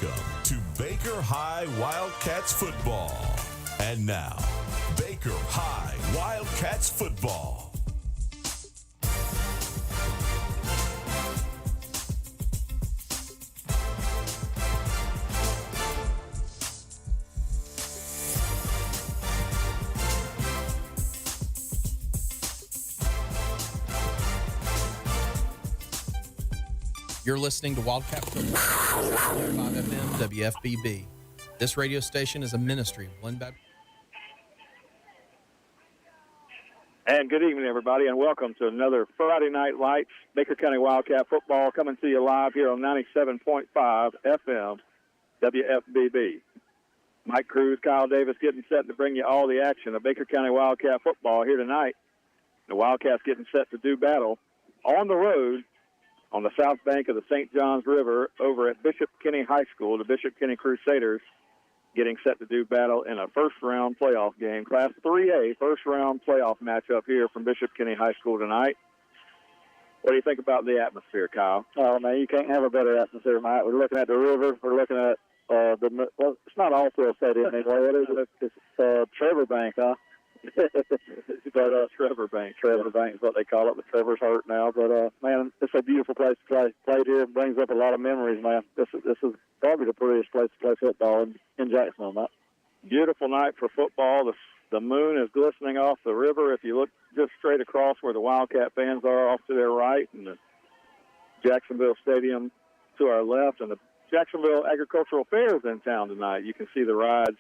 Welcome to Baker High Wildcats football. And now, Baker High Wildcats football. You're listening to Wildcat Football, 5 FM, WFBB. This radio station is a ministry of Lynn Baptist. And good evening, everybody, and welcome to another Friday Night Lights, Baker County Wildcat Football, coming to you live here on 97.5 FM, WFBB. Mike Cruz, Kyle Davis getting set to bring you all the action of Baker County Wildcat Football here tonight. The Wildcats getting set to do battle on the road on the south bank of the St. Johns River over at Bishop Kenny High School. The Bishop Kenny Crusaders getting set to do battle in a first-round playoff game. Class 3A first-round playoff matchup here from Bishop Kenny High School tonight. What do you think about the atmosphere, Kyle? Oh, man, you can't have a better atmosphere, Mike. We're looking at the river. We're looking at well, it's not Allswell Stadium anymore. What is it? It's Trevor Bank, huh? But Trevor Bank. Trevor Bank is what they call it, but Trevor's hurt now. But, man, it's a beautiful place to play. Played here brings up a lot of memories, man. This is probably the prettiest place to play football in Jacksonville, Mike. Beautiful night for football. The moon is glistening off the river. If you look just straight across where the Wildcat fans are off to their right, and the Jacksonville Stadium to our left, and the Jacksonville Agricultural Fair is in town tonight. You can see the rides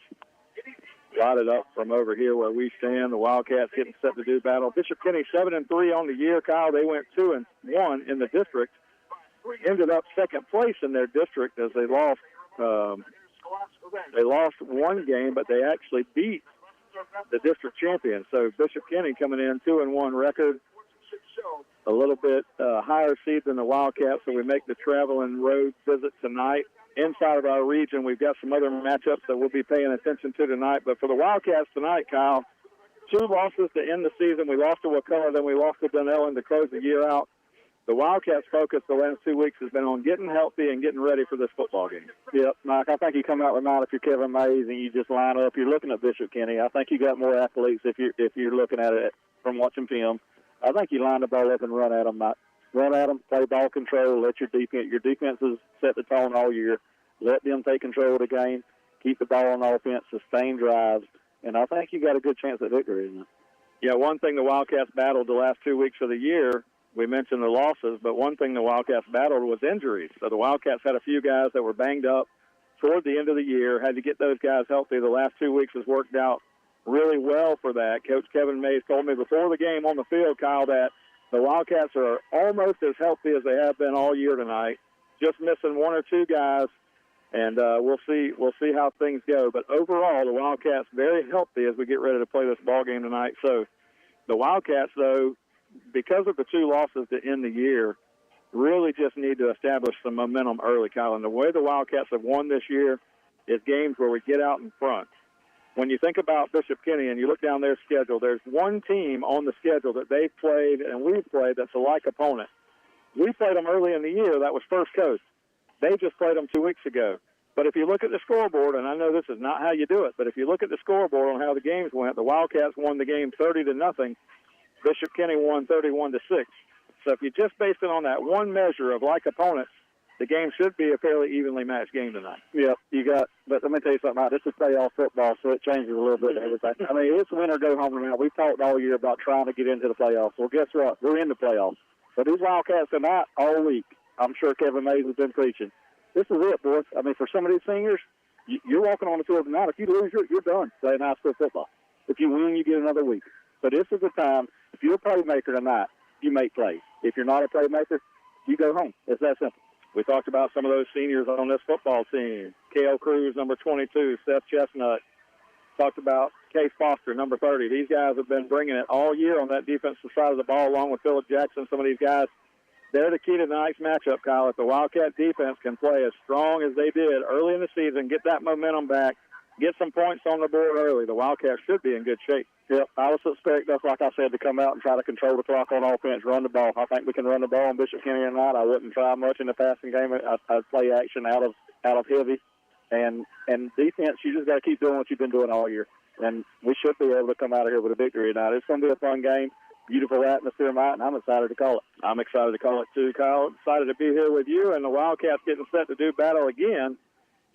lighted up from over here where we stand. The Wildcats getting set to do battle. Bishop Kenny 7-3 on the year, Kyle. They went 2-1 in the district. Ended up second place in their district as they lost. They lost one game, but they actually beat the district champion. So Bishop Kenny coming in 2-1 record, a little bit higher seed than the Wildcats. So we make the travel and road visit tonight. Inside of our region, we've got some other matchups that we'll be paying attention to tonight. But for the Wildcats tonight, Kyle, 2 losses to end the season. We lost to Wakulla, then we lost to Dunellen to close the year out. The Wildcats' focus the last 2 weeks has been on getting healthy and getting ready for this football game. Yep, Mike, I think you come out tonight if you're Kevin Mays and you just line up. You're looking at Bishop Kenny. I think you got more athletes if you're looking at it from watching film. I think you line the ball up and run at them, Mike. Run at them, play ball control, let your defense has set the tone all year. Let them take control of the game, keep the ball on offense, sustain drives, and I think you got a good chance at victory, isn't it? Yeah, one thing the Wildcats battled the last 2 weeks of the year, we mentioned the losses, but one thing the Wildcats battled was injuries. So the Wildcats had a few guys that were banged up toward the end of the year, had to get those guys healthy. The last 2 weeks has worked out really well for that. Coach Kevin Mays told me before the game on the field, Kyle, that the Wildcats are almost as healthy as they have been all year tonight, just missing 1 or 2 guys, and we'll see how things go. But overall, the Wildcats very healthy as we get ready to play this ball game tonight. So the Wildcats, though, because of the 2 losses to end the year, really just need to establish some momentum early, Kyle. And the way the Wildcats have won this year is games where we get out in front. When you think about Bishop Kenny and you look down their schedule, there's one team on the schedule that they've played and we've played that's a like opponent. We played them early in the year. That was First Coast. They just played them 2 weeks ago. But if you look at the scoreboard, and I know this is not how you do it, but if you look at the scoreboard on how the games went, the Wildcats won the game 30-0. Bishop Kenny won 31-6. So if you just base it on that one measure of like opponents, the game should be a fairly evenly matched game tonight. Yep, but let me tell you something, Mike. This is playoff football, so it changes a little bit everything. I mean, it's win or go home now. We've talked all year about trying to get into the playoffs. Well, guess what? We're in the playoffs. So these Wildcats tonight, all week, I'm sure Kevin Mays has been preaching. This is it, boys. I mean, for some of these seniors, you're walking on the field tonight. If you lose, you're done playing high school football. If you win, you get another week. So this is the time. If you're a playmaker tonight, you make plays. If you're not a playmaker, you go home. It's that simple. We talked about some of those seniors on this football team. K.L. Cruz, number 22, Seth Chestnut. Talked about Case Foster, number 30. These guys have been bringing it all year on that defensive side of the ball, along with Phillip Jackson. Some of these guys, they're the key to tonight's matchup, Kyle. If the Wildcat defense can play as strong as they did early in the season, get that momentum back, get some points on the board early. The Wildcats should be in good shape. Yep, I would expect us, like I said, to come out and try to control the clock on offense, run the ball. I think we can run the ball on Bishop Kenny tonight. I wouldn't try much in the passing game. I'd play action out of heavy. And defense, you just got to keep doing what you've been doing all year. And we should be able to come out of here with a victory tonight. It's going to be a fun game, beautiful atmosphere, Mike, and I'm excited to call it. I'm excited to call it too, Kyle. Excited to be here with you, and the Wildcats getting set to do battle again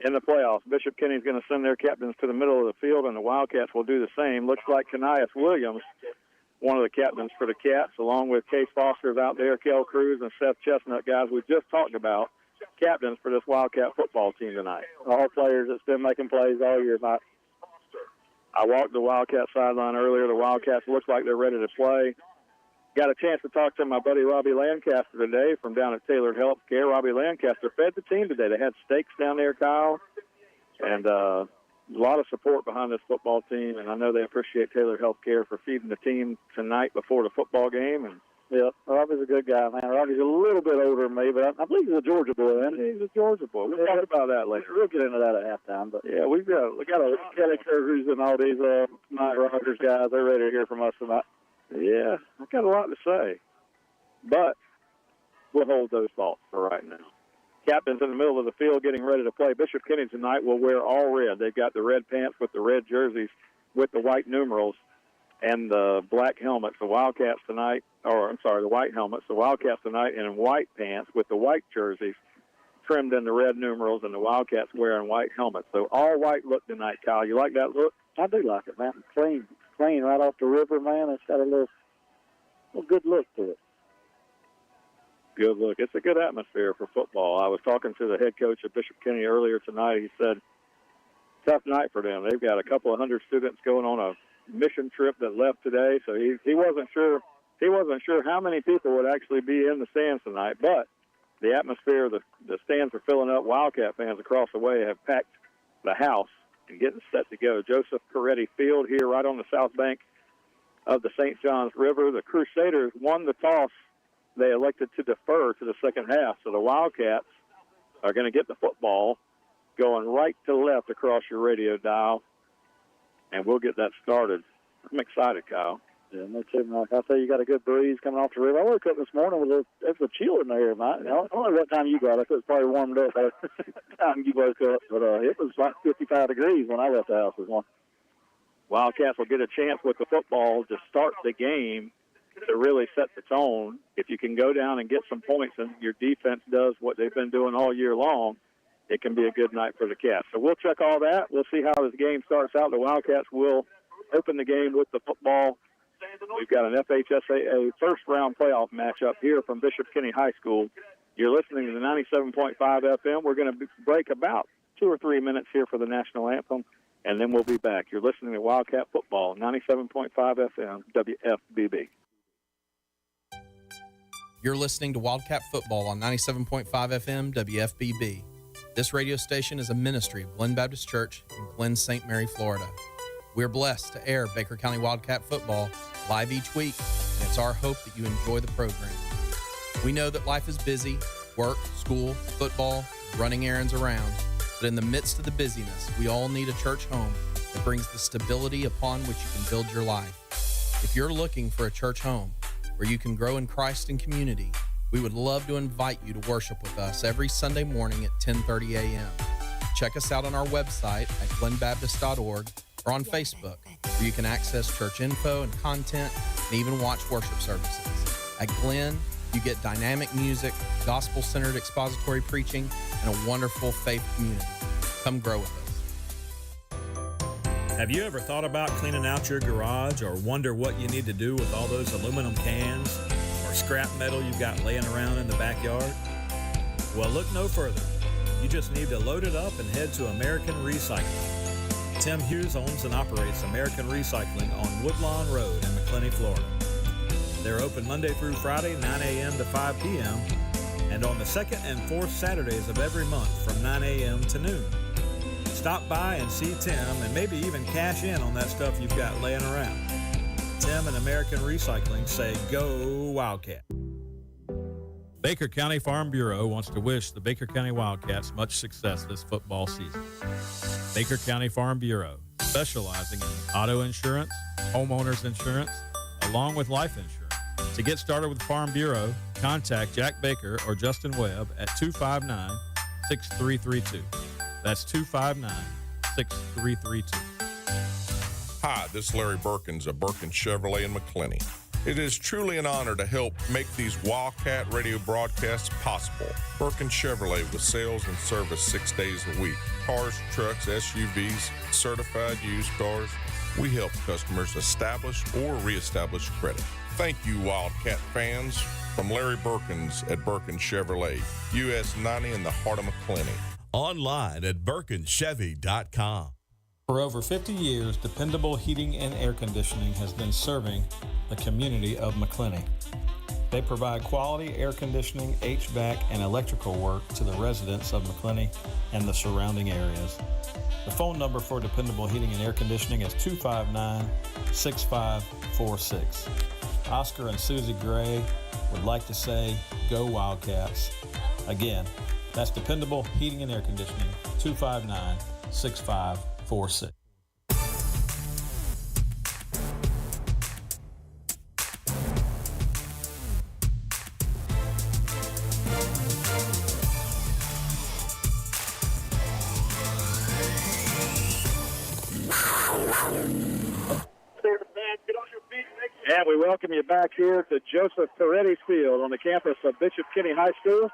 in the playoffs. Bishop Kenny's going to send their captains to the middle of the field, and the Wildcats will do the same. Looks like Kanias Williams, one of the captains for the Cats, along with Case Foster's out there, Kel Cruz, and Seth Chestnut, guys we just talked about, captains for this Wildcat football team tonight. All players that's been making plays all year, Mike. I walked the Wildcat sideline earlier. The Wildcats look like they're ready to play. Got a chance to talk to my buddy Robbie Lancaster today from down at Tailored Healthcare. Robbie Lancaster fed the team today. They had steaks down there, Kyle, and a lot of support behind this football team, and I know they appreciate Tailored Healthcare for feeding the team tonight before the football game. And yeah, Robbie's a good guy, man. Robbie's a little bit older than me, but I believe he's a Georgia boy, isn't he? He's a Georgia boy. We'll talk about that later. We'll get into that at halftime. But yeah, we got a Kelly Cruz and all these Mike Rogers guys. They're ready to hear from us tonight. Yeah, I got a lot to say, but we'll hold those thoughts for right now. Captains in the middle of the field getting ready to play. Bishop Kenny tonight will wear all red. They've got the red pants with the red jerseys with the white numerals and the black helmets. The Wildcats tonight, the white helmets. The Wildcats tonight in white pants with the white jerseys trimmed in the red numerals, and the Wildcats wearing white helmets. So all white look tonight, Kyle. You like that look? I do like it, man. Clean right off the river, man. It's got a little good look to it. Good look. It's a good atmosphere for football. I was talking to the head coach of Bishop Kenny earlier tonight. He said, tough night for them. They've got a couple of hundred students going on a mission trip that left today, so he wasn't sure how many people would actually be in the stands tonight, but the atmosphere, the stands are filling up. Wildcat fans across the way have packed the house and getting set to go. Joseph Coretti Field here right on the south bank of the St. Johns River. The Crusaders won the toss. They elected to defer to the second half, so the Wildcats are going to get the football going right to left across your radio dial, and we'll get that started. I'm excited, Kyle. Yeah, me too, Mike. I tell you, got a good breeze coming off the river. I woke up this morning with it was a chill in there, Mike. I don't know what time you got up. It was probably warmed up by the time you woke up, but it was like 55 degrees when I left the house this morning. Wildcats will get a chance with the football to start the game to really set the tone. If you can go down and get some points and your defense does what they've been doing all year long, it can be a good night for the Cats. So we'll check all that. We'll see how this game starts out. The Wildcats will open the game with the football. We've got an FHSAA first-round playoff matchup here from Bishop Kenny High School. You're listening to the 97.5 FM. We're going to break about 2 or 3 minutes here for the national anthem, and then we'll be back. You're listening to Wildcat Football, 97.5 FM, WFBB. You're listening to Wildcat Football on 97.5 FM, WFBB. This radio station is a ministry of Glen Baptist Church in Glen St. Mary, Florida. We're blessed to air Baker County Wildcat Football live each week, and it's our hope that you enjoy the program. We know that life is busy, work, school, football, running errands around, but in the midst of the busyness, we all need a church home that brings the stability upon which you can build your life. If you're looking for a church home where you can grow in Christ and community, we would love to invite you to worship with us every Sunday morning at 10:30 a.m. Check us out on our website at glenbaptist.org or on Facebook, where you can access church info and content and even watch worship services. At Glen, you get dynamic music, gospel-centered expository preaching, and a wonderful faith community. Come grow with us. Have you ever thought about cleaning out your garage or wonder what you need to do with all those aluminum cans or scrap metal you've got laying around in the backyard? Well, look no further. You just need to load it up and head to American Recycling. Tim Hughes owns and operates American Recycling on Woodlawn Road in McClenny, Florida. They're open Monday through Friday, 9 a.m. to 5 p.m., and on the second and fourth Saturdays of every month from 9 a.m. to noon. Stop by and see Tim and maybe even cash in on that stuff you've got laying around. Tim and American Recycling say, go Wildcat. Baker County Farm Bureau wants to wish the Baker County Wildcats much success this football season. Baker County Farm Bureau, specializing in auto insurance, homeowners insurance, along with life insurance. To get started with Farm Bureau, contact Jack Baker or Justin Webb at 259-6332. That's 259-6332. Hi, this is Larry Birkins of Birkins Chevrolet in McClenny. It is truly an honor to help make these Wildcat radio broadcasts possible. Birkins Chevrolet with sales and service 6 days a week. Cars, trucks, SUVs, certified used cars. We help customers establish or reestablish credit. Thank you, Wildcat fans. From Larry Birkins at Birkins Chevrolet, US 90 in the heart of McClenny. Online at BirkinsChevy.com. For over 50 years, Dependable Heating and Air Conditioning has been serving the community of McClenny. They provide quality air conditioning, HVAC, and electrical work to the residents of McClenny and the surrounding areas. The phone number for Dependable Heating and Air Conditioning is 259-6546. Oscar and Susie Gray would like to say, go Wildcats. Again, that's Dependable Heating and Air Conditioning, 259-6546. And we welcome you back here to Joseph Peretti's Field on the campus of Bishop Kenny High School,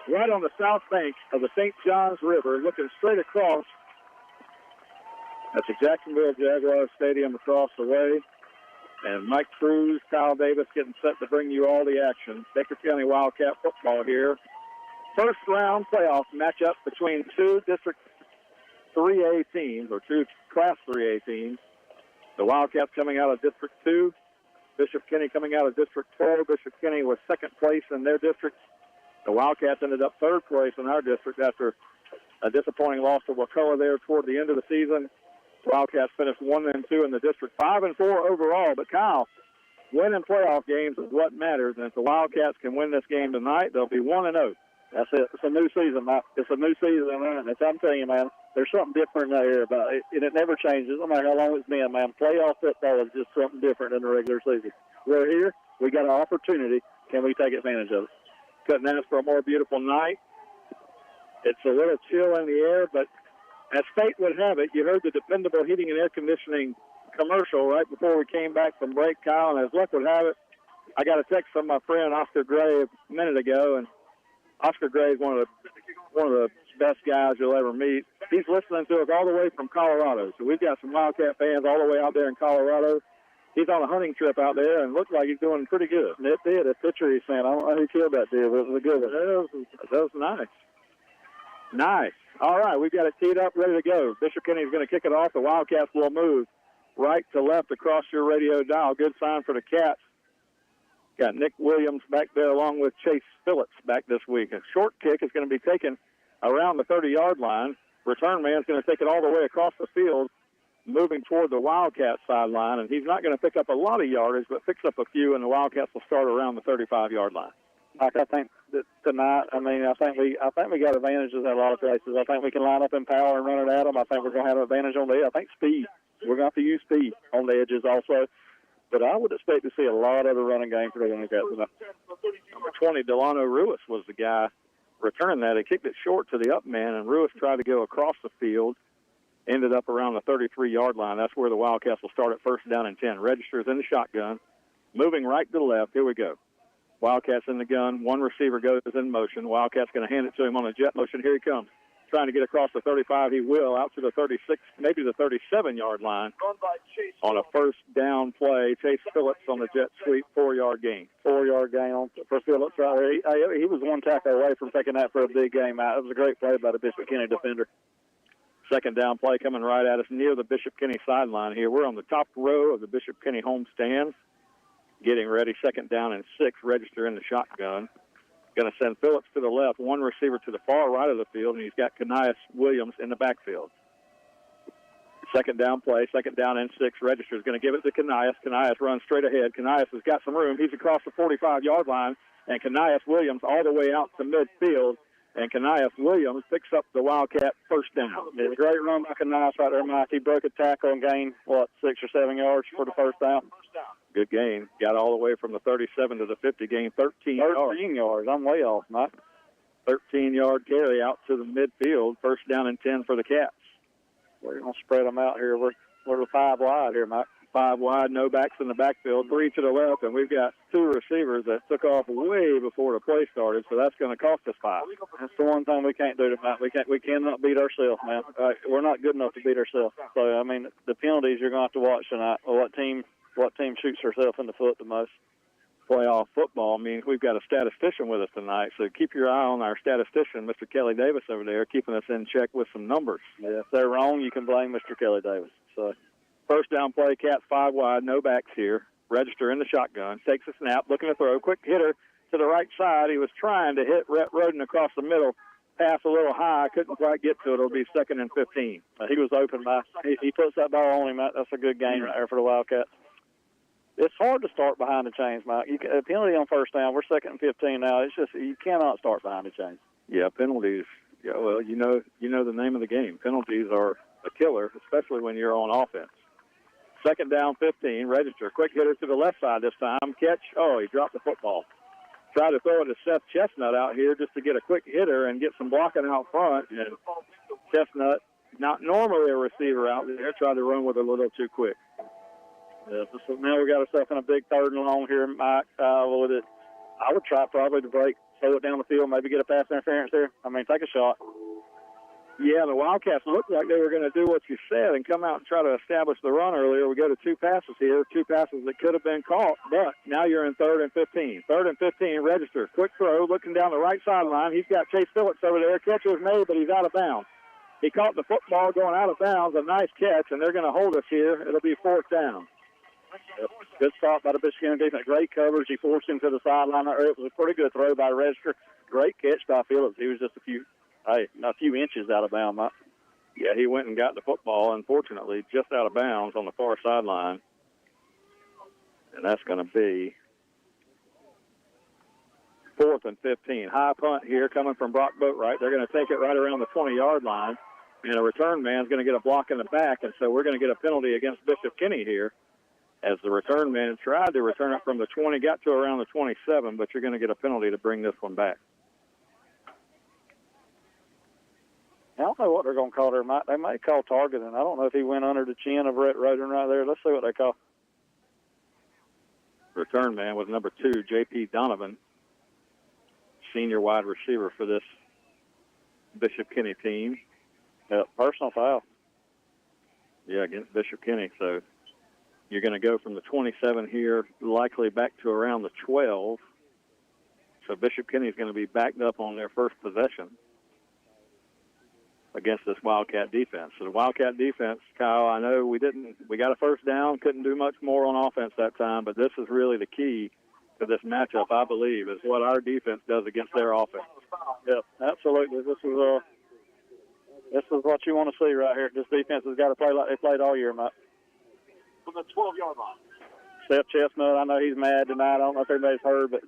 right on the south bank of the St. Johns River, looking straight across. That's the Jacksonville Jaguars Stadium across the way. And Mike Cruz, Kyle Davis getting set to bring you all the action. Baker County Wildcat football here. First round playoff matchup between two District 3A teams, or two Class 3A teams. The Wildcats coming out of District 2. Bishop Kenny coming out of District 4. Bishop Kenny was second place in their district. The Wildcats ended up third place in our district after a disappointing loss to Wakulla there toward the end of the season. Wildcats finished 1-2 in the district, 5-4 overall. But Kyle, winning playoff games is what matters. And if the Wildcats can win this game tonight, they'll be 1-0. That's it. It's a new season, Mike. It's a new season, man. I'm telling you, man, there's something different in the air about it, and it never changes. No matter how long it's been, man. Playoff football is just something different than the regular season. We're here. We got an opportunity. Can we take advantage of it? Couldn't ask for a more beautiful night. It's a little chill in the air, but as fate would have it, you heard the Dependable Heating and Air Conditioning commercial right before we came back from break, Kyle, and as luck would have it, I got a text from my friend Oscar Gray a minute ago, and Oscar Gray is one of the best guys you'll ever meet. He's listening to us all the way from Colorado. So we've got some Wildcat fans all the way out there in Colorado. He's on a hunting trip out there and looks like he's doing pretty good. And it did. That picture he's saying, I don't know who killed that deer, but it was a good one. That was nice. Nice. All right, we've got it teed up, ready to go. Bishop Kenny's going to kick it off. The Wildcats will move right to left across your radio dial. Good sign for the Cats. Got Nick Williams back there along with Chase Phillips back this week. A short kick is going to be taken around the 30-yard line. Return man's going to take it all the way across the field, moving toward the Wildcat sideline, and he's not going to pick up a lot of yardage, but picks up a few, and the Wildcats will start around the 35-yard line. Mike, I think that tonight, I think we got advantages at a lot of places. I think we can line up in power and run it at them. I think we're going to have an advantage on the edge. I think speed. We're going to have to use speed on the edges also. But I would expect to see a lot of the running game for the Wildcats tonight. Number 20, Delano Ruiz was the guy returning that. He kicked it short to the up man, and Ruiz tried to go across the field, ended up around the 33-yard line. That's where the Wildcats will start at first down and 10. Registers in the shotgun, moving right to left. Here we go. Wildcats in the gun. One receiver goes in motion. Wildcats going to hand it to him on a jet motion. Here he comes. Trying to get across the 35. He will, out to the 36, maybe the 37-yard line on a first down play. Chase Phillips on the jet sweep, 4-yard gain. 4-yard gain for Phillips right there. He was one tackle away from taking that for a big game out. It was a great play by the Bishop Kenny defender. Second down play coming right at us near the Bishop Kenny sideline here. We're on the top row of the Bishop Kenny home stand. Getting ready, second down and 6, register in the shotgun. Going to send Phillips to the left, one receiver to the far right of the field, and he's got Kanias Williams in the backfield. Second down play, second down and 6, register is going to give it to Kanias. Kanias runs straight ahead. Kanias has got some room. He's across the 45-yard line. and Kanias Williams all the way out to midfield. And Kanias Williams picks up the Wildcat first down. It's a great run by Kanias right there, Mike. He broke a tackle and gained, 6 or 7 yards for the first down? Good gain. Got all the way from the 37 to the 50, gained 13 yards. 13 yards. I'm way off, Mike. 13-yard carry out to the midfield. First down and 10 for the Cats. We're going to spread them out here. We're 5 wide here, Mike. 5 wide, no backs in the backfield, 3 to the left, and we've got 2 receivers that took off way before the play started, so that's going to cost us 5. That's the one thing we can't do tonight. We cannot beat ourselves, man. We're not good enough to beat ourselves. So, I mean, the penalties you're going to have to watch tonight. What team shoots herself in the foot the most? Playoff football means we've got a statistician with us tonight, so keep your eye on our statistician, Mr. Kelly Davis over there, keeping us in check with some numbers. Yeah, if they're wrong, you can blame Mr. Kelly Davis. So. First down play, Cats 5 wide, no backs here. Register in the shotgun, takes a snap, looking to throw. Quick hitter to the right side. He was trying to hit Rhett Roden across the middle. Pass a little high, couldn't quite get to it. It'll be 2nd and 15. He was open by. He puts that ball on him. That's a good game right there for the Wildcats. It's hard to start behind the chains, Mike. A penalty on first down. We're 2nd and 15 now. It's just you cannot start behind the chains. Yeah, penalties. Yeah, well, you know the name of the game. Penalties are a killer, especially when you're on offense. 2nd down, 15. Register. Quick hitter to the left side this time. Catch. Oh, he dropped the football. Tried to throw it to Seth Chestnut out here just to get a quick hitter and get some blocking out front. And Chestnut, not normally a receiver out there, tried to run with it a little too quick. Yeah, so now we got ourselves in a big 3rd and long here, Mike. With it, I would try probably to break, throw it down the field, maybe get a pass interference there. I mean, take a shot. Yeah, the Wildcats looked like they were going to do what you said and come out and try to establish the run earlier. We go to 2 passes here, 2 passes that could have been caught, but now you're in 3rd and 15. 3rd and 15, Register. Quick throw, looking down the right sideline. He's got Chase Phillips over there. Catch was made, but he's out of bounds. He caught the football going out of bounds, a nice catch, and they're going to hold us here. It'll be 4th down. Yep. Good stop by the Bishop County defense. Great coverage. He forced him to the sideline. It was a pretty good throw by Register. Great catch by Phillips. He was just a few inches out of bounds, Mike. Yeah, he went and got the football, unfortunately, just out of bounds on the far sideline. And that's going to be 4th and 15. High punt here coming from Brock Boatwright. They're going to take it right around the 20-yard line. And a return man's going to get a block in the back, and so we're going to get a penalty against Bishop Kenny here. As the return man tried to return it from the 20, got to around the 27, but you're going to get a penalty to bring this one back. I don't know what they're going to call there, Mike. They may call targeting. I don't know if he went under the chin of Rhett Roden right there. Let's see what they call. Return man was number 2, J.P. Donovan, senior wide receiver for this Bishop Kenny team. Personal foul. Yeah, against Bishop Kenny, so you're going to go from the 27 here, likely back to around the 12. So Bishop Kenny's going to be backed up on their first possession against this Wildcat defense. So the Wildcat defense, Kyle, I know we got a first down, couldn't do much more on offense that time, but this is really the key to this matchup, I believe, is what our defense does against their offense. Yep, absolutely. This is what you want to see right here. This defense has got to play like they played all year, Mike. From the 12-yard line. Seth Chestnut, I know he's mad tonight. I don't know if everybody's heard, but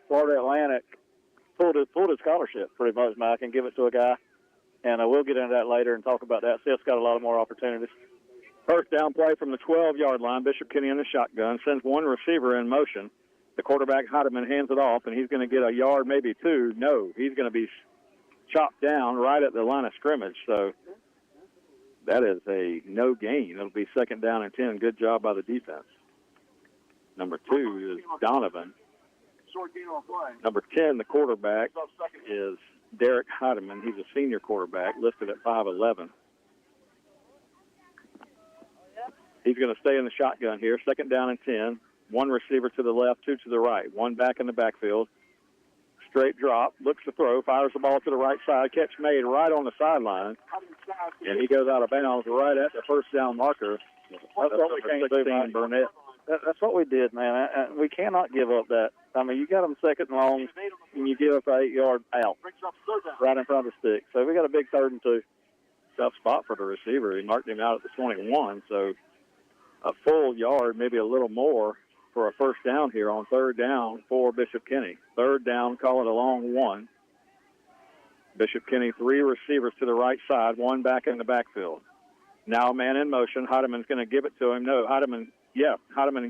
Florida Atlantic pulled his scholarship pretty much, Mike, and give it to a guy. And we'll get into that later and talk about that. Seth's got a lot of more opportunities. First down play from the 12-yard line. Bishop Kenny in the shotgun, sends one receiver in motion. The quarterback, Heidemann, hands it off, and he's going to get a yard, maybe 2. No, he's going to be chopped down right at the line of scrimmage. So that is a no gain. It'll be 2nd down and 10. Good job by the defense. Number 2 is Donovan. Number 10, the quarterback, is Derek Heidemann. He's a senior quarterback, listed at 5'11". He's going to stay in the shotgun here. 2nd down and 10. One receiver to the left, 2 to the right. One back in the backfield. Straight drop, looks to throw, fires the ball to the right side. Catch made right on the sideline. And he goes out of bounds right at the first down marker. That's what we can't do, man. Burnett. That's what we did, man. We cannot give up that. I mean, you got them 2nd and long, and you give up an 8-yard out right in front of the stick. So we got a big 3rd and 2. Tough spot for the receiver. He marked him out at the 21, so a full yard, maybe a little more, for a first down here on third down for Bishop Kenny. Third down, call it a long one. Bishop Kenny, 3 receivers to the right side, 1 back in the backfield. Now man in motion. Heideman's going to give it to him. No, Heideman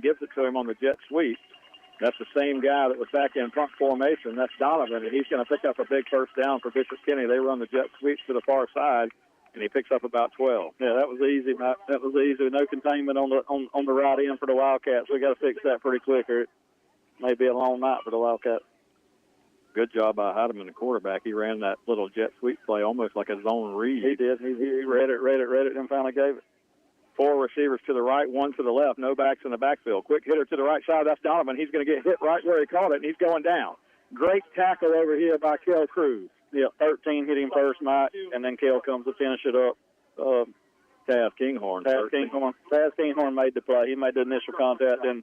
gives it to him on the jet sweep. That's the same guy that was back in front formation. That's Donovan, and he's going to pick up a big first down for Bishop Kenny. They run the jet sweep to the far side, and he picks up about 12. Yeah, that was easy, Matt. That was easy. No containment on the right end for the Wildcats. We got to fix that pretty quick, or it may be a long night for the Wildcats. Good job by Heideman, the quarterback. He ran that little jet sweep play almost like a zone read. He did. He read it, and finally gave it. 4 receivers to the right, 1 to the left. No backs in the backfield. Quick hitter to the right side. That's Donovan. He's going to get hit right where he caught it, and he's going down. Great tackle over here by Kel Cruz. Yeah, 13 hit him first, Mike, and then Kel comes to finish it up. Taz Kinghorn made the play. He made the initial contact, and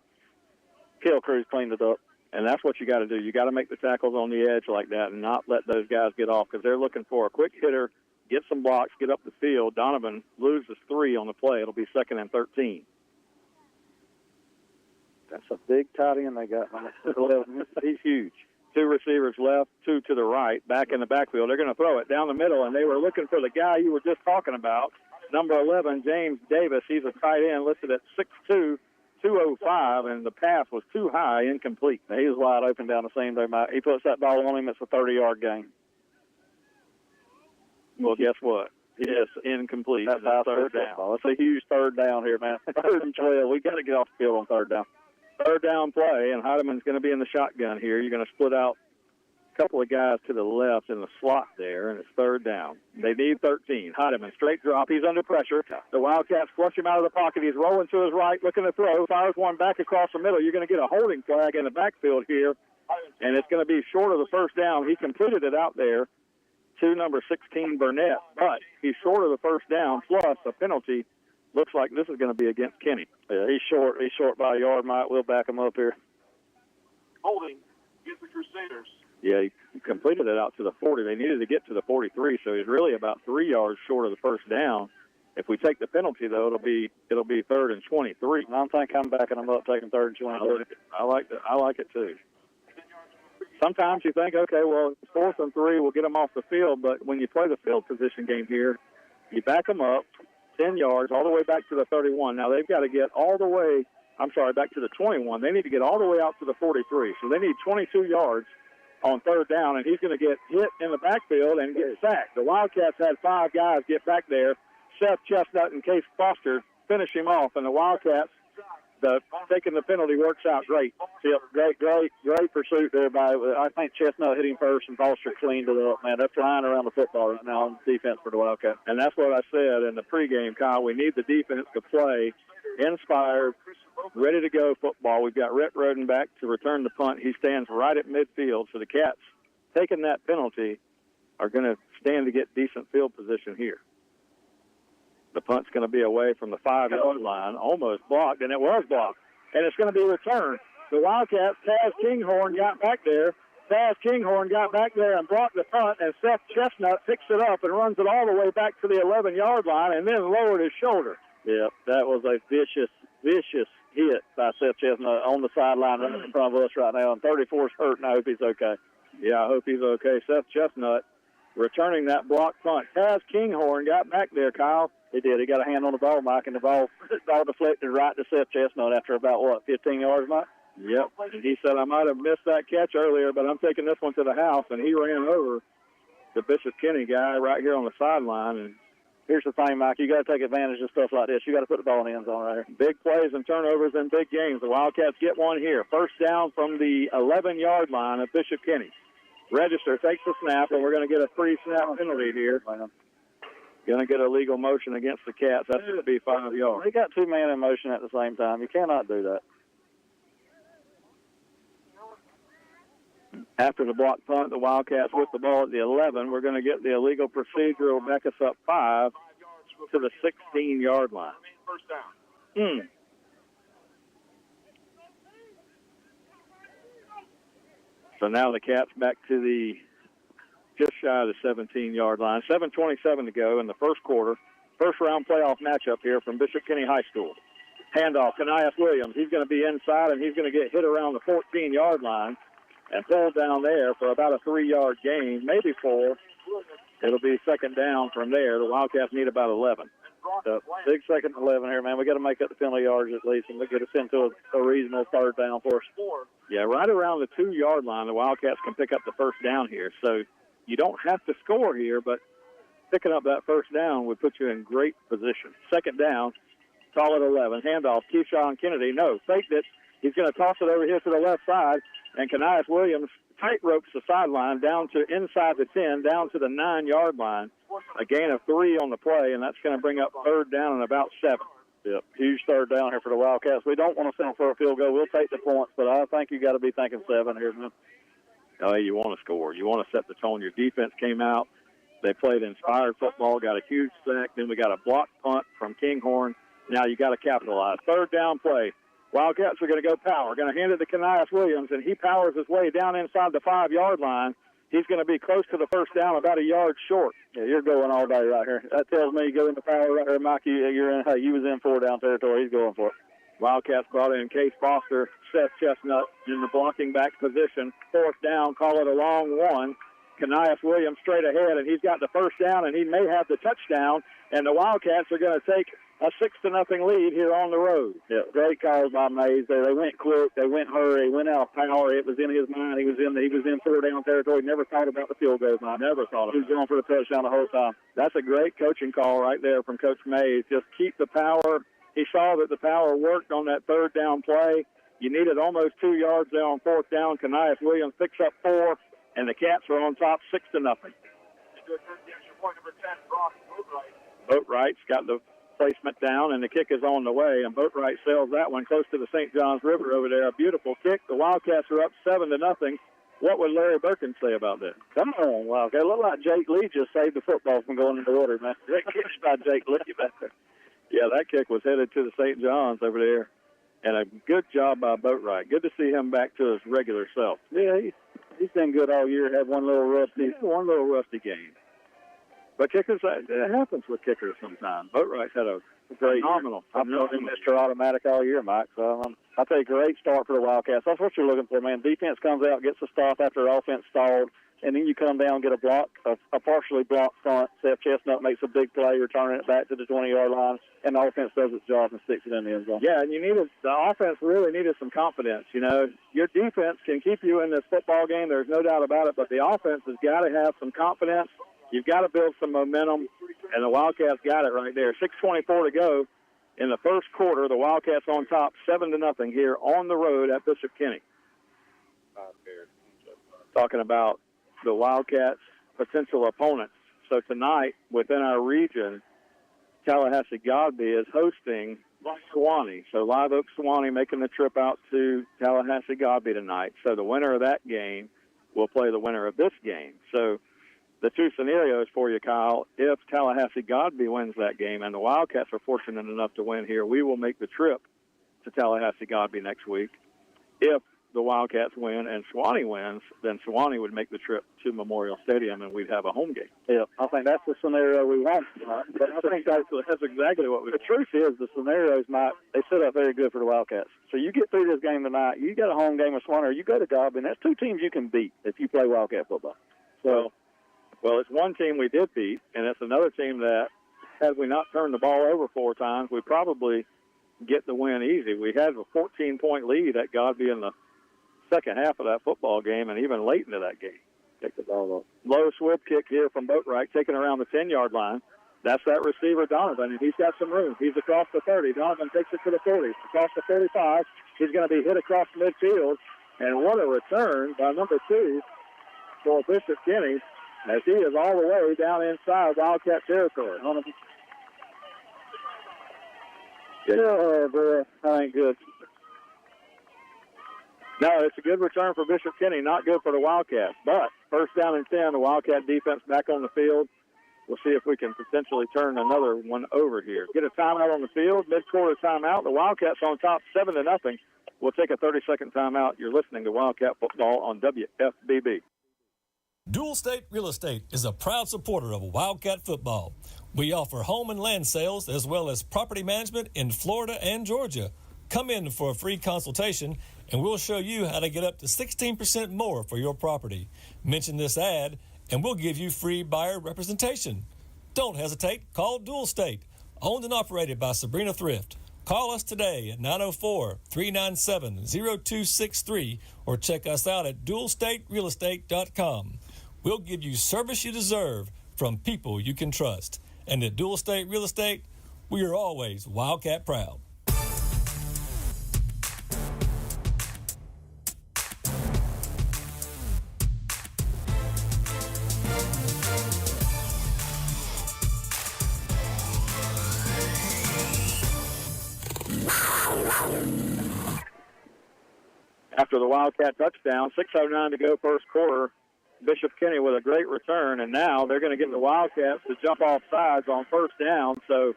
Kel Cruz cleaned it up. And that's what you got to do. You got to make the tackles on the edge like that and not let those guys get off because they're looking for a quick hitter, get some blocks, get up the field. Donovan loses 3 on the play. It'll be 2nd and 13. That's a big tight end they got. He's huge. 2 receivers left, 2 to the right, back in the backfield. They're going to throw it down the middle, and they were looking for the guy you were just talking about, number 11, James Davis. He's a tight end listed at 6'2", 205, and the pass was too high, incomplete. He was wide open down the seam there, Mike. He puts that ball on him, it's a 30-yard gain. Well, guess what? It's incomplete. That's third down. It's a huge third down here, man. 3rd and 12. We got to get off the field on third down. Third down play, and Heideman's going to be in the shotgun here. You're going to split out a couple of guys to the left in the slot there, and it's third down. They need 13. Heideman, straight drop. He's under pressure. The Wildcats flush him out of the pocket. He's rolling to his right, looking to throw. Fires one back across the middle. You're going to get a holding flag in the backfield here, and it's going to be short of the first down. He completed it out there to number 16, Burnett, but he's short of the first down, plus a penalty. Looks like this is going to be against Kenny. Yeah, he's short. He's short by a yard, Mike. We'll back him up here. Holding against the Crusaders. Yeah, he completed it out to the 40. They needed to get to the 43, so he's really about 3 yards short of the first down. If we take the penalty, though, it'll be 3rd and 23. And I think I'm backing him up, taking 3rd and 23. I like it too. Sometimes you think, okay, well, 4th and 3, we'll get them off the field. But when you play the field position game here, you back them up 10 yards all the way back to the 31. Now they've got to get all the way, back to the 21. They need to get all the way out to the 43. So they need 22 yards on third down, and he's going to get hit in the backfield and get sacked. The Wildcats had 5 guys get back there. Seth Chestnut and Case Foster finish him off, and the Wildcats, taking the penalty works out great. Yep, great pursuit there by, I think Chestnut hit him first and Foster cleaned it up, man. They're flying around the football right now on defense for the Wildcats. And that's what I said in the pregame, Kyle. We need the defense to play inspired, ready to go football. We've got Rhett Roden back to return the punt. He stands right at midfield, so the Cats, taking that penalty, are going to stand to get decent field position here. The punt's going to be away from the 5-yard line, almost blocked, and it was blocked. And it's going to be returned. The Wildcats, Taz Kinghorn got back there. And blocked the punt, and Seth Chestnut picks it up and runs it all the way back to the 11-yard line and then lowered his shoulder. Yeah, that was a vicious hit by Seth Chestnut on the sideline right in front of us right now. And 34's hurt, and I hope he's okay. Yeah, I hope he's okay. Seth Chestnut returning that blocked punt. Taz Kinghorn got back there, Kyle. He did. He got a hand on the ball, Mike, and the ball deflected right to Seth Chestnut after about, 15 yards, Mike? Yep. And he said, I might have missed that catch earlier, but I'm taking this one to the house. And he ran over the Bishop Kenny guy right here on the sideline. And here's the thing, Mike. You got to take advantage of stuff like this. You got to put the ball in the end zone right here. Big plays and turnovers in big games. The Wildcats get one here. First down from the 11-yard line of Bishop Kenny. Register takes the snap, and we're going to get a free snap penalty here. Going to get a legal motion against the Cats. That's going to be 5 yards. They got 2 men in motion at the same time. You cannot do that. After the block punt, the Wildcats with the ball at the 11. We're going to get the illegal procedure. Will back us up 5 to the 16-yard line. First down. So now the Cats back to the just shy of the 17-yard line. 7:27 to go in the first quarter. First-round playoff matchup here from Bishop Kenny High School. Handoff, Kanias Williams. He's going to be inside, and he's going to get hit around the 14-yard line and pulled down there for about a 3-yard gain, maybe 4. It'll be second down from there. The Wildcats need about 11. So big second and 11 here, man. We got to make up the penalty yards at least, and get us into a reasonable third down for us. Yeah, right around the 2-yard line, the Wildcats can pick up the first down here. So you don't have to score here, but picking up that first down would put you in great position. Second down, call it 11. Handoff, Keyshawn Kennedy. No, faked it. He's going to toss it over here to the left side, and Kanias Williams tight ropes the sideline down to inside the 10, down to the 9-yard line. A gain of 3 on the play, and that's going to bring up third down and about 7. Yep, huge third down here for the Wildcats. We don't want to settle for a field goal. We'll take the points, but I think you got to be thinking 7 here, man. Oh, you want to score. You want to set the tone. Your defense came out. They played inspired football, got a huge sack. Then we got a block punt from Kinghorn. Now you got to capitalize. Third down play. Wildcats are going to go power. Going to hand it to Kanias Williams, and he powers his way down inside the 5-yard line. He's going to be close to the first down, about a yard short. Yeah, you're going all day right here. That tells me you go into power right here, Mike. You're in. Hey, you was in 4-down territory. He's going for it. Wildcats brought in Case Foster, Seth Chestnut in the blocking back position. Fourth down, call it a long one. Kanias Williams straight ahead, and he's got the first down, and he may have the touchdown. And the Wildcats are going to take a 6-0 lead here on the road. Yeah, great calls by Mays. They went quick. They went hurry. Went out of power. It was in his mind. He was in 4-down territory. Never thought about the field goal. Never thought of it. He was going for the touchdown the whole time. That's a great coaching call right there from Coach Mays. Just keep the power. He saw that the power worked on that third down play. You needed almost 2 yards there on fourth down. Kanias Williams picks up 4, and the Cats are on top 6-0. Boatwright's got the placement down, and the kick is on the way, and Boatwright sails that one close to the St. Johns River over there. A beautiful kick. The Wildcats are up 7-0. What would Larry Birkin say about that? Come on, Wildcat. It looked like Jake Lee just saved the football from going into the water, man. Great kick by Jake Lee back there. Yeah, that kick was headed to the St. John's over there, and a good job by Boatwright. Good to see him back to his regular self. Yeah, he's been good all year. Had one little rusty game. But kickers, it happens with kickers sometimes. Boatwright's had a great, phenomenal. I've known him Mr. Automatic all year, Mike. So I'll tell you, great start for the Wildcats. That's what you're looking for, man. Defense comes out, gets a stop after offense stalled, and then you come down and get a block, a partially blocked front. Seth Chestnut makes a big play, returning it back to the 20-yard line, and the offense does its job and sticks it in the end zone. Yeah, and the offense really needed some confidence. You know, your defense can keep you in this football game. There's no doubt about it, but the offense has got to have some confidence. You've got to build some momentum, and the Wildcats got it right there. 6:24 to go in the first quarter. The Wildcats on top, 7-0 here on the road at Bishop Kenny. Talking about the Wildcats' potential opponents. So tonight, within our region, Tallahassee Godby is hosting Sewanee. So Live Oak Sewanee making the trip out to Tallahassee Godby tonight. So the winner of that game will play the winner of this game. So the two scenarios for you, Kyle, if Tallahassee Godby wins that game and the Wildcats are fortunate enough to win here, we will make the trip to Tallahassee Godby next week. If the Wildcats win and Sewanee wins, then Sewanee would make the trip to Memorial Stadium and we'd have a home game. Yeah, I think that's the scenario we want. But I think that's exactly what we want. The truth is the scenarios, Mike, they set up very good for the Wildcats. So you get through this game tonight, you got a home game with Sewanee, or you go to Godby, and that's two teams you can beat if you play Wildcat football. So, well, it's one team we did beat, and it's another team that, had we not turned the ball over 4 times, we probably get the win easy. We had a 14-point lead at Godby in the second half of that football game, and even late into that game. Take the ball up. Low swift kick here from Boatwright, taken around the 10-yard line. That's that receiver, Donovan, and he's got some room. He's across the 30. Donovan takes it to the 40. Across the 35. He's going to be hit across midfield. And what a return by number 2 for Bishop Kenny, as he is all the way down inside Wildcat territory. Yeah, boy, that ain't good. No, it's a good return for Bishop Kenny, not good for the Wildcats. But first down and 10, the Wildcat defense back on the field. We'll see if we can potentially turn another one over here. Get a timeout on the field, mid-quarter timeout. The Wildcats on top 7-0. We'll take a 30-second timeout. You're listening to Wildcat Football on WFBB. Dual State Real Estate is a proud supporter of Wildcat football. We offer home and land sales as well as property management in Florida and Georgia. Come in for a free consultation and we'll show you how to get up to 16% more for your property. Mention this ad and we'll give you free buyer representation. Don't hesitate. Call Dual State, owned and operated by Sabrina Thrift. Call us today at 904-397-0263 or check us out at dualstaterealestate.com. We'll give you service you deserve from people you can trust. And at Dual State Real Estate, we are always Wildcat proud. After the Wildcat touchdown, 6:09 to go first quarter. Bishop Kenny with a great return, and now they're going to get the Wildcats to jump off sides on first down. So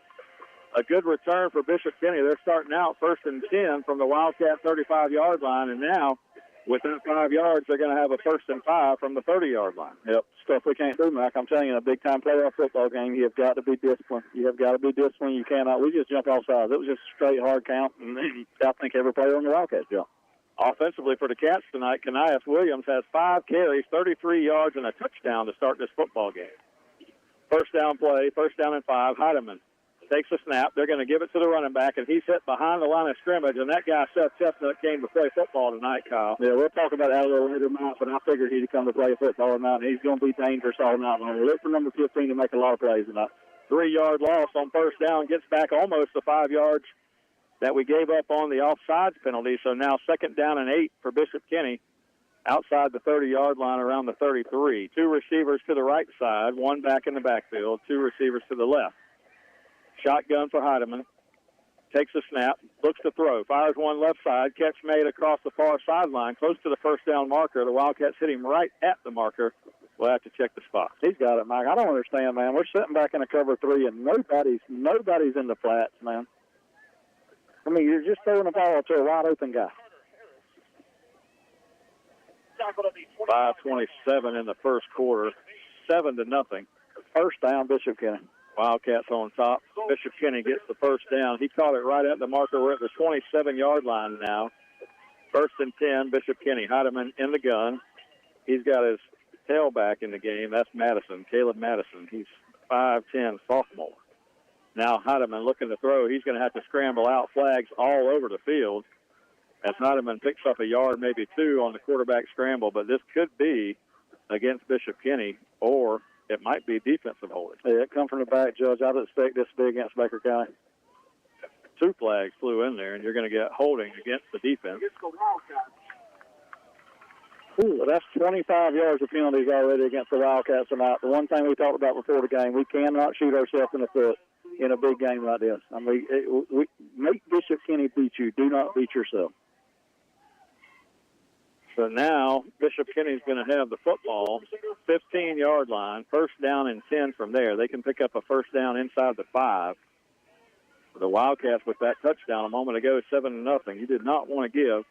a good return for Bishop Kenny. They're starting out 1st and 10 from the Wildcat 35-yard line, and now with that 5 yards, they're going to have a 1st and 5 from the 30-yard line. Yep, stuff we can't do, Mike. I'm telling you, in a big-time playoff football game, you have got to be disciplined. You have got to be disciplined. You cannot. We just jumped off sides. It was just a straight hard count, and I think every player on the Wildcats jumped. Offensively for the Cats tonight, Kanias Williams has 5 carries, 33 yards, and a touchdown to start this football game. First down play, 1st down and 5. Heidemann takes a snap. They're going to give it to the running back, and he's hit behind the line of scrimmage, and that guy, Seth Chestnut, came to play football tonight, Kyle. Yeah, we'll talk about that a little later, Mike, but I figured he'd come to play football tonight, and he's going to be dangerous all night long. We'll look for number 15 to make a lot of plays tonight. 3-yard loss on first down, gets back almost the 5 yards that we gave up on the offsides penalty. So now 2nd down and 8 for Bishop Kenny outside the 30-yard line around the 33. 2 receivers to the right side, 1 back in the backfield, 2 receivers to the left. Shotgun for Heidemann. Takes a snap, looks to throw, fires one left side, catch made across the far sideline, close to the first down marker. The Wildcats hit him right at the marker. We'll have to check the spot. He's got it, Mike. I don't understand, man. We're sitting back in a cover 3, and nobody's in the flats, man. I mean, you're just throwing the ball to a wide-open guy. 5:27 in the first quarter, 7-0. First down, Bishop Kenny. Wildcats on top. Bishop Kenny gets the first down. He caught it right at the marker. We're at the 27-yard line now. 1st and 10, Bishop Kenny. Heidemann in the gun. He's got his tailback in the game. That's Madison, Caleb Madison. He's 5'10", sophomore. Now Heidemann looking to throw. He's going to have to scramble out, flags all over the field as Heidemann picks up a yard, maybe 2 on the quarterback scramble. But this could be against Bishop Kenny, or it might be defensive holding. Yeah, it come from the back, Judge. I'd expect this to be against Baker County. 2 flags flew in there, and you're going to get holding against the defense. Ooh, that's 25 yards of penalties already against the Wildcats tonight. The one thing we talked about before the game, we cannot shoot ourselves in the foot in a big game like this. I mean, we make Bishop Kenny beat you. Do not beat yourself. So now Bishop Kenny's going to have the football, 15-yard line, 1st down and 10 from there. They can pick up a 1st down inside the 5. The Wildcats with that touchdown a moment ago, 7-0. You did not want to give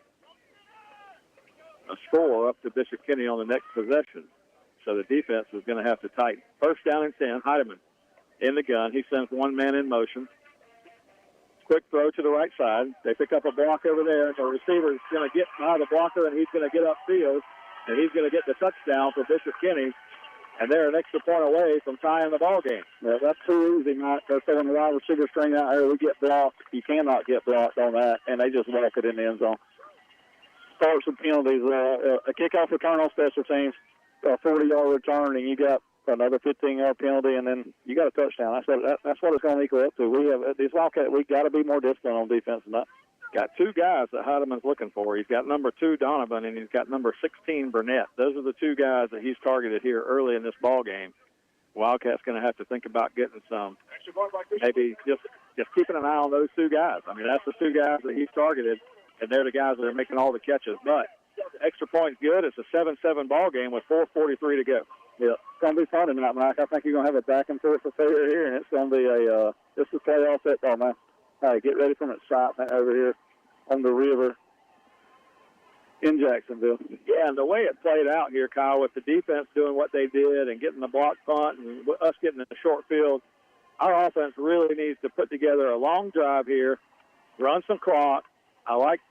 a score up to Bishop Kenny on the next possession. So the defense is going to have to tighten. 1st down and 10, Heidemann in the gun. He sends one man in motion. Quick throw to the right side. They pick up a block over there. The receiver is going to get by the blocker, and he's going to get upfield, and he's going to get the touchdown for Bishop Kenny. And they're an extra point away from tying the ball game. Yeah, that's too easy, Mike. They're throwing the wide receiver string out there. We get blocked. You cannot get blocked on that, and they just walk it in the end zone. Start some penalties. A kickoff return on special teams, a 40-yard return, and you got another 15-yard penalty, and then you got a touchdown. That's what it's going to equal up to. We have these Wildcats. We got to be more disciplined on defense than that. Got 2 guys that Heidemann's looking for. He's got number 2 Donovan, and he's got number 16 Burnett. Those are the 2 guys that he's targeted here early in this ball game. Wildcats going to have to think about getting some, maybe just keeping an eye on those 2 guys. I mean, that's the 2 guys that he's targeted, and they're the guys that are making all the catches. But extra point's good. It's a 7-7 ball game with 4:43 to go. Yeah, it's going to be fun tonight, Mike. I think you're going to have a back and forth affair here, and it's going to be this is playoff football, man. All right, get ready for an excitement over here on the river. in Jacksonville. Yeah, and the way it played out here, Kyle, with the defense doing what they did and getting the block punt and us getting in the short field, our offense really needs to put together a long drive here, run some clock. I like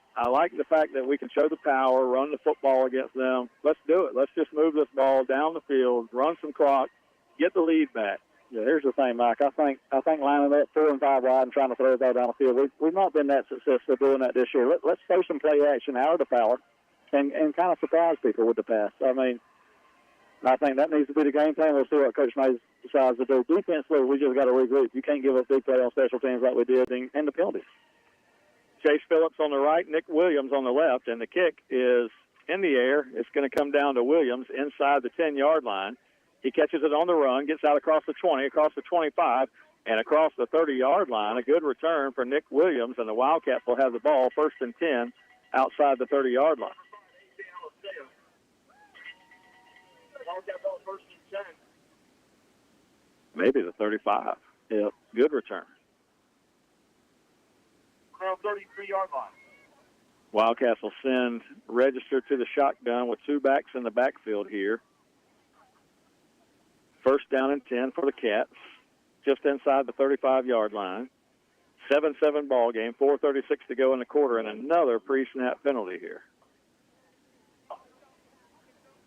the fact that we can show the power, run the football against them. Let's do it. Let's just move this ball down the field, run some clock, get the lead back. Yeah, here's the thing, Mike. I think lining up 4 and 5 wide and trying to throw the ball down the field, we've not been that successful doing that this year. Let's throw some play action out of the power and kind of surprise people with the pass. I mean, I think that needs to be the game plan. We'll see what Coach Mays decides to do. Defensively, we just got to regroup. You can't give up big play on special teams like we did and the penalties. Chase Phillips on the right, Nick Williams on the left, and the kick is in the air. It's going to come down to Williams inside the 10-yard line. He catches it on the run, gets out across the 20, across the 25, and across the 30-yard line. A good return for Nick Williams, and the Wildcats will have the ball 1st and 10 outside the 30-yard line. Maybe the 35. Yeah, good return. Around 33-yard line. Wildcats will send Register to the shotgun with 2 backs in the backfield here. 1st down and 10 for the Cats, just inside the 35-yard line. 7-7 ball game, 4:36 to go in the quarter, and another pre-snap penalty here.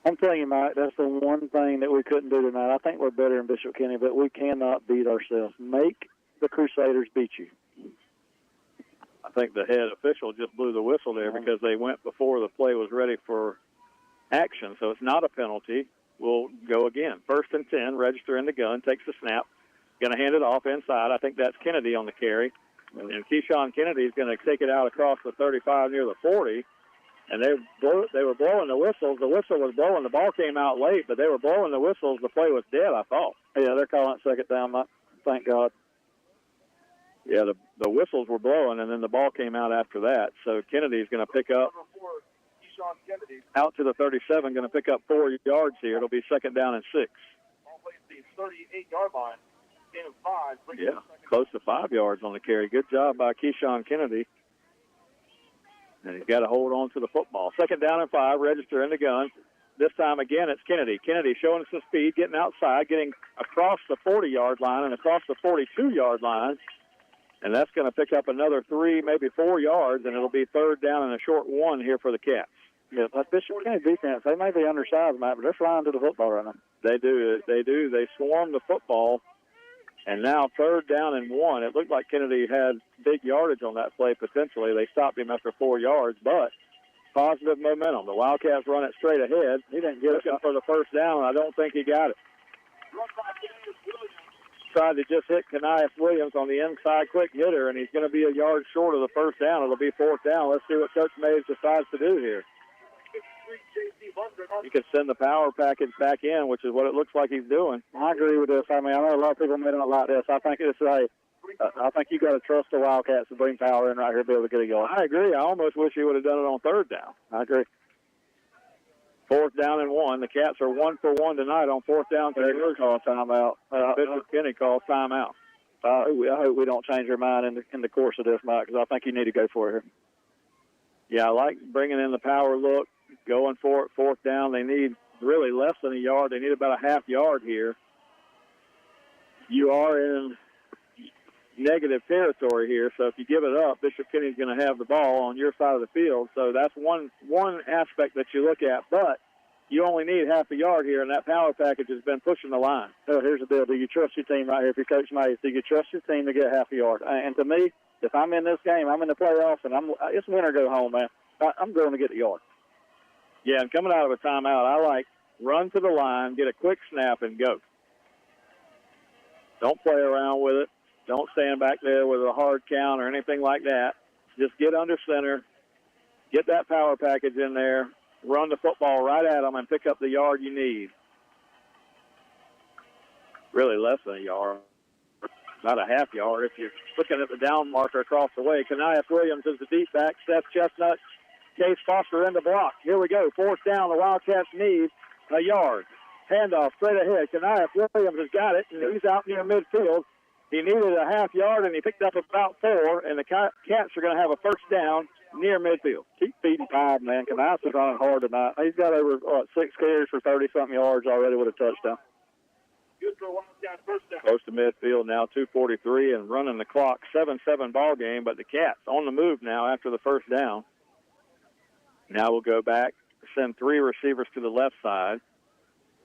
I'm telling you, Mike, that's the one thing that we couldn't do tonight. I think we're better than Bishop Kenny, but we cannot beat ourselves. Make the Crusaders beat you. I think the head official just blew the whistle there because they went before the play was ready for action, so it's not a penalty. We'll go again. 1st and 10, Register in the gun, takes the snap, going to hand it off inside. I think that's Kennedy on the carry. And Keyshawn Kennedy is going to take it out across the 35 near the 40. And they were blowing the whistles. The whistle was blowing. The ball came out late, but they were blowing the whistles. The play was dead, I thought. Yeah, they're calling it 2nd down, Mike. Thank God. Yeah, the whistles were blowing, and then the ball came out after that. So Kennedy's going to pick up out to the 37, going to pick up 4 yards here. It'll be 2nd down and 6. The 38-yard line. Gain of 5. Yeah, close to 5 yards on the carry. Good job by Keyshawn Kennedy. And he's got to hold on to the football. 2nd down and 5, Register in the gun. This time, again, it's Kennedy. Kennedy showing some speed, getting outside, getting across the 40-yard line and across the 42-yard line. And that's going to pick up another 3, maybe 4 yards, and it'll be 3rd down and a short 1 here for the Cats. Yeah, that Bishop Kenny defense, they may be undersized, Matt, but they're flying to the football right now. They do. They swarm the football. And now 3rd down and 1. It looked like Kennedy had big yardage on that play potentially. They stopped him after 4 yards, but positive momentum. The Wildcats run it straight ahead. He didn't get it for the 1st down, and I don't think he got it. Tried to just hit Kanias Williams on the inside quick hitter, and he's going to be a yard short of the 1st down. It'll be 4th down. Let's see what Coach Mays decides to do here. He could send the power package back in, which is what it looks like he's doing. I agree with this. I mean, I know a lot of people may not like this. I think I think you got to trust the Wildcats to bring power in right here to be able to get a yard. I agree. I almost wish he would have done it on 3rd down. I agree. 4th down and 1. The Cats are 1 for 1 tonight on 4th down. They're going to call timeout. Bishop Kenny calls timeout. I hope we don't change our mind in the course of this, Mike, because I think you need to go for it here. Yeah, I like bringing in the power look, going for it, 4th down. They need really less than a yard. They need about a half yard here. You are in negative territory here, so if you give it up, Bishop Kenny's going to have the ball on your side of the field. So that's one aspect that you look at, but you only need half a yard here, and that power package has been pushing the line. So here's the deal. Do you trust your team right here? If you're Coach Mays, do you trust your team to get half a yard? And to me, if I'm in this game, I'm in the playoffs, and it's win or go home, man. I'm going to get the yard. Yeah, and coming out of a timeout, I like run to the line, get a quick snap, and go. Don't play around with it. Don't stand back there with a hard count or anything like that. Just get under center, get that power package in there, run the football right at them, and pick up the yard you need. Really less than a yard. About a half yard if you're looking at the down marker across the way. Kanias Williams is the deep back. Seth Chestnut, Case Foster in the block. Here we go. 4th down. The Wildcats need a yard. Handoff straight ahead. Kanias Williams has got it, and he's out near midfield. He needed a half yard, and he picked up about 4, and the Cats are going to have a 1st down near midfield. Keep feeding time, man. Canais is running hard tonight. He's got over 6 carries for 30-something yards already with a touchdown. Good for one down, first down. Close to midfield now, 2:43 and running the clock. 7-7 ball game, but the Cats on the move now after the first down. Now we'll go back, send 3 receivers to the left side,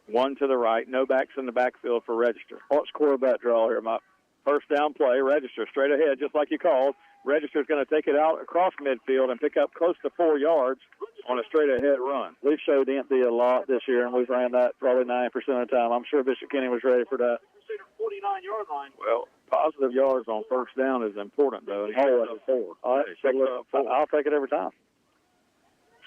1 to the right. No backs in the backfield for Register. What's quarterback draw here, Mike? First down play, Register straight ahead, just like you called. Register's going to take it out across midfield and pick up close to 4 yards on a straight-ahead run. We've showed empty a lot this year, and we've ran that probably 90% of the time. I'm sure Bishop Kenny was ready for that. 49-yard line. Well, positive yards on first down is important, though. That's 4. All right, I'll take it every time.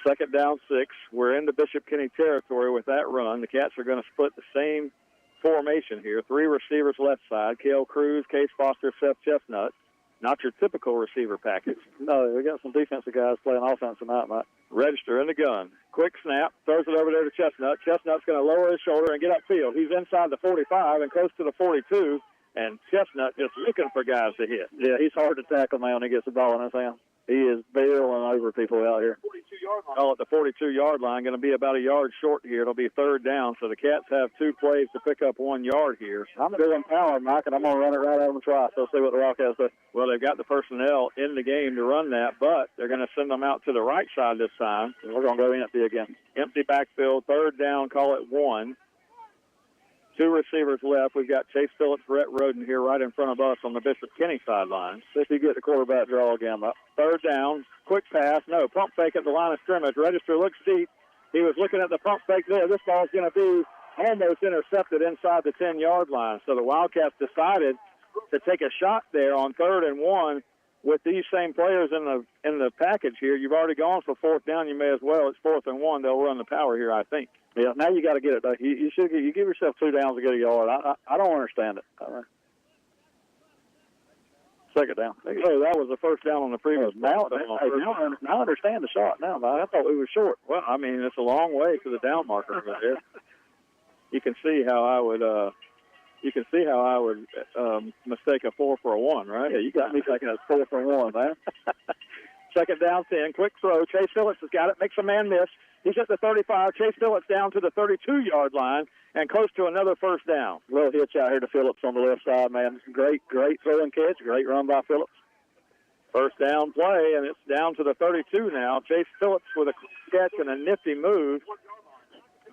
Second down 6. We're into Bishop Kenny territory with that run. The Cats are going to split the same formation here. 3 receivers left side. Cale Cruz, Case Foster, Seth Chestnut. Not your typical receiver package. No, we got some defensive guys playing offense tonight, Mike. Register in the gun. Quick snap. Throws it over there to Chestnut. Chestnut's going to lower his shoulder and get upfield. He's inside the 45 and close to the 42. And Chestnut just looking for guys to hit. Yeah, he's hard to tackle, man, when he gets the ball in his hand. He is barreling over people out here. 42-yard line. Call it the 42-yard line. Going to be about a yard short here. It'll be third down. So the Cats have 2 plays to pick up 1 yard here. I'm doing power, Mike, and I'm going to run it right at them twice. So see what the Wildcats do. Well, they've got the personnel in the game to run that, but they're going to send them out to the right side this time. And we're going to go empty again. Empty backfield, third down, call it 1. 2 receivers left. We've got Chase Phillips, Brett Roden here right in front of us on the Bishop Kenny sideline. See if you get the quarterback draw again, Mike. Third down, quick pass, no, pump fake at the line of scrimmage. Register looks deep. He was looking at the pump fake there. This ball's going to be almost intercepted inside the 10-yard line. So the Wildcats decided to take a shot there on 3rd and 1 with these same players in the package here. You've already gone for 4th down. You may as well. It's 4th and 1. They'll run the power here, I think. Yeah, now you got to get it. You give yourself 2 downs to get a yard. I don't understand it. Second down. Oh, that was the first down on the previous. Now I understand the shot now, man. I thought we were short. Well, I mean, it's a long way to the down marker over there. You can see how I would. Mistake a 4 for a 1, right? Yeah, you got me thinking it's 4 for 1, man. Second down 10. Quick throw. Chase Phillips has got it. Makes a man miss. He's at the 35. Chase Phillips down to the 32-yard line and close to another first down. Little hitch out here to Phillips on the left side, man. Great throw and catch. Great run by Phillips. First down play, and it's down to the 32 now. Chase Phillips with a catch and a nifty move.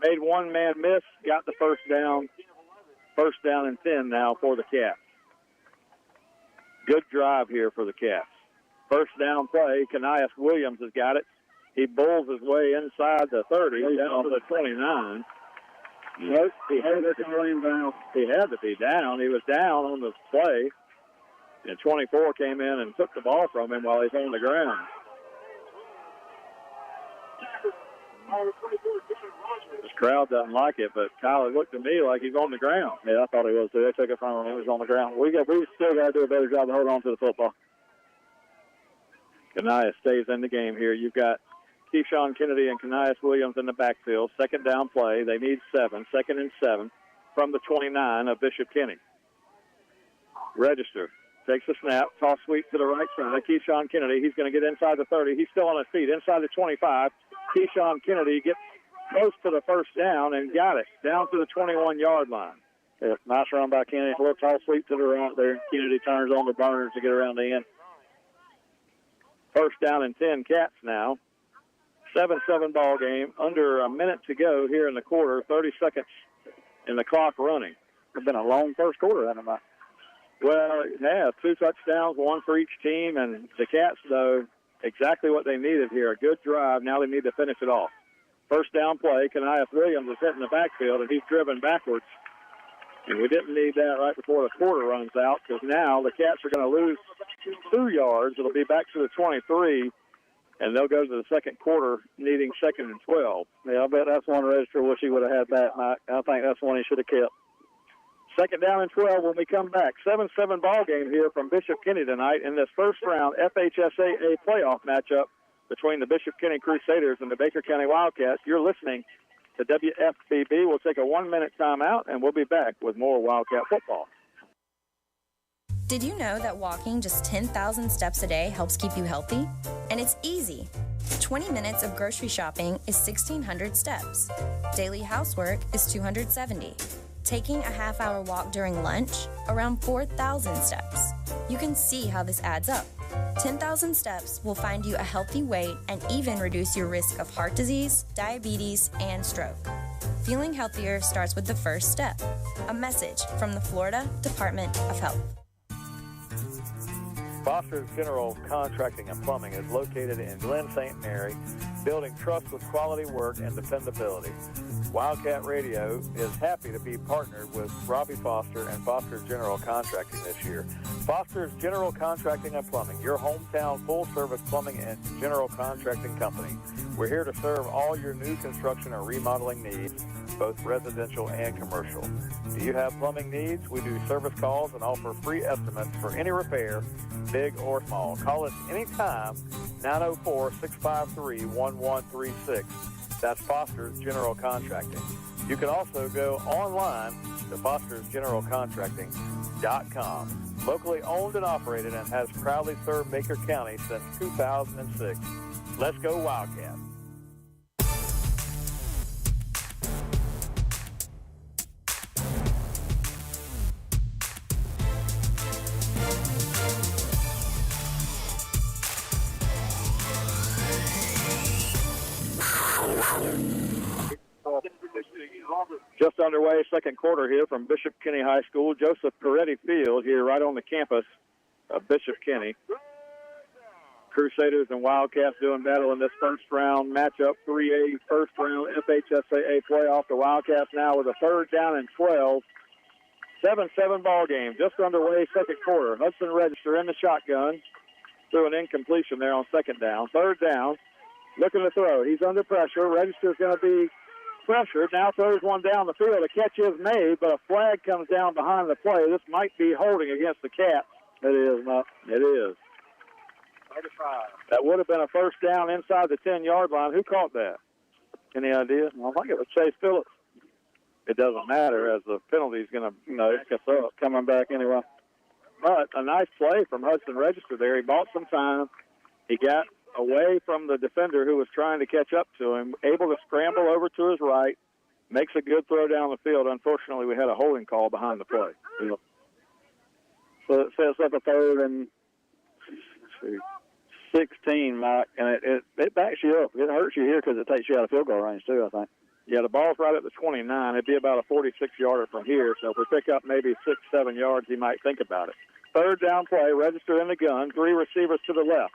Made one man miss. Got the first down. First down and 10 now for the Cats. Good drive here for the Cats. First down play. Canais Williams has got it. He bulls his way inside the 30, down to the 29. Nope, he had to throw him down. He had to be down. He was down on the play. And 24 came in and took the ball from him while he's on the ground. This crowd doesn't like it, but Tyler looked to me like he's on the ground. Yeah, I thought he was too. They took it from him when he was on the ground. We still got to do a better job of holding on to the football. Canais stays in the game here. You've got Keyshawn Kennedy and Canais Williams in the backfield. Second down play. They need 7. 2nd and 7 from the 29 of Bishop Kenny. Register. Takes the snap. Toss sweep to the right side. Keyshawn Kennedy. He's going to get inside the 30. He's still on his feet. Inside the 25. Keyshawn Kennedy gets close to the first down and got it. Down to the 21-yard line. Yeah, nice run by Kennedy. Little toss sweep to the right there. Kennedy turns on the burners to get around the end. First down and 10 Cats now. 7-7 ball game. Under a minute to go here in the quarter. 30 seconds in the clock running. It's been a long first quarter, hasn't it? Well, it has. 2 touchdowns, 1 for each team. And the Cats, though, exactly what they needed here. A good drive. Now they need to finish it off. First down play. Canais Williams is hitting the backfield, and he's driven backwards. And we didn't need that right before the quarter runs out, because now the Cats are going to lose 2 yards. It'll be back to the 23, and they'll go to the second quarter needing 2nd and 12. Yeah, I bet that's one Register wish he would have had back, Mike. I think that's one he should have kept. Second down and 12 when we come back. 7-7 ball game here from Bishop Kenny tonight in this first round FHSAA playoff matchup between the Bishop Kenny Crusaders and the Baker County Wildcats. You're listening to WFBB. We'll take a 1-minute timeout, and we'll be back with more Wildcat football. Did you know that walking just 10,000 steps a day helps keep you healthy? And it's easy. 20 minutes of grocery shopping is 1,600 steps. Daily housework is 270. Taking a half-hour walk during lunch, around 4,000 steps. You can see how this adds up. 10,000 steps will find you a healthy weight and even reduce your risk of heart disease, diabetes, and stroke. Feeling healthier starts with the first step. A message from the Florida Department of Health. Foster's General Contracting and Plumbing is located in Glen St. Mary, building trust with quality work and dependability. Wildcat Radio is happy to be partnered with Robbie Foster and Foster's General Contracting this year. Foster's General Contracting and Plumbing, your hometown full-service plumbing and general contracting company. We're here to serve all your new construction or remodeling needs, both residential and commercial. Do you have plumbing needs? We do service calls and offer free estimates for any repair, big or small. Call us anytime, 904-653-1136. That's Foster's General Contracting. You can also go online to fostersgeneralcontracting.com. Locally owned and operated and has proudly served Baker County since 2006. Let's go Wildcats. Just underway, second quarter here from Bishop Kenny High School, Joseph Peretti Field here right on the campus of Bishop Kenny. Crusaders and Wildcats doing battle in this first round matchup, 3A first round FHSAA playoff. The Wildcats now with a third down and 12. 7-7 ball game, just underway, second quarter. Hudson Register in the shotgun. Threw an incompletion there on second down. Third down, looking to throw. He's under pressure. Register's going to be pressured. Now throws one down the field. A catch is made, but a flag comes down behind the play. This might be holding against the Cats. It is not. It is. 35. That would have been a first down inside the 10-yard line. Who caught that? Any idea? I think it was Chase Phillips. It doesn't matter as the penalty is going to, it's coming back anyway. But a nice play from Hudson Register there. He bought some time. He got away from the defender who was trying to catch up to him, able to scramble over to his right, makes a good throw down the field. Unfortunately, we had a holding call behind the play. So it sets up a third and 16, Mike, and it backs you up. It hurts you here because it takes you out of field goal range, too, I think. Yeah, the ball's right at the 29. It'd be about a 46-yarder from here. So if we pick up maybe 6-7 yards, he might think about it. Third down play, Register in the gun, three receivers to the left.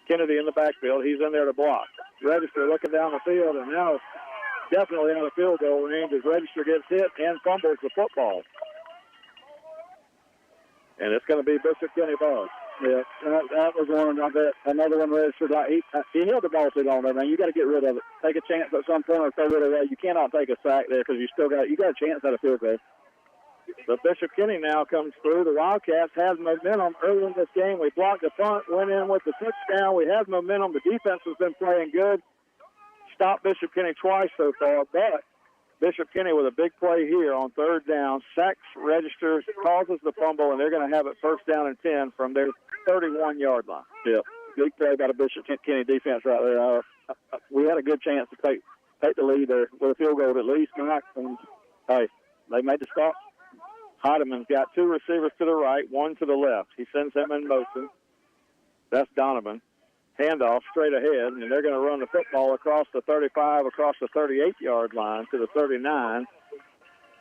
Kennedy in the backfield. He's in there to block. Register looking down the field, and now definitely out of field goal range as Register gets hit and fumbles the football. And it's going to be Bishop Kenny ball. Yeah, that was one. I bet another one registered. He held the ball too long there, man. You got to get rid of it. Take a chance at some point or throw rid of that. You cannot take a sack there because you got a chance at a field goal. So Bishop Kenny now comes through. The Wildcats have momentum early in this game. We blocked the punt, went in with the touchdown. We have momentum. The defense has been playing good. Stopped Bishop Kenny twice so far, but Bishop Kenny with a big play here on third down. Sacks Register, causes the fumble, and they're going to have it first down and 10 from their 31-yard line. Yeah, big play by the Bishop Kenny defense right there. We had a good chance to take the lead there with a field goal at least. And, hey, they made the stop. Heideman's got two receivers to the right, one to the left. He sends him in motion. That's Donovan. Handoff straight ahead, and they're going to run the football across the 35, across the 38-yard line to the 39.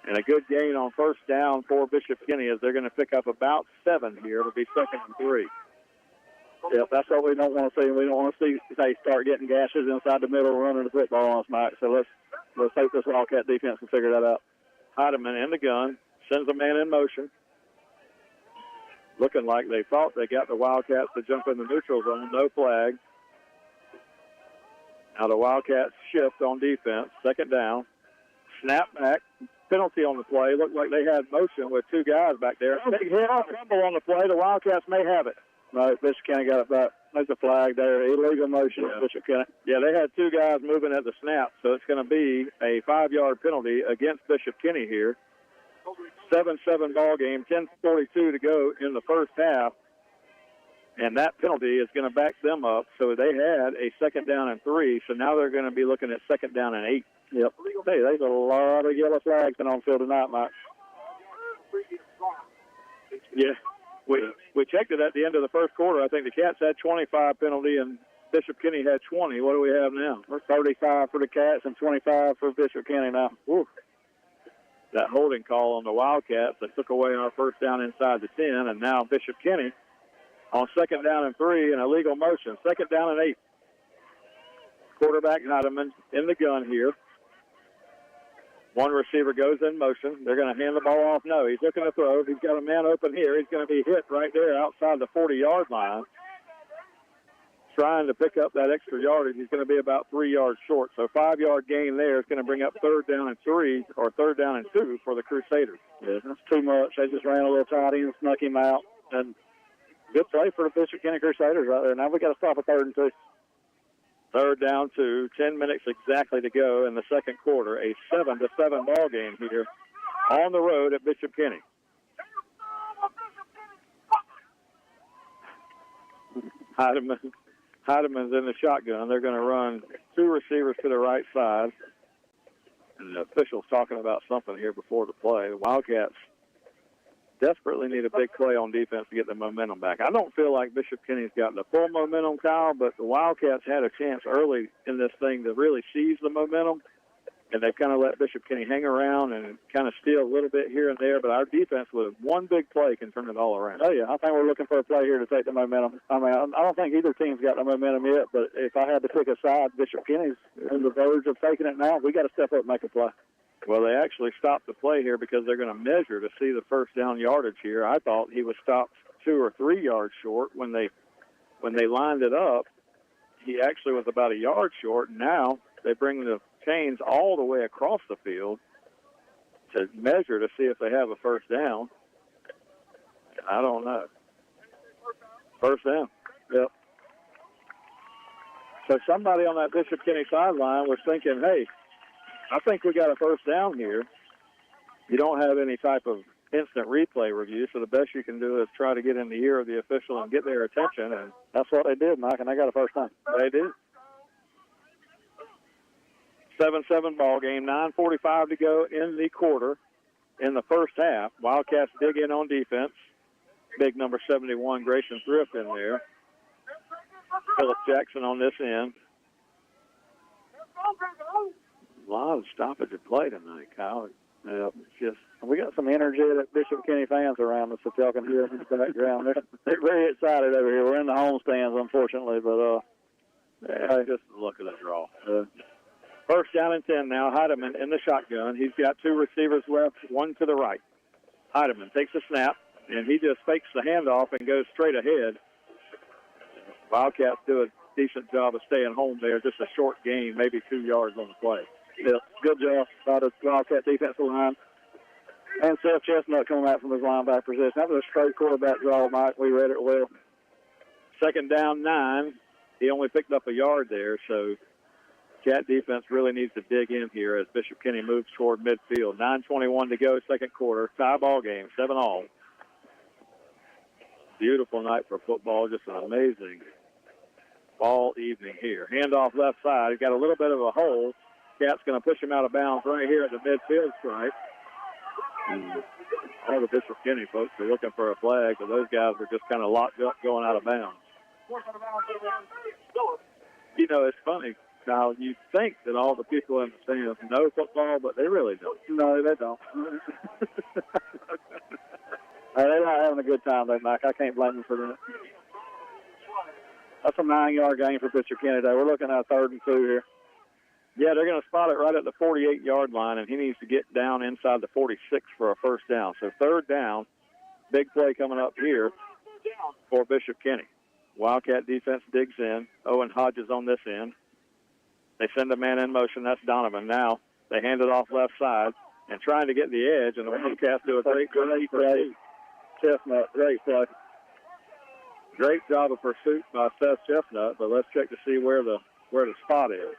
And a good gain on first down for Bishop Kenny as they're going to pick up about 7 here. It'll be 2nd and 3. Yep, that's what we don't want to see. We don't want to see they start getting gashes inside the middle running the football on us, Mike. So let's hope this Wildcat defense can figure that out. Heidemann in the gun, sends a man in motion. Looking like they thought they got the Wildcats to jump in the neutral zone. No flag. Now the Wildcats shift on defense. 2nd down. Snap back. Penalty on the play. Looked like they had motion with two guys back there. Big hit off fumble on the play. The Wildcats may have it. No, Bishop Kenny got it back. There's a flag there. Illegal motion at Bishop Kenny. Yeah, they had two guys moving at the snap, so it's going to be a 5-yard penalty against Bishop Kenny here. 7-7 ball game, 10:42 to go in the first half. And that penalty is going to back them up. So they had a 2nd down and 3. So now they're going to be looking at 2nd down and 8. Yep. Hey, there's a lot of yellow flags been on field tonight, Mike. Yeah. We checked it at the end of the first quarter. I think the Cats had 25 penalty and Bishop Kenny had 20. What do we have now? We're 35 for the Cats and 25 for Bishop Kenny now. Ooh. That holding call on the Wildcats that took away our first down inside the 10, and now Bishop Kenny on 2nd down and 3 in a legal motion. 2nd down and 8. Quarterback Heidemann in the gun here. One receiver goes in motion. They're going to hand the ball off. No, he's looking to throw. He's got a man open here. He's going to be hit right there outside the 40-yard line. Trying to pick up that extra yardage. He's going to be about 3 yards short. So 5-yard gain there is going to bring up 3rd down and 3 or 3rd down and 2 for the Crusaders. Yeah, that's too much. They just ran a little tight end, snuck him out. And good play for the Bishop Kenny Crusaders right there. Now we got to stop at 3rd and 2. 3rd down 2, 10 minutes exactly to go in the second quarter. A 7-7 ball game here on the road at Bishop Kenny. Heidemann's in the shotgun. They're going to run 2 receivers to the right side. And the official's talking about something here before the play. The Wildcats desperately need a big play on defense to get the momentum back. I don't feel like Bishop Kenny's gotten the full momentum, Kyle, but the Wildcats had a chance early in this thing to really seize the momentum, and they've kind of let Bishop Kenny hang around and kind of steal a little bit here and there, but our defense with one big play can turn it all around. Oh, yeah, I think we're looking for a play here to take the momentum. I mean, I don't think either team's got the momentum yet, but if I had to pick a side, Bishop Kenny's on the verge of taking it now. We got to step up and make a play. Well, they actually stopped the play here because they're going to measure to see the first down yardage here. I thought he was stopped 2 or 3 yards short when they lined it up. He actually was about a yard short. Now they bring the chains all the way across the field to measure to see if they have a first down. I don't know. First down. Yep. So somebody on that Bishop Kenny sideline was thinking, hey, I think we got a first down here. You don't have any type of instant replay review, so the best you can do is try to get in the ear of the official and get their attention, and that's what they did, Mike, and they got a first down. They did. 7-7 ball game, 9:45 to go in the quarter. In the first half, Wildcats dig in on defense. Big number 71, Grayson Thrift in there. Philip Jackson on this end. A lot of stoppage of play tonight, Kyle. It's just we got some energetic Bishop Kenny fans around us, if y'all can hear them in the background. They're very excited over here. We're in the home stands, unfortunately, but just look at the draw. First down and 10 now. Heidemann in the shotgun. He's got 2 receivers left, one to the right. Heidemann takes a snap, and he just fakes the handoff and goes straight ahead. Wildcats do a decent job of staying home there. Just a short gain, maybe 2 yards on the play. Yeah, good job by the Wildcat defensive line. And Seth Chestnut coming out from his linebacker position. That was a straight quarterback draw, Mike. We read it well. 2nd down, 9. He only picked up a yard there, so Cat defense really needs to dig in here as Bishop Kenny moves toward midfield. 9:21 to go, second quarter. Tie ball game, 7-all. Beautiful night for football. Just an amazing ball evening here. Handoff left side. He's got a little bit of a hole. Cat's going to push him out of bounds right here at the midfield stripe. All the Bishop Kenny folks are looking for a flag, but those guys are just kind of locked up going out of bounds. You know, it's funny, Kyle. You think that all the people in the stands know football, but they really don't. No, they don't. They're not having a good time, though, Mike. I can't blame them for that. That's a 9-yard gain for Bishop Kenny today. We're looking at 3rd and 2 here. Yeah, they're going to spot it right at the 48-yard line, and he needs to get down inside the 46 for a first down. So 3rd down, big play coming up here for Bishop Kenny. Wildcat defense digs in. Owen Hodges on this end. They send a man in motion. That's Donovan. Now they hand it off left side and trying to get the edge, and the Wildcats do a great pursuit. Chestnut, great play. Great job of pursuit by Seth Chestnut, but let's check to see where the spot is.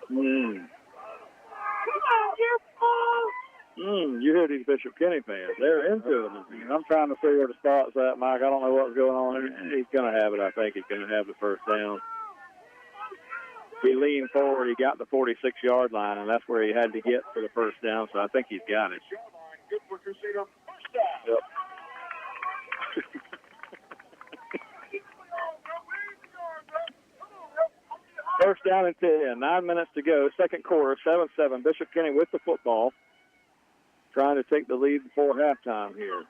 You hear these Bishop Kenny fans. They're into it. I'm trying to see where the spot's at, Mike. I don't know what's going on here. He's going to have it, I think. He's going to have the first down. He leaned forward. He got the 46-yard line, and that's where he had to get for the first down, so I think he's got it. Yep. First down and 10. 9 minutes to go. Second quarter, 7-7. Bishop Kenny with the football. Trying to take the lead before halftime here.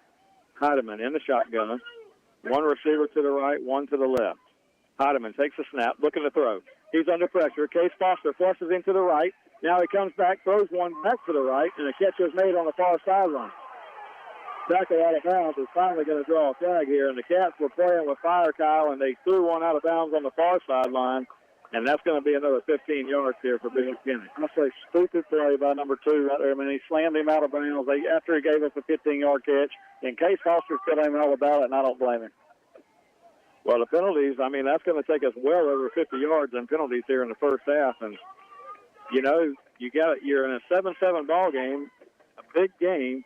Heidemann in the shotgun. One receiver to the right, one to the left. Heidemann takes a snap, looking to throw. He's under pressure. Case Foster flushes him to the right. Now he comes back, throws one back to the right, and the catch is made on the far sideline. Tackle out of bounds is finally going to draw a flag here, and the Cats were playing with fire, Kyle, and they threw one out of bounds on the far sideline, and that's going to be another 15 yards here for Bishop Kenny. I say stupid play by number 2 right there. I mean, he slammed him out of bounds after he gave us a 15-yard catch, and Case Foster said him all about it, and I don't blame him. Well, the penalties, I mean, that's going to take us well over 50 yards in penalties here in the first half. And, you know, you're in a 7-7 ball game, a big game,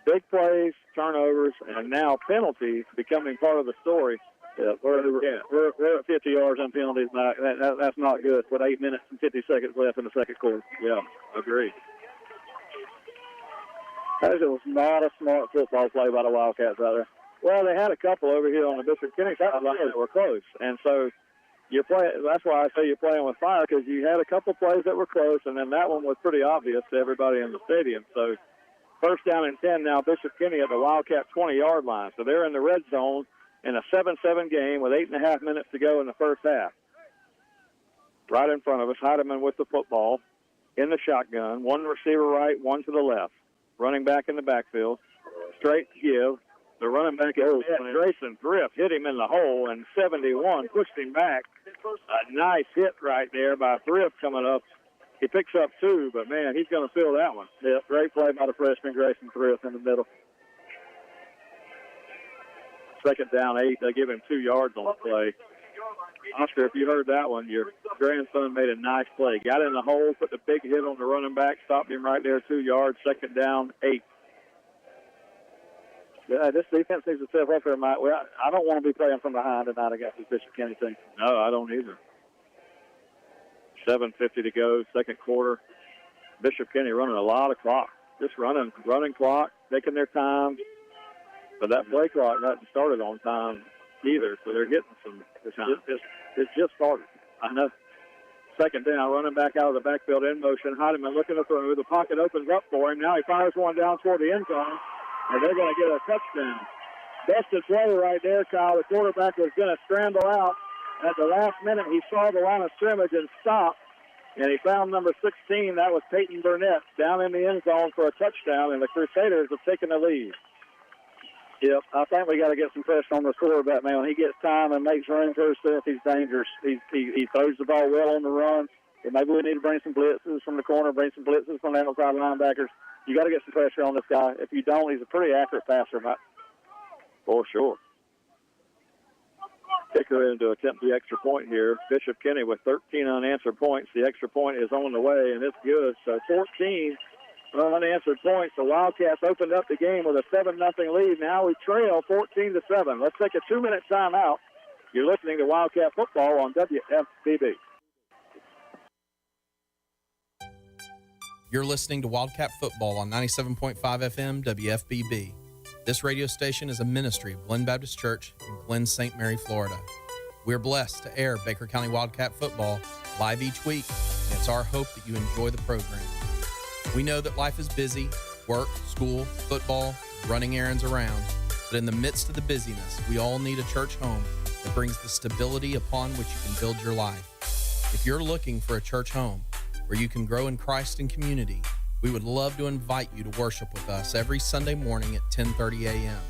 big plays, turnovers, and now penalties becoming part of the story. Yeah, we're at 50 yards on penalties, Mike. That's not good with 8 minutes and 50 seconds left in the second quarter. Yeah, agreed. That was not a smart football play by the Wildcats out there. Well, they had a couple over here on the Bishop Kenny side that were close. And so that's why I say you're playing with fire, because you had a couple plays that were close, and then that one was pretty obvious to everybody in the stadium. So first down and 10 now, Bishop Kenny at the Wildcat 20-yard line. So they're in the red zone in a 7-7 game with 8.5 minutes to go in the first half. Right in front of us, Heidemann with the football in the shotgun. One receiver right, one to the left. Running back in the backfield. Straight give. The running back is Grayson Thrift. Hit him in the hole, and 71 pushed him back. A nice hit right there by Thrift coming up. He picks up 2, but, man, he's going to fill that one. Yeah, great play by the freshman Grayson Thrift in the middle. Second down, 8. They give him 2 yards on the play. Oscar, if you heard that one, your grandson made a nice play. Got in the hole, put the big hit on the running back, stopped him right there, 2 yards. Second down, 8. Yeah, this defense needs to step up here, Mike. I don't want to be playing from behind tonight against this Bishop Kenny team. No, I don't either. 7:50 to go, second quarter. Bishop Kenny running a lot of clock. Just running clock, taking their time. But that play clock hasn't started on time either, so they're getting some time. It's just started. I know. Second down, running back out of the backfield in motion. Heidemann looking to throw. The pocket opens up for him. Now he fires one down toward the end zone, and they're going to get a touchdown. Bested play right there, Kyle. The quarterback was going to scramble out. At the last minute, he saw the line of scrimmage and stopped, and he found number 16. That was Peyton Burnett down in the end zone for a touchdown, and the Crusaders have taken the lead. Yep, I think we got to get some pressure on the quarterback, man. When he gets time and makes room for himself, he's dangerous. He throws the ball well on the run. And maybe we need to bring some blitzes from the corner, bring some blitzes from the outside linebackers. You got to get some pressure on this guy. If you don't, he's a pretty accurate passer, Mike. For sure. Kicker in to attempt the extra point here. Bishop Kenny with 13 unanswered points. The extra point is on the way, and it's good. So 14 unanswered points. The Wildcats opened up the game with a 7-0 lead. Now we trail 14-7. Let's take a 2-minute timeout. You're listening to Wildcat Football on WFBB. You're listening to Wildcat Football on 97.5 FM WFBB. This radio station is a ministry of Glen Baptist Church in Glen, St. Mary, Florida. We're blessed to air Baker County Wildcat Football live each week, and it's our hope that you enjoy the program. We know that life is busy, work, school, football, running errands around, but in the midst of the busyness, we all need a church home that brings the stability upon which you can build your life. If you're looking for a church home where you can grow in Christ and community, we would love to invite you to worship with us every Sunday morning at 10:30 a.m.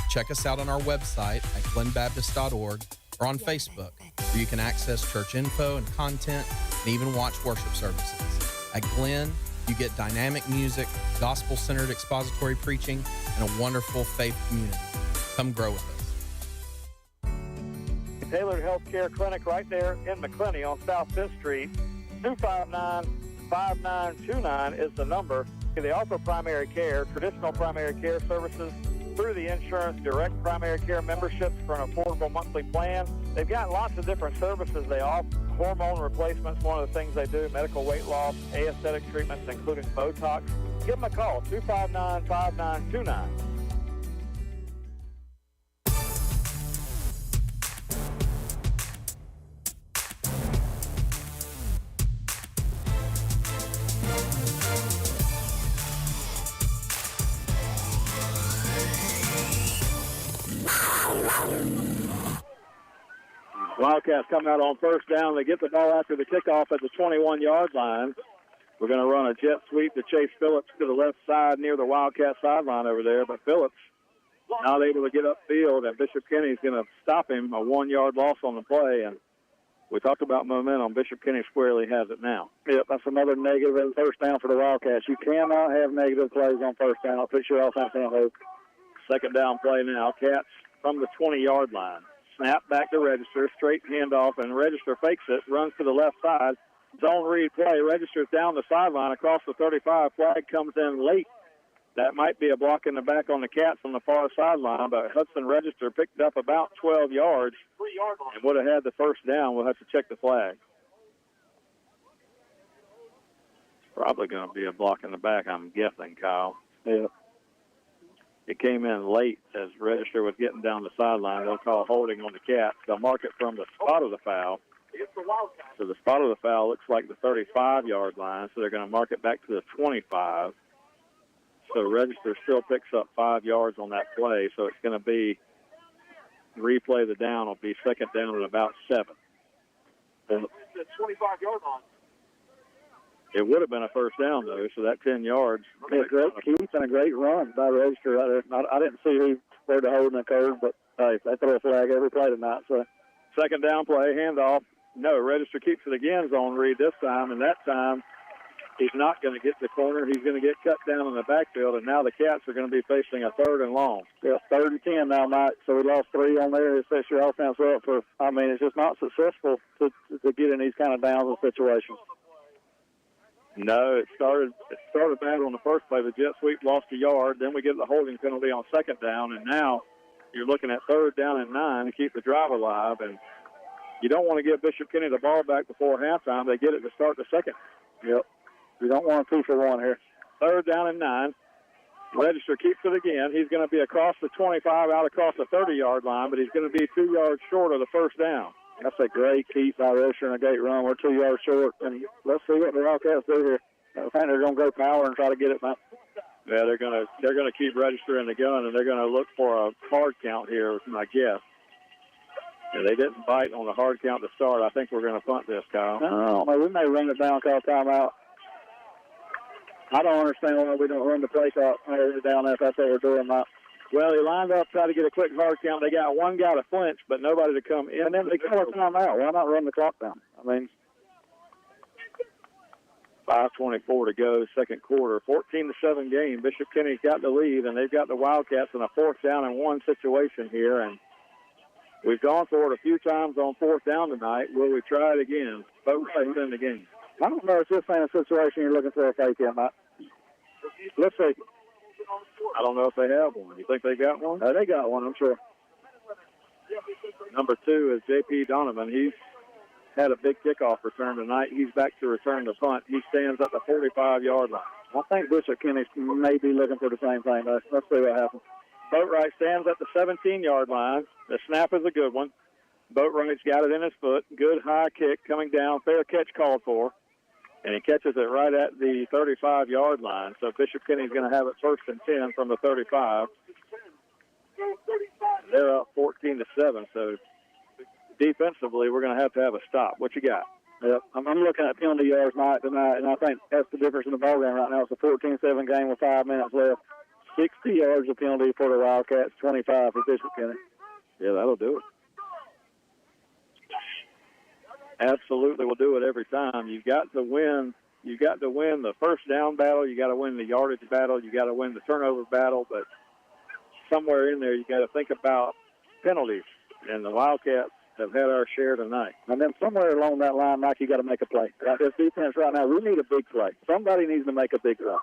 Check us out on our website at glenbaptist.org or on Facebook, where you can access church info and content and even watch worship services. At Glen, you get dynamic music, gospel-centered expository preaching, and a wonderful faith community. Come grow with us. Tailored Healthcare Clinic right there in McClenny on South 5th Street. 259-5929 is the number. They offer primary care, traditional primary care services through the insurance direct primary care memberships for an affordable monthly plan. They've got lots of different services they offer. Hormone replacements, one of the things they do, medical weight loss, aesthetic treatments, including Botox. Give them a call, 259-5929. Wildcats come out on first down. They get the ball after the kickoff at the 21-yard line. We're going to run a jet sweep to Chase Phillips to the left side near the Wildcat sideline over there. But Phillips not able to get upfield, and Bishop Kenny's going to stop him, a 1-yard loss on the play. And we talked about momentum. Bishop Kenny squarely has it now. Yep, that's another negative at first down for the Wildcats. You cannot have negative plays on first down. I'll put your offense in hope. Second down play now. Cats from the 20-yard line. Snap back to Register, straight handoff, and Register fakes it, runs to the left side. Zone read play. Register's down the sideline across the 35. Flag comes in late. That might be a block in the back on the Cats on the far sideline, but Hudson Register picked up about 12 yards and would have had the first down. We'll have to check the flag. Probably going to be a block in the back, I'm guessing, Kyle. Yeah. It came in late as Register was getting down the sideline. They'll call holding on the Cats. They'll mark it from the spot of the foul. So the spot of the foul looks like the 35-yard line, so they're going to mark it back to the 25. So Register still picks up 5 yards on that play, so it's going to be replay the down. Will be second down at about 7. The 25-yard line. It would have been a first down, though, so that 10 yards. Yeah, great keep and a great run by Register right there. I didn't see who where to hold in the curve, but hey, they throw a flag every play tonight. So second down play, handoff. No, Register keeps it again, zone read this time, and that time he's not going to get the corner. He's going to get cut down in the backfield, and now the Cats are going to be facing a third and long. Yeah, 3rd and 10 now, Mike. So we lost 3 on there. It sets your offense up for, I mean, it's just not successful to get in these kind of downs and situations. No, it started bad on the first play. The jet sweep lost a yard. Then we get the holding penalty on second down, and now you're looking at 3rd down and 9 to keep the drive alive. And you don't want to give Bishop Kenny the ball back before halftime. They get it to start the second. Yep. We don't want 2 for 1 here. 3rd down and 9. Register keeps it again. He's going to be across the 25, out across the 30-yard line, but he's going to be 2 yards short of the first down. That's a great keep by Register and a great run. We're 2 yards short, and let's see what the Wildcats do here. I think they're going to go power and try to get it back. Yeah, they're going to keep Register in the gun, and they're going to look for a hard count here, my guess. And they didn't bite on the hard count to start. I think we're going to punt this, Kyle. No, we may run it down, call timeout. I don't understand why we don't run the play clock down there if that's what we're doing, Mike. Well, he lined up, tried to get a quick hard count. They got one guy to flinch, but nobody to come in. And then they call a timeout. Why not run the clock down? I mean, 5:24 to go, second quarter. 14-7 game. Bishop Kenny's got the lead, and they've got the Wildcats in a 4th down and 1 situation here. And we've gone for it a few times on 4th down tonight. Will we try it again? Both sides in the game. I don't know if this ain't a situation you're looking for a fake in, Mike. Let's see. I don't know if they have one. You think they got one? They got one, I'm sure. Number 2 is J.P. Donovan. He's had a big kickoff return tonight. He's back to return the punt. He stands at the 45-yard line. I think Bishop Kenny may be looking for the same thing. Let's see what happens. Boatwright stands at the 17-yard line. The snap is a good one. Boatwright's got it in his foot. Good high kick coming down. Fair catch called for. And he catches it right at the 35-yard line. So Bishop Kenny's going to have it 1st and 10 from the 35. They're up 14-7. So defensively, we're going to have a stop. What you got? Yep. I'm looking at penalty yards tonight, and I think that's the difference in the ballgame right now. It's a 14-7 game with 5 minutes left. 60 yards of penalty for the Wildcats, 25 for Bishop Kenny. Yeah, that'll do it. Absolutely, we'll do it every time. You've got to win. You got to win the first down battle. You got to win the yardage battle. You got to win the turnover battle. But somewhere in there, you got to think about penalties. And the Wildcats have had our share tonight. And then somewhere along that line, Mike, you got to make a play. Like this defense right now, we need a big play. Somebody needs to make a big play.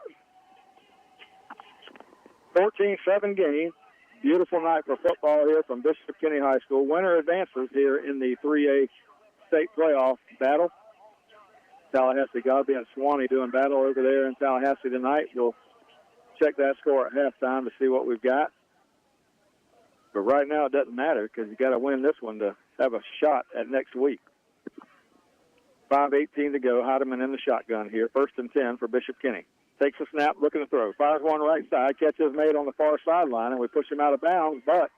14-7 game. Beautiful night for football here from Bishop Kenny High School. Winner advances here in the 3A state playoff battle. Tallahassee Godby and Swanee doing battle over there in Tallahassee tonight. We'll check that score at halftime to see what we've got. But right now it doesn't matter because you got to win this one to have a shot at next week. 5:18 to go. Heidemann in the shotgun here. 1st and 10 for Bishop Kenny. Takes a snap, looking to throw. Fires one right side. Catch is made on the far sideline, and we push him out of bounds. But,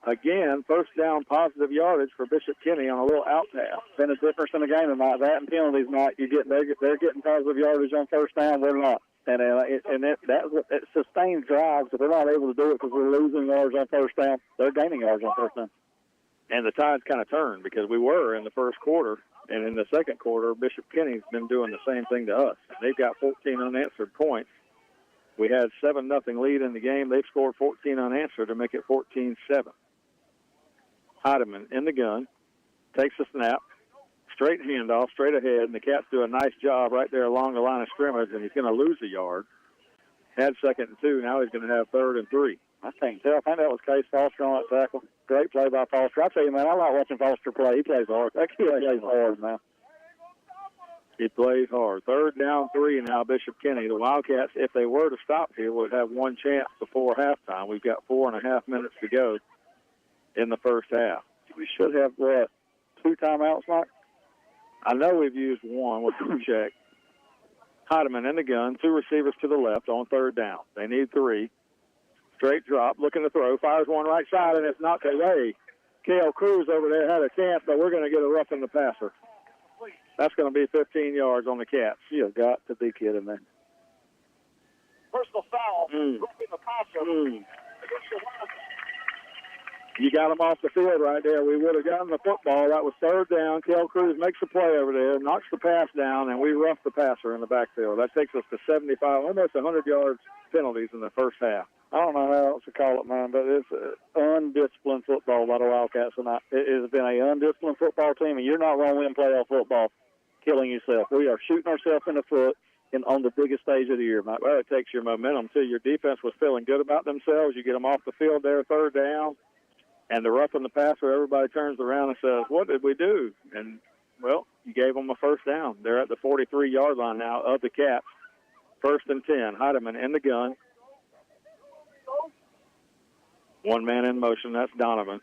again, first down, positive yardage for Bishop Kenny on a little out pass. Been a difference in the game tonight. That and penalties night. They're getting positive yardage on first down. We're not. And it sustains drives. If they're not able to do it because we're losing yards on first down, they're gaining yards on first down. And the tide's kind of turned because we were in the first quarter. And in the second quarter, Bishop Kenny's been doing the same thing to us. They've got 14 unanswered points. We had 7-0 lead in the game. They've scored 14 unanswered to make it 14-7. Heidemann in the gun, takes a snap, straight handoff, straight ahead, and the Cats do a nice job right there along the line of scrimmage, and he's going to lose a yard. Had 2nd and 2. Now he's going to have 3rd and 3. I can't tell. I think that was Case Foster on that tackle. Great play by Foster. I tell you, man, I like watching Foster play. He plays hard. That kid plays hard, man. He plays hard. 3rd down, 3 now, Bishop Kenny. The Wildcats, if they were to stop here, would have one chance before halftime. We've got 4.5 minutes to go in the first half. We should have, 2 timeouts, Mike? I know we've used one. We'll check. Heidemann in the gun, 2 receivers to the left on 3rd down. They need 3. Straight drop, looking to throw, fires one right side, and it's knocked away. Cale Cruz over there had a chance, but we're going to get a roughing the passer. That's going to be 15 yards on the Cats. You got to be kidding me. Personal foul. Roughing the passer. You got him off the field right there. We would have gotten the football. That was 3rd down. Cale Cruz makes a play over there, knocks the pass down, and we rough the passer in the backfield. That takes us to 75, almost 100 yards penalties in the first half. I don't know how else to call it, man, but it's undisciplined football by the Wildcats tonight. It has been an undisciplined football team, and you're not going to win playoff football killing yourself. We are shooting ourselves in the foot on the biggest stage of the year, Mike. Well, it takes your momentum, too. Your defense was feeling good about themselves. You get them off the field there, 3rd down, and the roughing the passer, everybody turns around and says, what did we do? And, well, you gave them a first down. They're at the 43-yard line now of the Cats. 1st and 10. Heidemann in the gun. One man in motion. That's Donovan.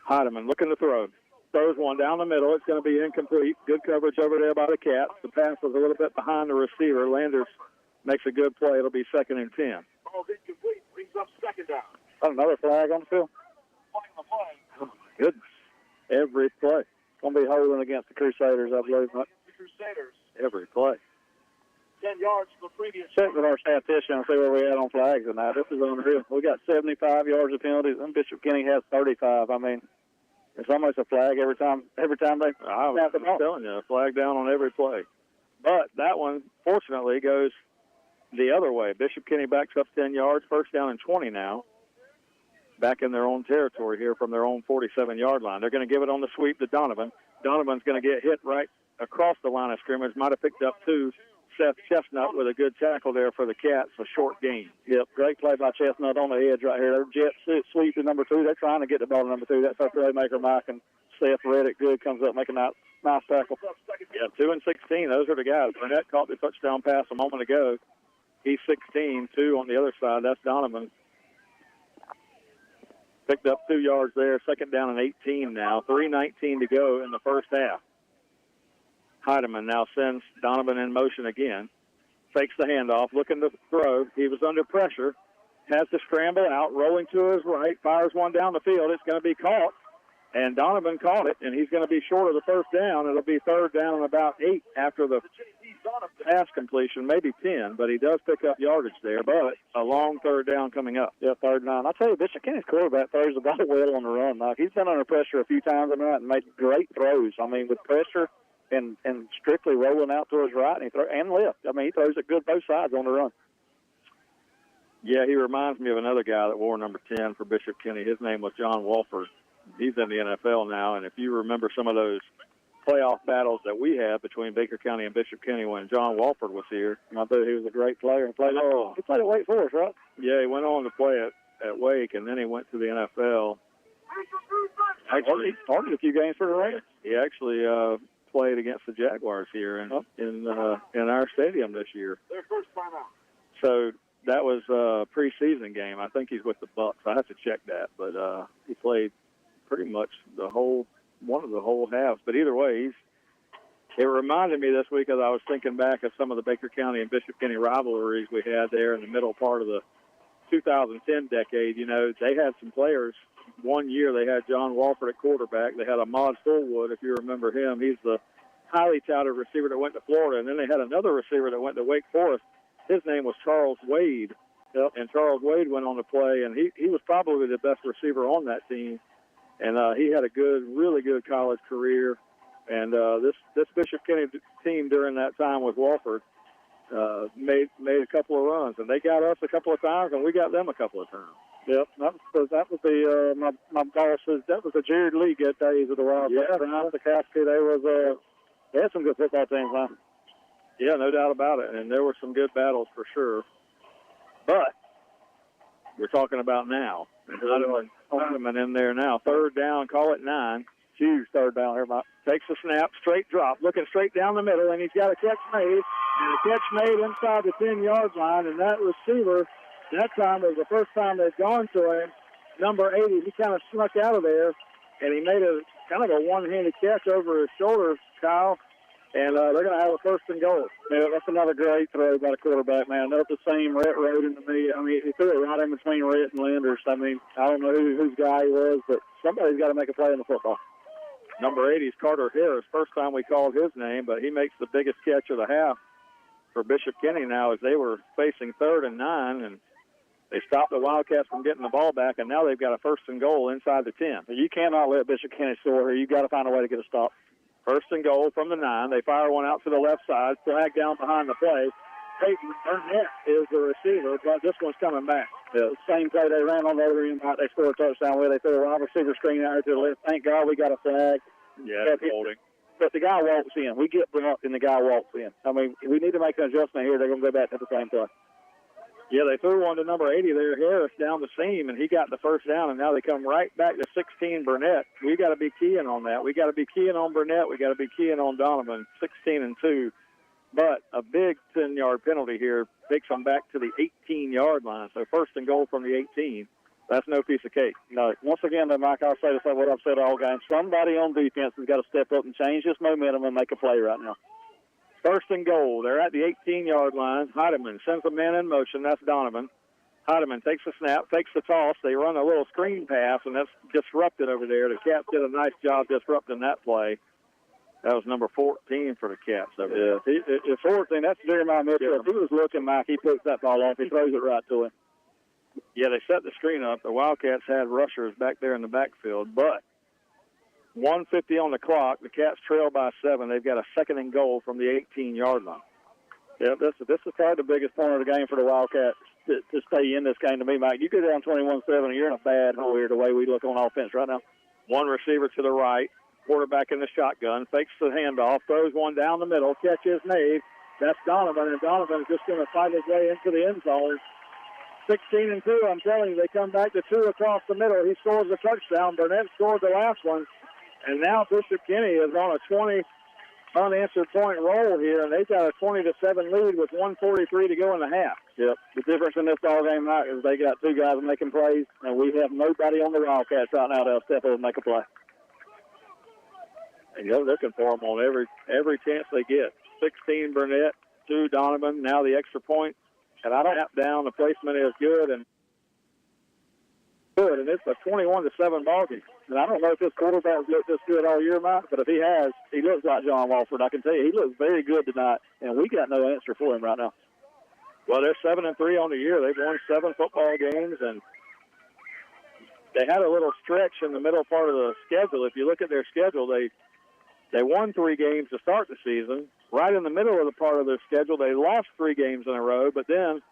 Heidemann looking to throw. Throws one down the middle. It's going to be incomplete. Good coverage over there by the Cats. The pass was a little bit behind the receiver. Landers makes a good play. It'll be 2nd and 10. Ball's incomplete. Brings up 2nd down. Another flag on the field. Flag on the play. Oh, my goodness. Every play. Going to be holding against the Crusaders, I believe. The Crusaders. Every play. 10 yards from the previous. Check with our statistician and see where we're at on flags tonight. This is unreal. We got 75 yards of penalties, and Bishop Kenny has 35. I mean, it's almost a flag every time they snap the ball. I'm telling you, a flag down on every play. But that one, fortunately, goes the other way. Bishop Kenny backs up 10 yards, 1st down and 20 now. Back in their own territory here from their own 47-yard line. They're going to give it on the sweep to Donovan. Donovan's going to get hit right across the line of scrimmage. Might have picked up 2. Seth Chestnut with a good tackle there for the Cats, a short gain. Yep, great play by Chestnut on the edge right here. Their jet sweep to number 2. They're trying to get the ball to number 2. That's our playmaker, Mike, and Seth Reddick good comes up making a nice tackle. Yeah, 2 and 16. Those are the guys. Burnett caught the touchdown pass a moment ago. He's 16. 2 on the other side. That's Donovan. Picked up 2 yards there. 2nd down and 18 now. 3:19 to go in the first half. Heidemann now sends Donovan in motion again. Fakes the handoff, looking to throw. He was under pressure. Has to scramble out, rolling to his right. Fires one down the field. It's going to be caught. And Donovan caught it, and he's going to be short of the first down. It'll be 3rd down and about 8 after the pass completion, maybe 10. But he does pick up yardage there. But a long 3rd down coming up. Yeah, 3rd and 9. I'll tell you, Bishop Kenny's quarterback throws the ball well on the run, Mike. He's been under pressure a few times tonight and made great throws. I mean, with pressure and strictly rolling out to his right and left. I mean, he throws it good both sides on the run. Yeah, he reminds me of another guy that wore number 10 for Bishop Kenny. His name was John Walford. He's in the NFL now, and if you remember some of those playoff battles that we had between Baker County and Bishop Kenny when John Walford was here. I bet he was a great player. He played at Wake Forest, right? Yeah, he went on to play at Wake, and then he went to the NFL. Actually, he started a few games for the Raiders. He actually played against the Jaguars here in our stadium this year. Their first time out. So that was a preseason game. I think he's with the Bucks. I have to check that, but he played pretty much one of the whole halves. But either way, it reminded me this week as I was thinking back of some of the Baker County and Bishop Kenny rivalries we had there in the middle part of the 2010 decade. You know, they had some players. One year they had John Walford at quarterback. They had Ahmad Fullwood, if you remember him. He's the highly touted receiver that went to Florida. And then they had another receiver that went to Wake Forest. His name was Charles Wade. Yep. And Charles Wade went on to play, and he was probably the best receiver on that team. And he had a really good college career. And this Bishop Kenny team during that time with Walford made a couple of runs, and they got us a couple of times, and we got them a couple of times. Yep, that was the my bosses. That was the Jared Lee good days of the Wildcats. Yeah, the Cascade. They had some good football teams, huh? Yeah, no doubt about it, and there were some good battles for sure. But we're talking about now. Hardeman in there now. Third down, call it 9. Huge third down here, Mike. Takes a snap, straight drop, looking straight down the middle, and he's got a catch made. And a catch made inside the 10-yard line, and that receiver, that time was the first time they'd gone to him. Number 80, he kind of snuck out of there, and he made a kind of a one-handed catch over his shoulder, Kyle. And they're going to have a first and goal. Yeah, that's another great throw by the quarterback, man. Up the same Rhett Rode into me. I mean, he threw it right in between Rhett and Lenders. I mean, I don't know whose guy he was, but somebody's got to make a play in the football. Number 80 is Carter Harris. First time we called his name, but he makes the biggest catch of the half for Bishop Kenny now as they were facing 3rd and 9, and they stopped the Wildcats from getting the ball back, and now they've got a first and goal inside the 10. You cannot let Bishop Kenny score here. You've got to find a way to get a stop. First and goal from the 9. They fire one out to the left side. Flag down behind the play. Peyton Burnett is the receiver, but this one's coming back. Yeah, same play they ran on the other end. They scored a touchdown with. They threw a wide receiver screen out here to the left. Thank God we got a flag. Yeah, that's holding. But the guy walks in. We get blocked, and the guy walks in. I mean, we need to make an adjustment here. They're going to go back to the same play. Yeah, they threw one to number 80 there, Harris, down the seam, and he got the first down, and now they come right back to 16, Burnett. We got to be keying on that. We got to be keying on Burnett. We got to be keying on Donovan, 16-2. But a big 10-yard penalty here takes them back to the 18-yard line. So first and goal from the 18. That's no piece of cake. No. Once again, though, Mike, I'll say the same what I've said all game. Somebody on defense has got to step up and change this momentum and make a play right now. First and goal. They're at the 18-yard line. Heidemann sends a man in motion. That's Donovan. Heidemann takes the snap, takes the toss. They run a little screen pass, and that's disrupted over there. The Cats did a nice job disrupting that play. That was number 14 for the Cats over there. It's 14. That's Jeremiah Mitchell. If he was looking, Mike, he puts that ball off. He throws it right to him. Yeah, they set the screen up. The Wildcats had rushers back there in the backfield, but 1:50 on the clock. The Cats trail by 7. They've got a second and goal from the 18-yard line. Yeah, this is probably the biggest point of the game for the Wildcats to stay in this game to me, Mike. You go down 21-7, and you're in a bad hole here the way we look on offense right now. One receiver to the right, quarterback in the shotgun, fakes the handoff, throws one down the middle, catches made. That's Donovan, and Donovan's just going to fight his way into the end zone. 16-2, I'm telling you, they come back to 2 across the middle. He scores a touchdown. Burnett scored the last one. And now Bishop Kenny is on a 20 unanswered point roll here, and they've got a 20-7 lead with 1:43 to go in the half. Yep. The difference in this ball game tonight is they got 2 guys making plays, and we have nobody on the Wildcats right now that'll step up and make a play. And they're looking for them on every chance they get. 16 Burnett, 2 Donovan. Now the extra point, and I don't tap down. The placement is good, and it's a 21-7 ball game. And I don't know if this quarterback's looked this good all year, Mike, but if he has, he looks like John Walford. I can tell you, he looks very good tonight, and we got no answer for him right now. Well, they're 7-3 on the year. They've won 7 football games, and they had a little stretch in the middle part of the schedule. If you look at their schedule, they won 3 games to start the season. Right in the middle of the part of their schedule, they lost 3 games in a row, but then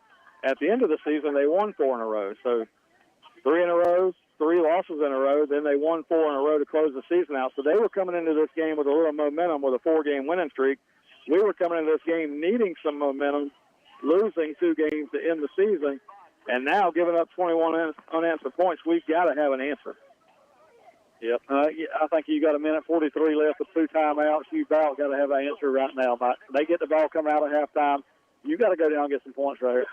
at the end of the season, they won 4 in a row. So 3 in a row, 3 losses in a row. Then they won 4 in a row to close the season out. So they were coming into this game with a little momentum with a 4-game winning streak. We were coming into this game needing some momentum, losing 2 games to end the season, and now giving up 21 unanswered points. We've got to have an answer. Yep. I think you got a minute 43 left with 2 timeouts. You about got to have an answer right now, Mike. They get the ball coming out at halftime. You got to go down and get some points right here.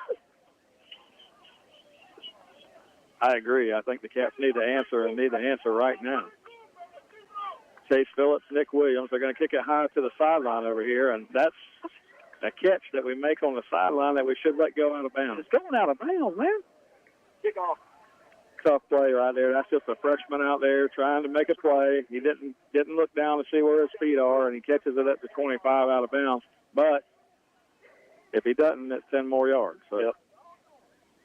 I agree. I think the Cats need to answer and need the answer right now. Chase Phillips, Nick Williams, they're going to kick it high to the sideline over here, and that's a catch that we make on the sideline that we should let go out of bounds. It's going out of bounds, man. Kick off. Tough play right there. That's just a freshman out there trying to make a play. He didn't look down to see where his feet are, and he catches it at the 25 out of bounds. But if he doesn't, it's 10 more yards. So. Yep.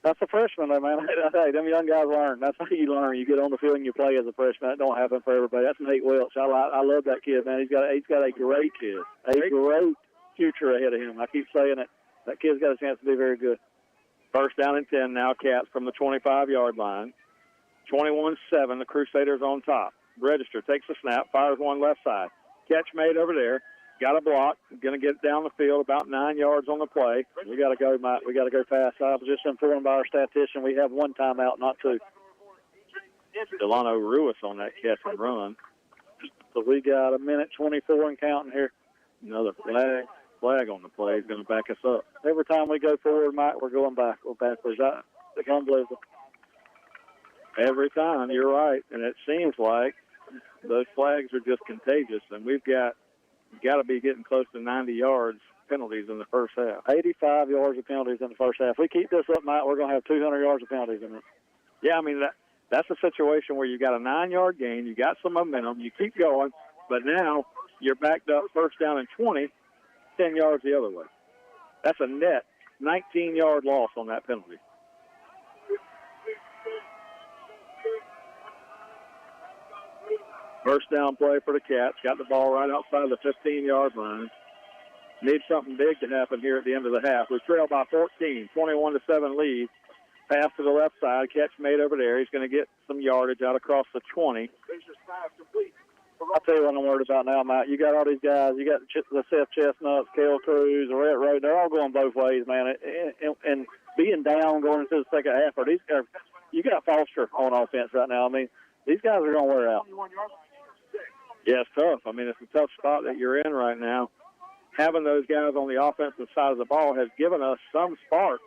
That's a freshman, though, man. Hey, them young guys learn. That's how you learn. You get on the field and you play as a freshman. That don't happen for everybody. That's Nate Welch. I love that kid, man. He's got a great kid, a great future ahead of him. I keep saying it. That kid's got a chance to be very good. First down and 10 now, Cats from the 25-yard line. 21-7, the Crusaders on top. Register takes the snap, fires one left side. Catch made over there. Got a block. Going to get it down the field about 9 yards on the play. We got to go, Mike. We got to go fast. I was just informed by our statistician we have 1 timeout, not 2. Delano Ruiz on that catch and run. So we got a minute 24 and counting here. Another flag on the play is going to back us up. Every time we go forward, Mike, we're going back. We're backwards. It's unbelievable. Every time, you're right. And it seems like those flags are just contagious, and we've got to be getting close to 90 yards penalties in the first half. 85 yards of penalties in the first half. If we keep this up, Mike, we're going to have 200 yards of penalties in it. Yeah, I mean, that's a situation where you got a 9-yard gain, you got some momentum, you keep going, but now you're backed up first down and 20, 10 yards the other way. That's a net 19-yard loss on that penalty. First down play for the Cats. Got the ball right outside the 15-yard line. Need something big to happen here at the end of the half. We trail by 14, 21-7 lead. Pass to the left side. Catch made over there. He's going to get some yardage out across the 20. I'll tell you what I'm worried about now, Mike. You got all these guys. You got the Seth Chestnuts, Cale Cruz, Rhett Road. They're all going both ways, man. And being down going into the second half, or these guys, you got Foster on offense right now. I mean, these guys are going to wear out. Yeah, it's tough. I mean, it's a tough spot that you're in right now. Having those guys on the offensive side of the ball has given us some spark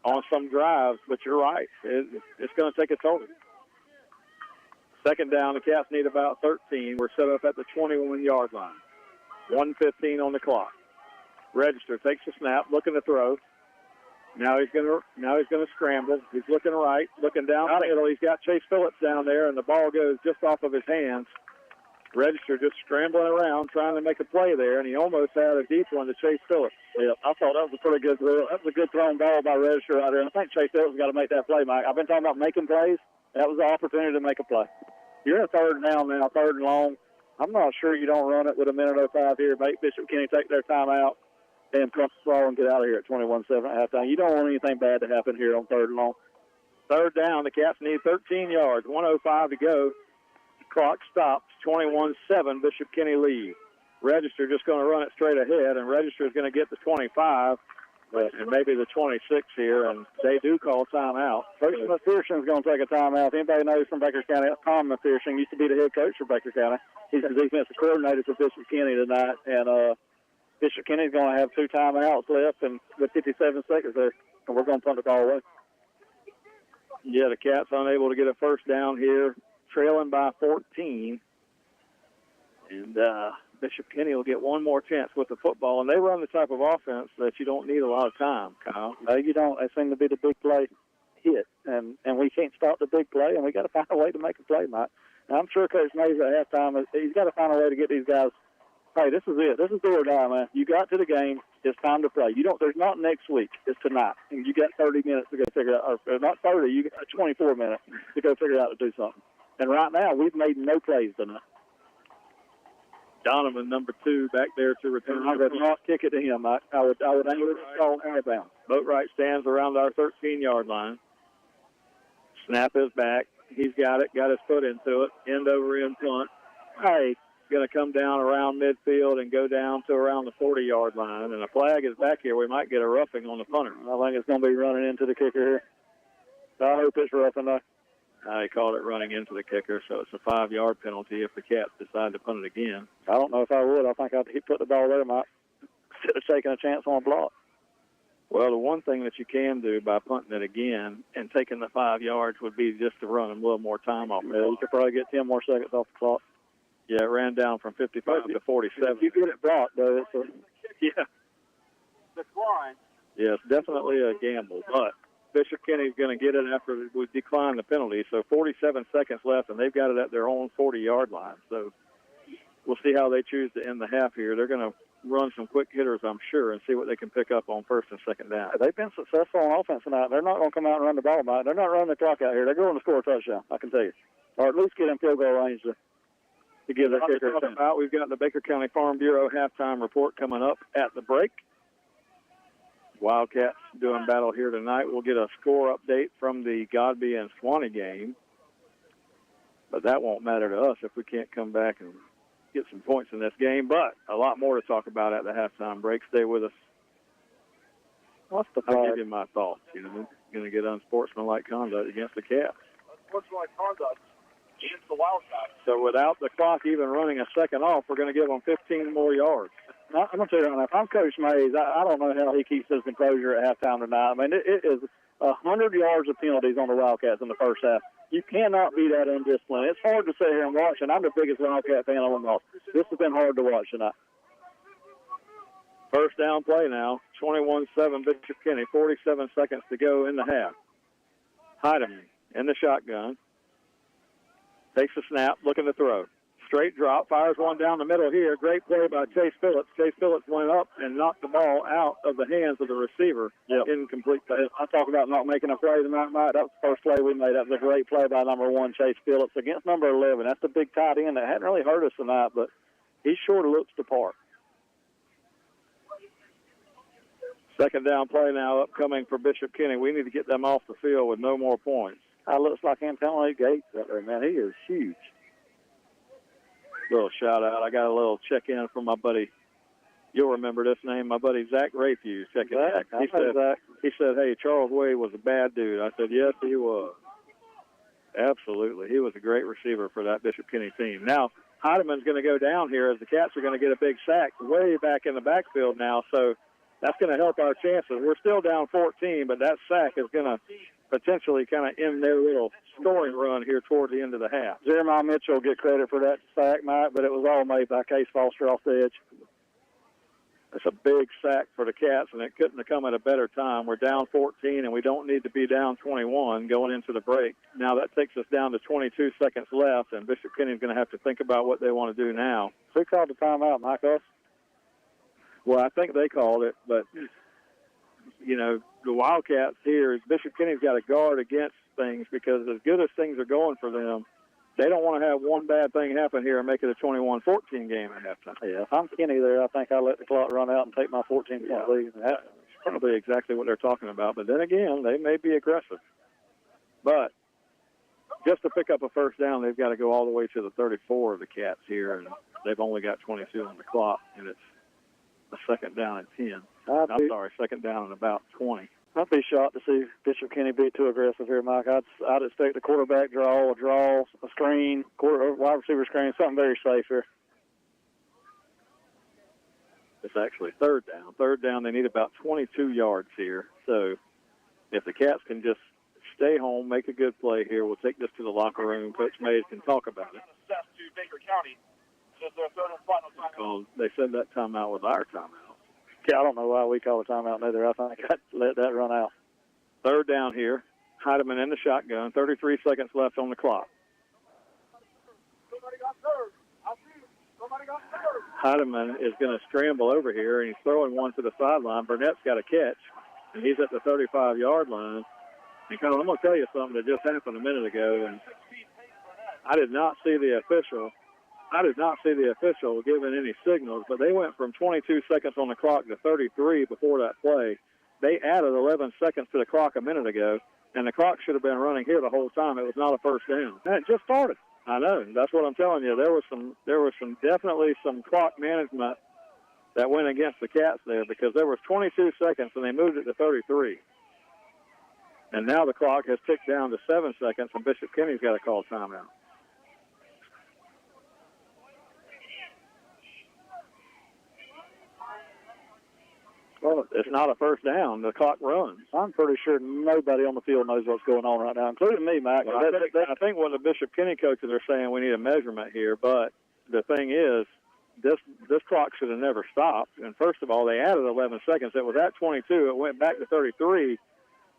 on some drives, but you're right. It's going to take a toll. Second down, the Cats need about 13. We're set up at the 21-yard line. 1:15 on the clock. Register takes the snap, looking to throw. Now he's going to scramble. He's looking right, looking down the middle. He's got Chase Phillips down there, and the ball goes just off of his hands. Register just scrambling around, trying to make a play there, and he almost had a deep one to Chase Phillips. Yeah, I thought that was a pretty good throw. That was a good thrown ball by Register right there. And I think Chase Phillips got to make that play, Mike. I've been talking about making plays. That was the opportunity to make a play. You're in a third down now, third and long. I'm not sure you don't run it with a minute 05 here. Make Bishop Kenny take their timeout and come ball and get out of here at 21-7 at halftime. You don't want anything bad to happen here on third and long. Third down, the Cats need 13 yards, 1:05 to go. Clock stops, 21-7, Bishop Kenny lead. Register just going to run it straight ahead, and Register is going to get the 25 and maybe the 26 here, and they do call timeout. Coach McPherson is going to take a timeout. Anybody knows from Baker County, Tom McPherson used to be the head coach for Baker County. He's the defensive coordinator for Bishop Kenny tonight, and Bishop Kenny is going to have 2 timeouts left and with 57 seconds there, and we're going to punt the ball away. Yeah, the Cats unable to get a first down here, trailing by 14. And Bishop Kenny will get one more chance with the football. And they run the type of offense that you don't need a lot of time, Kyle. No, you don't. They seem to be the big play hit. And we can't stop the big play, and we got to find a way to make a play, Mike. And I'm sure Coach Mays at halftime, he's got to find a way to get these guys, hey, this is it. This is do or die, man. You got to the game. It's time to play. There's not next week. It's tonight. And you got 30 minutes to go figure it out. Or not 30, you got 24 minutes to go figure out to do something. And right now, we've made no plays tonight. Donovan, number 2, back there to return. I would not kick it to him. I would aim it on outbound. Boatwright stands around our 13-yard line. Snap is back. He's got it, got his foot into it, end over end punt. Hey, going to come down around midfield and go down to around the 40-yard line. And a flag is back here. We might get a roughing on the punter. I think it's going to be running into the kicker here. I hope it's roughing though. They called it running into the kicker, so it's a 5-yard penalty if the Cats decide to punt it again. I don't know if I would. I think I'd put the ball there, Mike, instead of taking a chance on a block. Well, the one thing that you can do by punting it again and taking the 5 yards would be just to run a little more time off. Yeah, you could probably get 10 more seconds off the clock. Yeah, it ran down from 55 to 47. If you get it blocked, though, it's a... Yeah. Decline. Yeah, it's definitely a gamble, but Bishop Kenny's going to get it after we decline the penalty. So 47 seconds left, and they've got it at their own 40-yard line. So we'll see how they choose to end the half here. They're going to run some quick hitters, I'm sure, and see what they can pick up on first and second down. They've been successful on offense tonight. They're not going to come out and run the ball, Mike. They're not running the clock out here. They're going to score a touchdown, I can tell you. Or at least get in field goal range to give their kicker a chance. We've got the Baker County Farm Bureau halftime report coming up at the break. Wildcats doing battle here tonight. We'll get a score update from the Godby and Swanee game. But that won't matter to us if we can't come back and get some points in this game. But a lot more to talk about at the halftime break. Stay with us. What's the I'll flag? give you my thoughts. Going to get unsportsmanlike conduct against the Cats. Unsportsmanlike conduct against the Wildcats. So without the clock even running a second off, we're going to give them 15 more yards. I'm going to tell you right now, if I'm Coach Mays, I don't know how he keeps his composure at halftime tonight. I mean, it is 100 yards of penalties on the Wildcats in the first half. You cannot be that undisciplined. It's hard to sit here and watch, and I'm the biggest Wildcat fan on the north. This has been hard to watch tonight. First down play now, 21-7 Bishop Kenny, 47 seconds to go in the half. Heidemann in the shotgun. Takes the snap, looking to throw. Straight drop, fires one down the middle here. Great play by Chase Phillips. Chase Phillips went up and knocked the ball out of the hands of the receiver. Yep. Incomplete pass. I talk about not making a play tonight, Mike. That was the first play we made. That was a great play by number 1, Chase Phillips, against number 11. That's the big tight end that hadn't really hurt us tonight, but he sure looks the part. Second down play now upcoming for Bishop Kenny. We need to get them off the field with no more points. Looks like Antonio Gates out there, man. He is huge. Little shout out. I got a little check in from my buddy. You'll remember this name, my buddy Zach Rayfuse. Checking back. He said, "Hey, Charles Wade was a bad dude." I said, "Yes, he was. Absolutely, he was a great receiver for that Bishop Kenny team." Now Heidemann's going to go down here as the Cats are going to get a big sack way back in the backfield now. So that's going to help our chances. We're still down 14, but that sack is going to potentially kind of end their little scoring run here toward the end of the half. Jeremiah Mitchell will get credit for that sack, Mike, but it was all made by Case Foster off the edge. It's a big sack for the Cats, and it couldn't have come at a better time. We're down 14, and we don't need to be down 21 going into the break. Now that takes us down to 22 seconds left, and Bishop Kenny's going to have to think about what they want to do now. Who called the timeout, Mike? Us? Well, I think they called it, but the Wildcats here, Bishop Kenny's got to guard against things because as good as things are going for them, they don't want to have one bad thing happen here and make it a 21-14 game at halftime. Yeah, if I'm Kenny there, I think I'll let the clock run out and take my 14-point lead. That's probably exactly what they're talking about. But then again, they may be aggressive. But just to pick up a first down, they've got to go all the way to the 34 of the Cats here, and they've only got 22 on the clock, and it's a second down and 10. Second down and about 20. I'd be shocked to see Bishop Kenny be too aggressive here, Mike. I'd expect a quarterback draw, a screen, wide receiver screen, something very safe here. It's actually third down. Third down, they need about 22 yards here. So if the Cats can just stay home, make a good play here, we'll take this to the locker room. Coach Mays can talk about it. Assess to Baker County. It's their third and final timeout. They said that timeout was our timeout. Yeah, I don't know why we call a timeout neither. I think I'd let that run out. Third down here. Heidemann in the shotgun. 33 seconds left on the clock. Somebody got third. I see. Somebody got third. Heidemann is going to scramble over here, and he's throwing one to the sideline. Burnett's got a catch, and he's at the 35-yard line. And I'm going to tell you something that just happened a minute ago, and I did not see the official giving any signals, but they went from 22 seconds on the clock to 33 before that play. They added 11 seconds to the clock a minute ago. and the clock should have been running here the whole time. It was not a first down. And it just started. I know. That's what I'm telling you. There was definitely some clock management that went against the Cats there, because there was 22 seconds and they moved it to 33. And now the clock has ticked down to 7 seconds, and Bishop Kenny's got to call timeout. Well, it's not a first down. The clock runs. I'm pretty sure nobody on the field knows what's going on right now, including me, Mac. Well, I think what the Bishop Kenny coaches are saying, we need a measurement here. But the thing is, this clock should have never stopped. And first of all, they added 11 seconds. It was at 22. It went back to 33.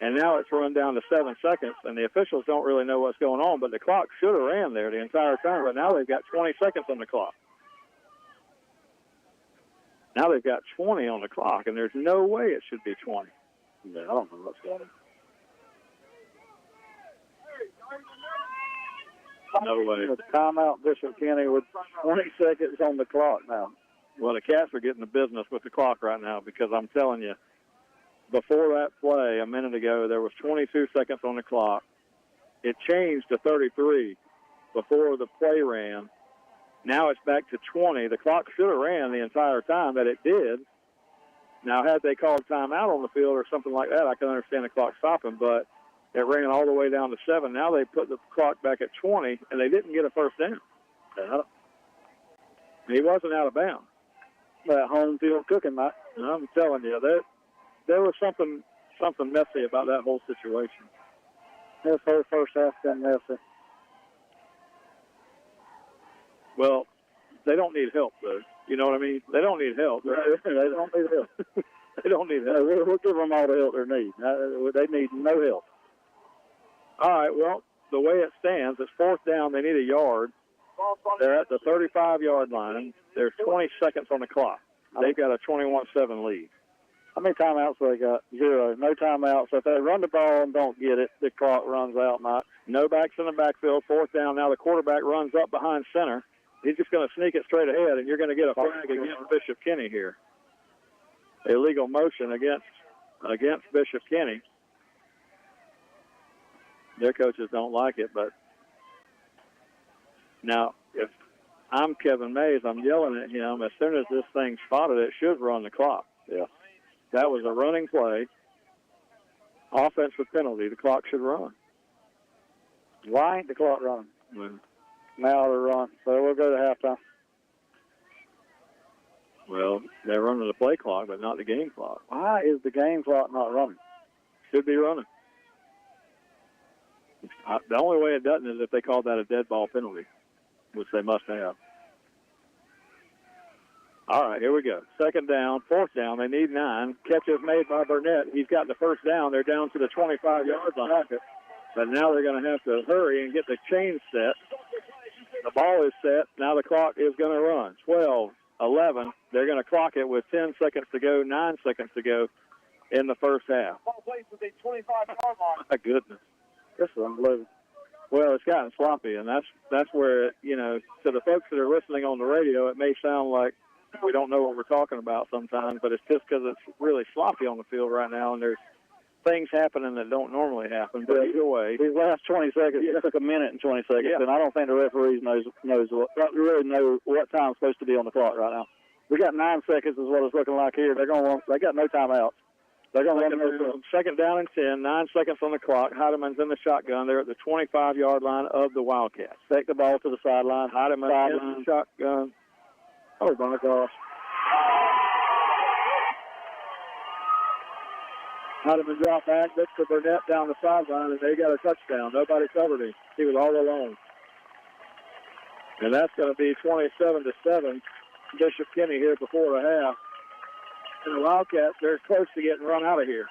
And now it's run down to 7 seconds. And the officials don't really know what's going on. But the clock should have ran there the entire time. But now they've got 20 seconds on the clock. Now they've got 20 on the clock, and there's no way it should be 20. Yeah, I don't know what's going on. No way. Timeout, Bishop Kenny, with 20 seconds on the clock now. Well, the Cats are getting the business with the clock right now, because I'm telling you, before that play a minute ago, there was 22 seconds on the clock. It changed to 33 before the play ran. Now it's back to 20. The clock should have ran the entire time that it did. Now, had they called timeout on the field or something like that, I can understand the clock stopping, but it ran all the way down to 7. Now they put the clock back at 20, and they didn't get a first down. He wasn't out of bounds. That home field cooking, Mike. I'm telling you, there was something messy about that whole situation. This whole first half been messy. Well, they don't need help, though. You know what I mean? They don't need help. They don't need help. They don't need help. We'll give them all the help they need. They need no help. All right, well, the way it stands, it's fourth down. They need a yard. They're at the 35-yard line. There's 20 seconds on the clock. They've got a 21-7 lead. How many timeouts they got? 0. No timeouts. So if they run the ball and don't get it, the clock runs out, Mike. No backs in the backfield. Fourth down. Now the quarterback runs up behind center. He's just going to sneak it straight ahead, and you're going to get a flag against Bishop Kenny here. Illegal motion against Bishop Kenny. Their coaches don't like it, but now if I'm Kevin Mays, I'm yelling at him. As soon as this thing's spotted, it should run the clock. Yeah. That was a running play. Offensive penalty. The clock should run. Why ain't the clock running? Well, now they're running. So we'll go to halftime. Well, they're running the play clock, but not the game clock. Why is the game clock not running? Should be running. The only way it doesn't is if they call that a dead ball penalty, which they must have. All right, here we go. Second down, fourth down. They need 9. Catch is made by Burnett. He's got the first down. They're down to the 25-yard line. But now they're going to have to hurry and get the chain set. The ball is set. Now the clock is going to run. 12, 11. They're going to clock it with 10 seconds to go, 9 seconds to go in the first half. Ball plays with a 25-yard line. My goodness. This is unbelievable. Well, it's gotten sloppy, and that's where, to the folks that are listening on the radio, it may sound like we don't know what we're talking about sometimes, but it's just because it's really sloppy on the field right now, and there's things happening that don't normally happen. But either way, these last 20 seconds, it took a minute and 20 seconds, and I don't think the referees really know what time's supposed to be on the clock right now. We got 9 seconds is what it's looking like here. They got no timeouts. They're going to run second down and 10, 9 seconds on the clock. Heideman's in the shotgun. They're at the 25-yard line of the Wildcats. Take the ball to the sideline. Heideman in the shotgun. Oh, my gosh. Heideman dropped back, looks for Burnett down the sideline, and they got a touchdown. Nobody covered him. He was all alone. And that's going to be 27-7. Bishop Kenny here before the half. And the Wildcats, they're close to getting run out of here.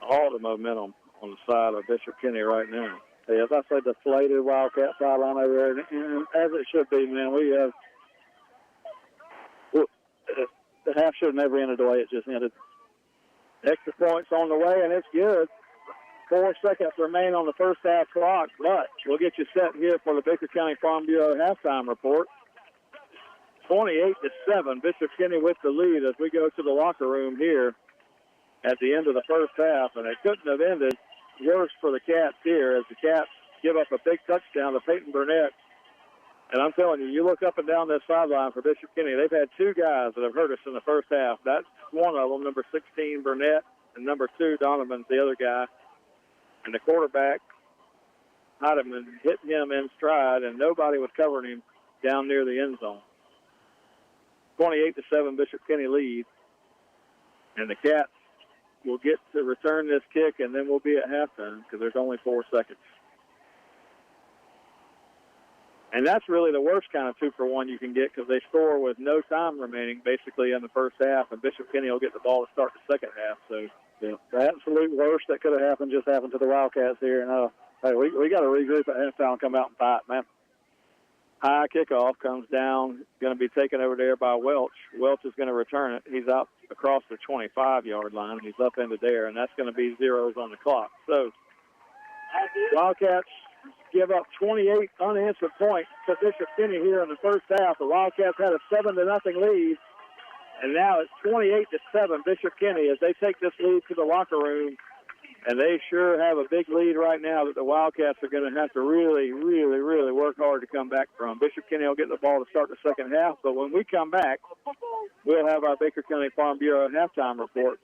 All the momentum on the side of Bishop Kenny right now. Yeah, as I say, deflated Wildcat sideline over there. And as it should be, man, the half should have never ended the way it just ended. Extra points on the way, and it's good. 4 seconds remain on the first half clock, but we'll get you set here for the Baker County Farm Bureau halftime report. 28-7, Bishop Kenny with the lead as we go to the locker room here at the end of the first half, and it couldn't have ended worse for the Cats here as the Cats give up a big touchdown to Peyton Burnett. And I'm telling you, you look up and down this sideline for Bishop Kenny, they've had two guys that have hurt us in the first half. That's one of them, number 16, Burnett, and number 2, Donovan's the other guy. And the quarterback, Heidemann, hit him in stride, and nobody was covering him down near the end zone. 28-7, Bishop Kenny leads. And the Cats will get to return this kick, and then we'll be at halftime because there's only 4 seconds. And that's really the worst kind of 2-for-1 you can get because they score with no time remaining basically in the first half, and Bishop Kenny will get the ball to start the second half. So, yeah, the absolute worst that could have happened just happened to the Wildcats here. And hey, we got to regroup at halftime and come out and fight, man. High kickoff comes down, going to be taken over there by Welch. Welch is going to return it. He's out across the 25-yard line. He's up into there, and that's going to be zeros on the clock. So, Wildcats give up 28 unanswered points to Bishop Kenny here in the first half. The Wildcats had a 7-0 lead, and now it's 28-7 Bishop Kenny as they take this lead to the locker room. And they sure have a big lead right now that the Wildcats are going to have to really, really, really work hard to come back from. Bishop Kenny will get the ball to start the second half, but when we come back, we'll have our Baker County Farm Bureau halftime report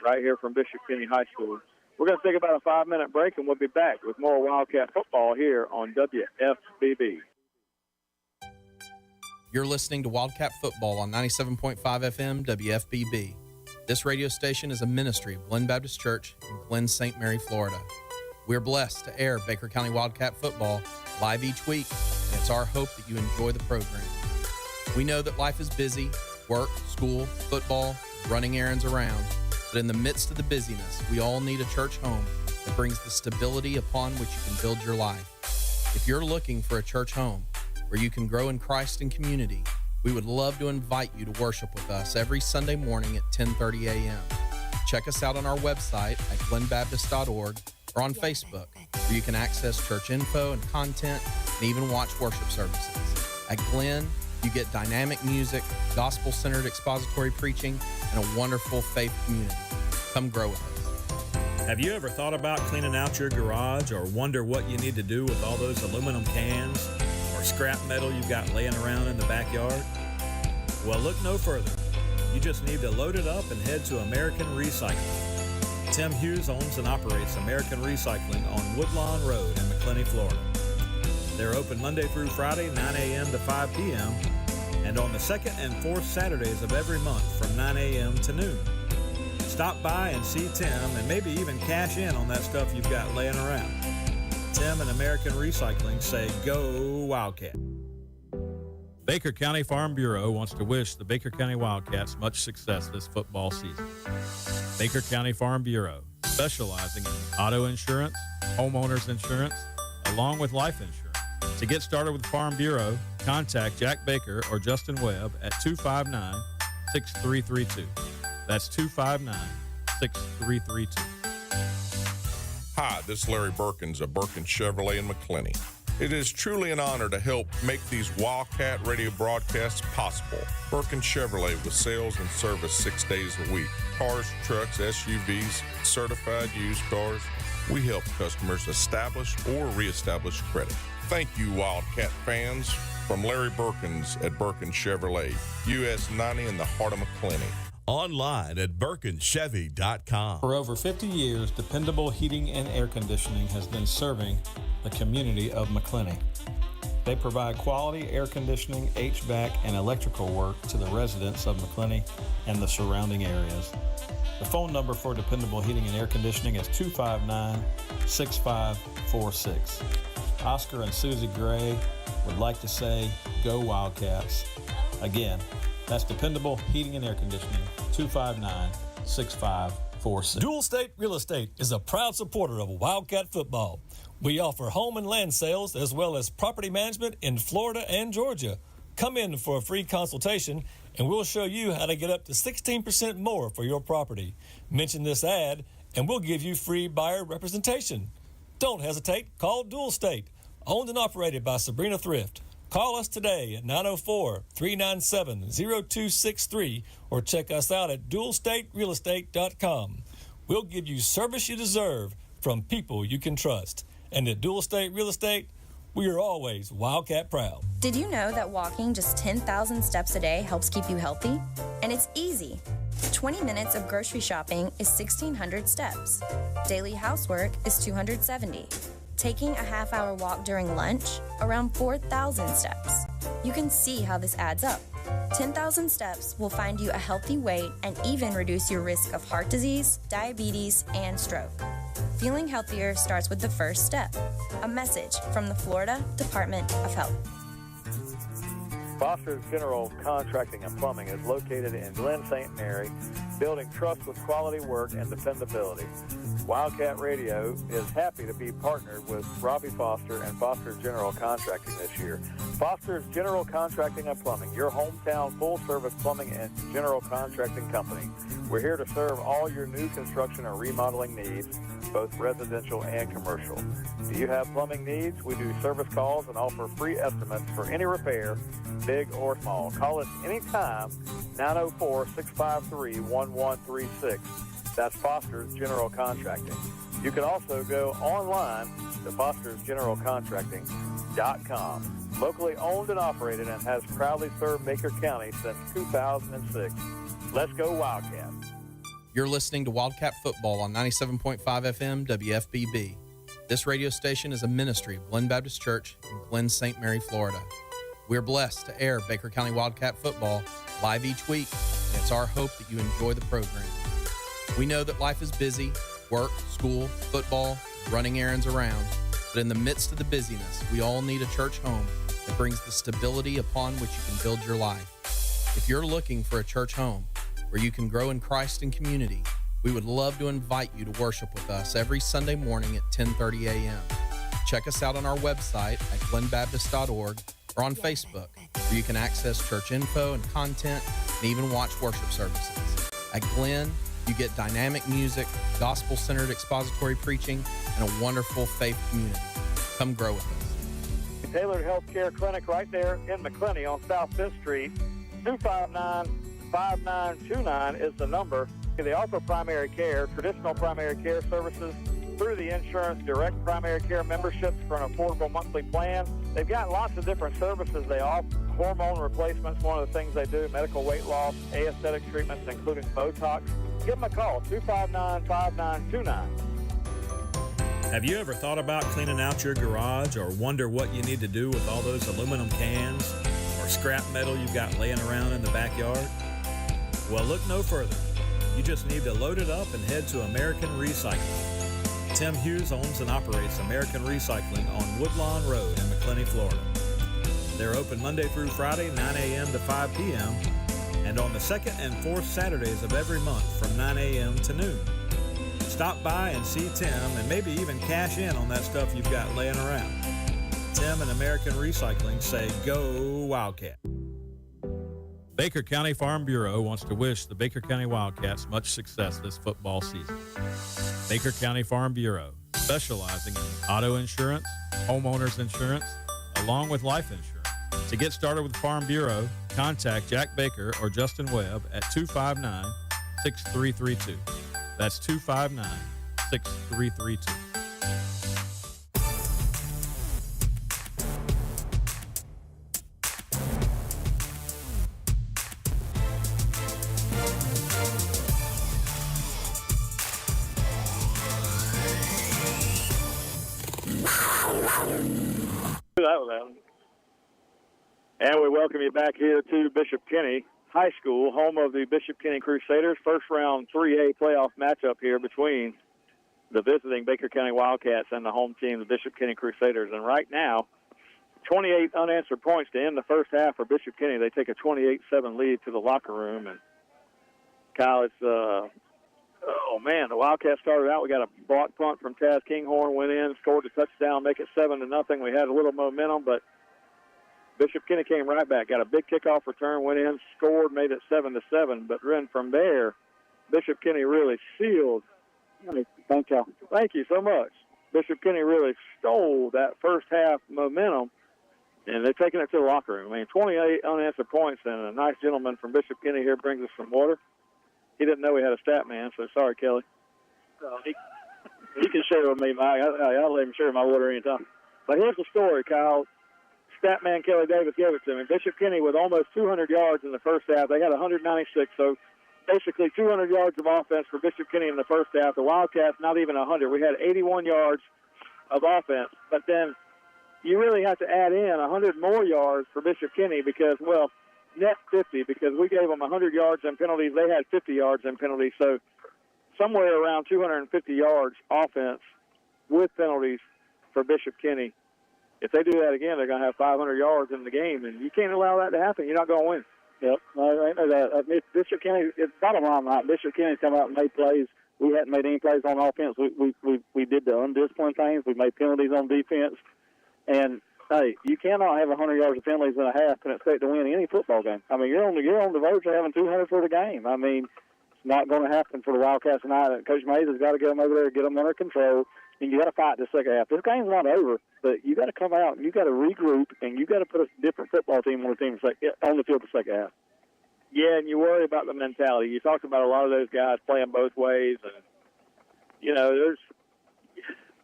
right here from Bishop Kenny High School. We're going to take about a 5-minute break, and we'll be back with more Wildcat football here on WFBB. You're listening to Wildcat Football on 97.5 FM WFBB. This radio station is a ministry of Glen Baptist Church in Glen, St. Mary, Florida. We're blessed to air Baker County Wildcat football live each week, and it's our hope that you enjoy the program. We know that life is busy, work, school, football, running errands around, but in the midst of the busyness, we all need a church home that brings the stability upon which you can build your life. If you're looking for a church home where you can grow in Christ and community, we would love to invite you to worship with us every Sunday morning at 10:30 a.m. Check us out on our website at glenbaptist.org or on Facebook, where you can access church info and content and even watch worship services. At Glen, you get dynamic music, gospel-centered expository preaching, and a wonderful faith community. Come grow with us. Have you ever thought about cleaning out your garage or wonder what you need to do with all those aluminum cans or scrap metal you've got laying around in the backyard? Well, look no further. You just need to load it up and head to American Recycling. Tim Hughes owns and operates American Recycling on Woodlawn Road in McClenny, Florida. They're open Monday through Friday, 9 a.m. to 5 p.m., and on the second and fourth Saturdays of every month from 9 a.m. to noon. Stop by and see Tim and maybe even cash in on that stuff you've got laying around. Tim and American Recycling say, go Wildcat. Baker County Farm Bureau wants to wish the Baker County Wildcats much success this football season. Baker County Farm Bureau, specializing in auto insurance, homeowners insurance, along with life insurance. To get started with Farm Bureau, contact Jack Baker or Justin Webb at 259-6332. That's 259-6332. Hi, this is Larry Birkins of Birkins Chevrolet in McClenny. It is truly an honor to help make these Wildcat radio broadcasts possible. Birkins Chevrolet with sales and service 6 days a week. Cars, trucks, SUVs, certified used cars. We help customers establish or reestablish credit. Thank you, Wildcat fans. From Larry Birkins at Birkins Chevrolet, US 90 in the heart of McClenny. Online at BirkinsChevy.com. For over 50 years, dependable heating and air conditioning has been serving the community of McClenny. They provide quality air conditioning, HVAC, and electrical work to the residents of McClenny and the surrounding areas. The phone number for dependable heating and air conditioning is 259-6546. Oscar and Susie Gray would like to say, go Wildcats. Again, that's dependable heating and air conditioning, 259-6546. Dual State Real Estate is a proud supporter of Wildcat football. We offer home and land sales as well as property management in Florida and Georgia. Come in for a free consultation and we'll show you how to get up to 16% more for your property. Mention this ad and we'll give you free buyer representation. Don't hesitate. Call Dual State, owned and operated by Sabrina Thrift. Call us today at 904-397-0263 or check us out at dualstaterealestate.com. We'll give you service you deserve from people you can trust. And at Dual State Real Estate, we are always Wildcat proud. Did you know that walking just 10,000 steps a day helps keep you healthy? And it's easy. 20 minutes of grocery shopping is 1,600 steps. Daily housework is 270. Taking a half-hour walk during lunch, around 4,000 steps. You can see how this adds up. 10,000 steps will find you a healthy weight and even reduce your risk of heart disease, diabetes, and stroke. Feeling healthier starts with the first step. A message from the Florida Department of Health. Foster's General Contracting and Plumbing is located in Glen St. Mary, building trust with quality work and dependability. Wildcat Radio is happy to be partnered with Robbie Foster and Foster's General Contracting this year. Foster's General Contracting and Plumbing, your hometown full-service plumbing and general contracting company. We're here to serve all your new construction or remodeling needs, both residential and commercial. Do you have plumbing needs? We do service calls and offer free estimates for any repair, big or small. Call us anytime, 904-653-1136. That's Foster's General Contracting. You can also go online to fostersgeneralcontracting.com. Locally owned and operated and has proudly served Baker County since 2006. Let's go Wildcats. You're listening to Wildcat Football on 97.5 FM WFBB. This radio station is a ministry of Glen Baptist Church in Glen St. Mary, Florida. We're blessed to air Baker County Wildcat Football live each week, and it's our hope that you enjoy the program. We know that life is busy, work, school, football, running errands around, but in the midst of the busyness, we all need a church home that brings the stability upon which you can build your life. If you're looking for a church home where you can grow in Christ and community, we would love to invite you to worship with us every Sunday morning at 10:30 a.m. Check us out on our website at glenbaptist.org or on Facebook, where you can access church info and content and even watch worship services. At Glen, you get dynamic music, gospel-centered expository preaching, and a wonderful faith community. Come grow with us. Tailored Healthcare Clinic right there in McClenny on South 5th Street. 259-5929 is the number. They offer primary care, traditional primary care services through the insurance, direct primary care memberships for an affordable monthly plan. They've got lots of different services they offer. Hormone replacements, one of the things they do, medical weight loss, aesthetic treatments, including Botox. Give them a call, 259-5929. Have you ever thought about cleaning out your garage or wonder what you need to do with all those aluminum cans or scrap metal you've got laying around in the backyard? Well, look no further. You just need to load it up and head to American Recycling. Tim Hughes owns and operates American Recycling on Woodlawn Road in McClenny, Florida. They're open Monday through Friday, 9 a.m. to 5 p.m., and on the second and fourth Saturdays of every month from 9 a.m. to noon. Stop by and see Tim and maybe even cash in on that stuff you've got laying around. Tim and American Recycling say, go Wildcat. Baker County Farm Bureau wants to wish the Baker County Wildcats much success this football season. Baker County Farm Bureau, specializing in auto insurance, homeowners insurance, along with life insurance. To get started with Farm Bureau, contact Jack Baker or Justin Webb at 259-6332. That's 259-6332. And we welcome you back here to Bishop Kenny High School, home of the Bishop Kenny Crusaders. First round 3A playoff matchup here between the visiting Baker County Wildcats and the home team, the Bishop Kenny Crusaders. And right now, 28 unanswered points to end the first half for Bishop Kenny. They take a 28-7 lead to the locker room. And Kyle, it's oh man, the Wildcats started out. We got a block punt from Taz Kinghorn, went in, scored a touchdown, make it 7-0. We had a little momentum, but Bishop Kenny came right back, got a big kickoff return, went in, scored, made it 7-7. But then from there, Bishop Kenny really sealed. Thank you. Thank you so much. Bishop Kenny really stole that first half momentum And they're taking it to the locker room. I mean, 28 unanswered points, and a nice gentleman from Bishop Kenny here brings us some water. He didn't know we had a stat man, so sorry, Kelly. He can share with me, Mike. I'll let him share my water anytime. But here's the story, Kyle. Stat man Kelly Davis gave it to me. Bishop Kenny with almost 200 yards in the first half. They had 196, so basically 200 yards of offense for Bishop Kenny in the first half. The Wildcats, not even 100. We had 81 yards of offense. But then you really have to add in 100 more yards for Bishop Kenny because, well, net 50, because we gave them 100 yards in penalties. They had 50 yards in penalties. So somewhere around 250 yards offense with penalties for Bishop Kenny. If they do that again, they're going to have 500 yards in the game, and you can't allow that to happen. You're not going to win. Yep. I know that. Bishop Kenny, it's bottom line, right? Bishop Kenny's come out and made plays. We hadn't made any plays on offense. We did the undisciplined things. We made penalties on defense. And, hey, you cannot have 100 yards of penalties in a half and expect to win any football game. I mean, you're on the verge of having 200 for the game. I mean, it's not going to happen for the Wildcats tonight. Coach Mays has got to get them over there, get them under control, and you got to fight the second half. This game's not over, but you got to come out and you got to regroup and you got to put a different football team on the field the second half. Yeah, and you worry about the mentality. You talked about a lot of those guys playing both ways, and you know, there's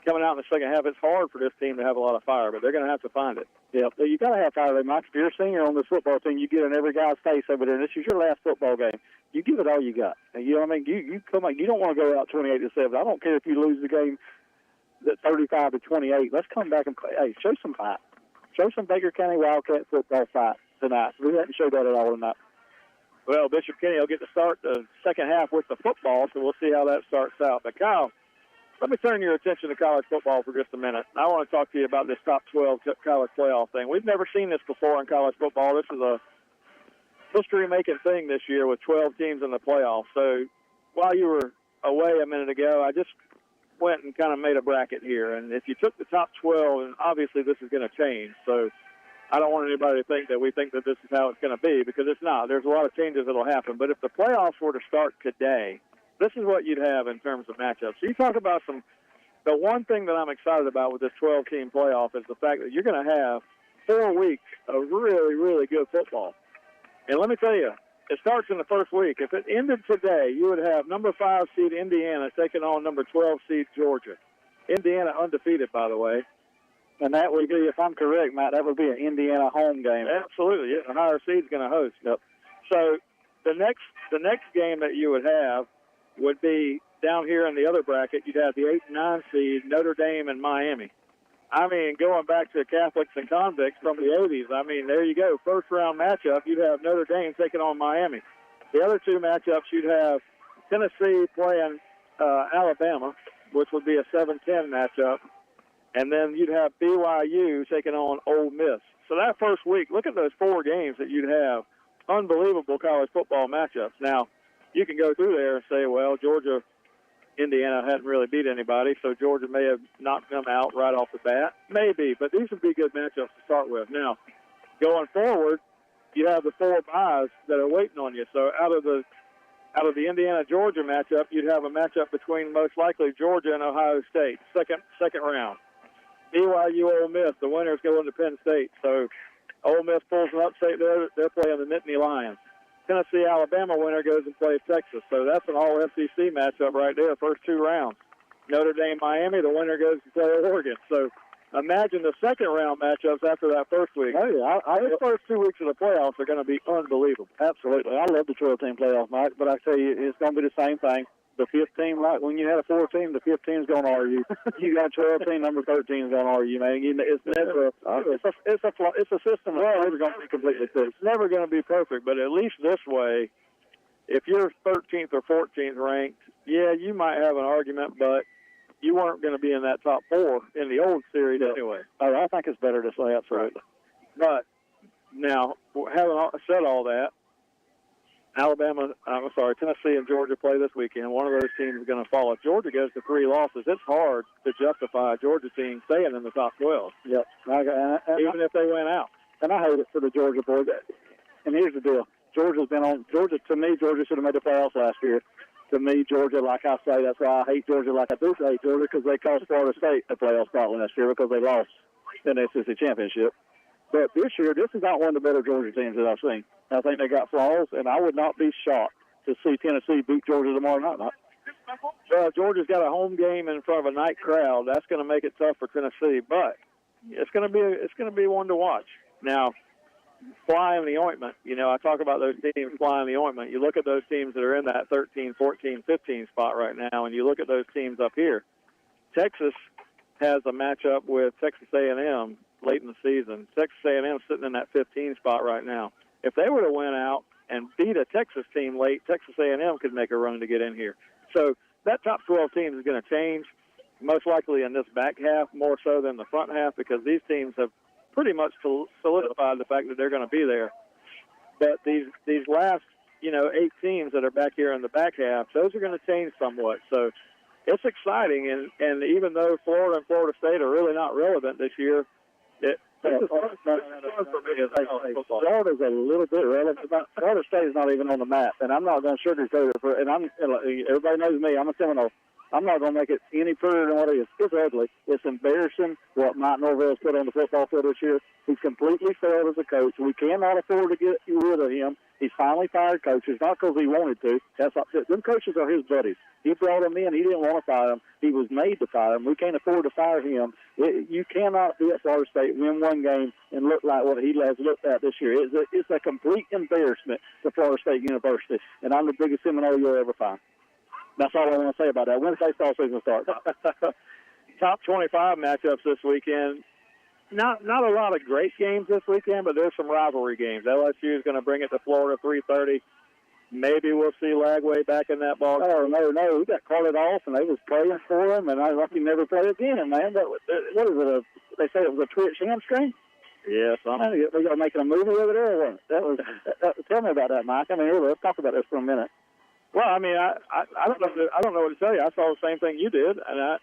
coming out in the second half. It's hard for this team to have a lot of fire, but they're going to have to find it. Yeah, you got to have fire. Mike, if you're a senior on this football team, you get in every guy's face over there. This is your last football game. You give it all you got. And you know what I mean? You come out. You don't want to go out 28-7. I don't care if you lose the game at 35-28. Let's come back and play. Hey, show some fight. Show some Baker County Wildcat football fight tonight. We haven't showed that at all tonight. Well, Bishop Kenny will get to start the second half with the football, so we'll see how that starts out. But, Kyle, let me turn your attention to college football for just a minute. I want to talk to you about this top 12 college playoff thing. We've never seen this before in college football. This is a history-making thing this year with 12 teams in the playoffs. So while you were away a minute ago, I just went and kind of made a bracket here. And if you took the top 12, and obviously this is going to change, so I don't want anybody to think that we think that this is how it's going to be, because it's not. There's a lot of changes that will happen. But if the playoffs were to start today, this is what you'd have in terms of matchups. So you talk about the one thing that I'm excited about with this 12-team playoff is the fact that you're going to have 4 weeks of really, really good football. And let me tell you, it starts in the first week. If it ended today, you would have number 5 seed Indiana taking on number 12 seed Georgia. Indiana undefeated, by the way. And that would be, if I'm correct, Matt, that would be an Indiana home game. Absolutely. Yeah, the higher seed's going to host. Yep. So the next game that you would have would be down here in the other bracket. You'd have the 8 and 9 seed Notre Dame and Miami. I mean, going back to Catholics and convicts from the 80s, I mean, there you go. First round matchup, you'd have Notre Dame taking on Miami. The other two matchups, you'd have Tennessee playing Alabama, which would be a 7-10 matchup. And then you'd have BYU taking on Ole Miss. So that first week, look at those 4 games that you'd have. Unbelievable college football matchups. Now, you can go through there and say, well, Georgia, Indiana hadn't really beat anybody, so Georgia may have knocked them out right off the bat. Maybe, but these would be good matchups to start with. Now, going forward, you have the 4 byes that are waiting on you. So out of the Indiana-Georgia matchup, you'd have a matchup between most likely Georgia and Ohio State, second round. BYU, Ole Miss, the winners go into Penn State. So Ole Miss pulls an upset. They're playing the Nittany Lions. Tennessee, Alabama winner goes and plays Texas. So that's an all-SEC matchup right there, first 2 rounds. Notre Dame, Miami, the winner goes to play Oregon. So imagine the second-round matchups after that first week. Oh, yeah. Those first 2 weeks of the playoffs are going to be unbelievable. Absolutely. I love the 12-team playoff, Mike, but I tell you, it's going to be the same thing. The 5th team, like when you had a 4 team, the 5th team's going to argue. You got 12 team, number 13 is going to argue, man. It's never. It's a system that's never going to be completely fixed. It's never going to be perfect, but at least this way, if you're 13th or 14th ranked, yeah, you might have an argument, but you weren't going to be in that top 4 in the old series anyway. Oh, I think it's better this way, absolutely. But now, having said all that, Tennessee and Georgia play this weekend. One of those teams is going to fall. If Georgia goes to 3 losses, it's hard to justify a Georgia team staying in the top 12. Yep. Even if they went out. And I hate it for the Georgia boys. And here's the deal. To me, Georgia should have made the playoffs last year. To me, Georgia, like I say, that's why I hate Georgia like I do hate Georgia, because they cost Florida State a playoff spot last year because they lost in the SEC championship. But this year, this is not one of the better Georgia teams that I've seen. I think they got flaws, and I would not be shocked to see Tennessee beat Georgia tomorrow night. Georgia's got a home game in front of a night crowd. That's going to make it tough for Tennessee, but it's going to be one to watch. Now, fly in the ointment. You know, I talk about those teams fly in the ointment. You look at those teams that are in that 13, 14, 15 spot right now, and you look at those teams up here. Texas has a matchup with Texas A&M late in the season. Texas A&M sitting in that 15 spot right now. If they were to win out and beat a Texas team late, Texas A&M could make a run to get in here. So that top 12 team is going to change, most likely in this back half more so than the front half, because these teams have pretty much solidified the fact that they're going to be there. But these last, 8 teams that are back here in the back half, those are going to change somewhat. So it's exciting, and even though Florida and Florida State are really not relevant this year, Florida's a little bit relevant. Florida State is not even on the map, and I'm not going to sugarcoat it. Everybody knows me. I'm a Seminole. I'm not going to make it any prettier than what it is. It's ugly. It's embarrassing what Mike Norvell's put on the football field this year. He's completely failed as a coach. We cannot afford to get rid of him. He's finally fired coaches, not because he wanted to. Them coaches are his buddies. He brought them in. He didn't want to fire them. He was made to fire them. We can't afford to fire him. You cannot be at Florida State, win one game, and look like what he has looked at this year. It's a complete embarrassment to Florida State University, and I'm the biggest Seminole you'll ever find. That's all I want to say about that. When's baseball season start? Top 25 matchups this weekend. Not a lot of great games this weekend, but there's some rivalry games. LSU is going to bring it to Florida 3:30. Maybe we'll see Lagway back in that ball. Oh, no. We got carted off, and they was praying for him, and I thought he never play again, man. What is it? They say it was a twitch hamstring? Yeah, something. We got making a movie over there or what? Tell me about that, Mike. I mean, let's talk about this for a minute. Well, I mean, I don't know what to tell you. I saw the same thing you did, and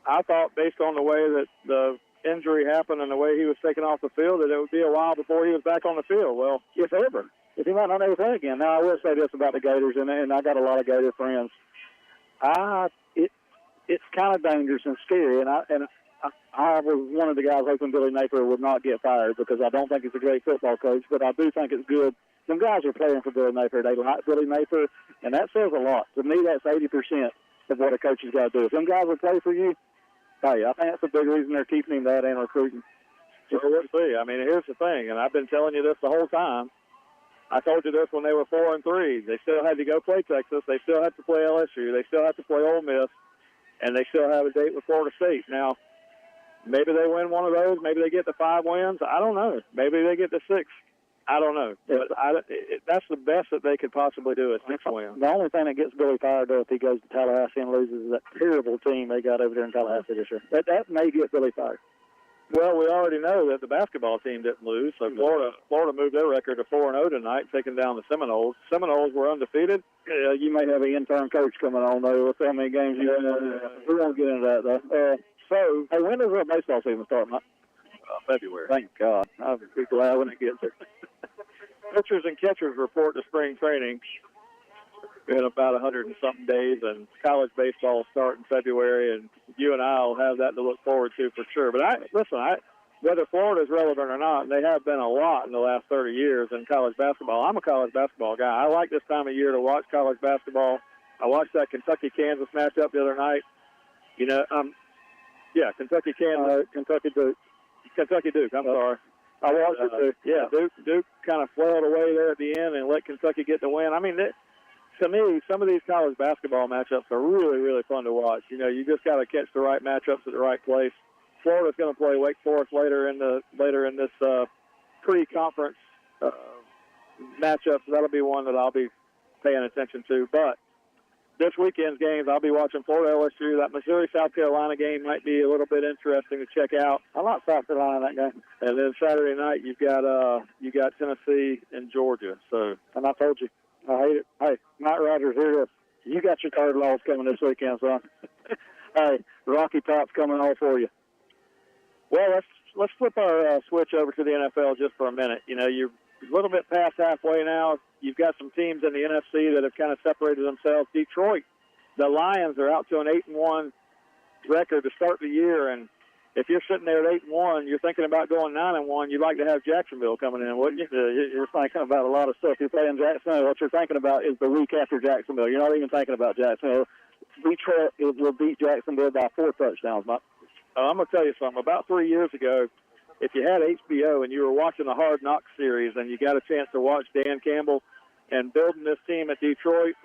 I thought based on the way that the injury happened and the way he was taken off the field that it would be a while before he was back on the field. Well, if ever. If he might not ever play again. Now, I will say this about the Gators, and I got a lot of Gator friends. It's kind of dangerous and scary, and I was one of the guys hoping Billy Napier would not get fired because I don't think he's a great football coach, but I do think it's good. Some guys are playing for Billy Napier. They like Billy Napier, and that says a lot. To me, that's 80% of what a coach has got to do. If some guys will play for you, hey, I think that's a big reason they're keeping him that and recruiting. So we'll see. I mean, here's the thing, and I've been telling you this the whole time. I told you this when they were 4-3. They still had to go play Texas. They still have to play LSU. They still have to play Ole Miss, and they still have a date with Florida State. Now, maybe they win one of those. Maybe they get to 5 wins. I don't know. Maybe they get to 6. I don't know. But that's the best that they could possibly do is 6 wins. The only thing that gets Billy fired up if he goes to Tallahassee and loses is that terrible team they got over there in Tallahassee this year. That may get Billy fired. Well, we already know that the basketball team didn't lose, so Florida moved their record to 4-0 tonight, taking down the Seminoles. Seminoles were undefeated. You may have an intern coach coming on, though. Let's see how many games you we won't get into that, though. So, hey, when does the baseball season start, Mike? February. Thank God. I'll be glad when it gets there. Pitchers and catchers report to spring training in about 100 and something days, and college baseball will start in February, and you and I will have that to look forward to for sure. But whether Florida is relevant or not, and they have been a lot in the last 30 years in college basketball. I'm a college basketball guy. I like this time of year to watch college basketball. I watched that Kentucky-Kansas matchup the other night. Kentucky-Kansas, Kentucky-Duke. I'm sorry. I watched it too. Yeah, Duke kind of flailed away there at the end and let Kentucky get the win. I mean, to me, some of these college basketball matchups are really, really fun to watch. You just got to catch the right matchups at the right place. Florida's going to play Wake Forest later in this pre-conference matchup, so that'll be one that I'll be paying attention to. But this weekend's games, I'll be watching Florida LSU. That Missouri-South Carolina game might be a little bit interesting to check out. I like South Carolina in that game. And then Saturday night, you got Tennessee and Georgia. So, and I told you, I hate it. Hey, Mike Rogers, here. You got your third loss coming this weekend, son. Hey, Rocky Top's coming all for you. Well, let's flip our switch over to the NFL just for a minute. You're a little bit past halfway now. You've got some teams in the NFC that have kind of separated themselves. Detroit, the Lions are out to an 8-1 record to start the year, and if you're sitting there at 8-1, you're thinking about going 9-1. You'd like to have Jacksonville coming in, wouldn't you? You're thinking about a lot of stuff. You're playing Jacksonville. What you're thinking about is the week after Jacksonville. You're not even thinking about Jacksonville. Detroit will beat Jacksonville by 4 touchdowns, Mike. I'm going to tell you something. About 3 years ago, if you had HBO and you were watching the Hard Knocks series and you got a chance to watch Dan Campbell and building this team at Detroit,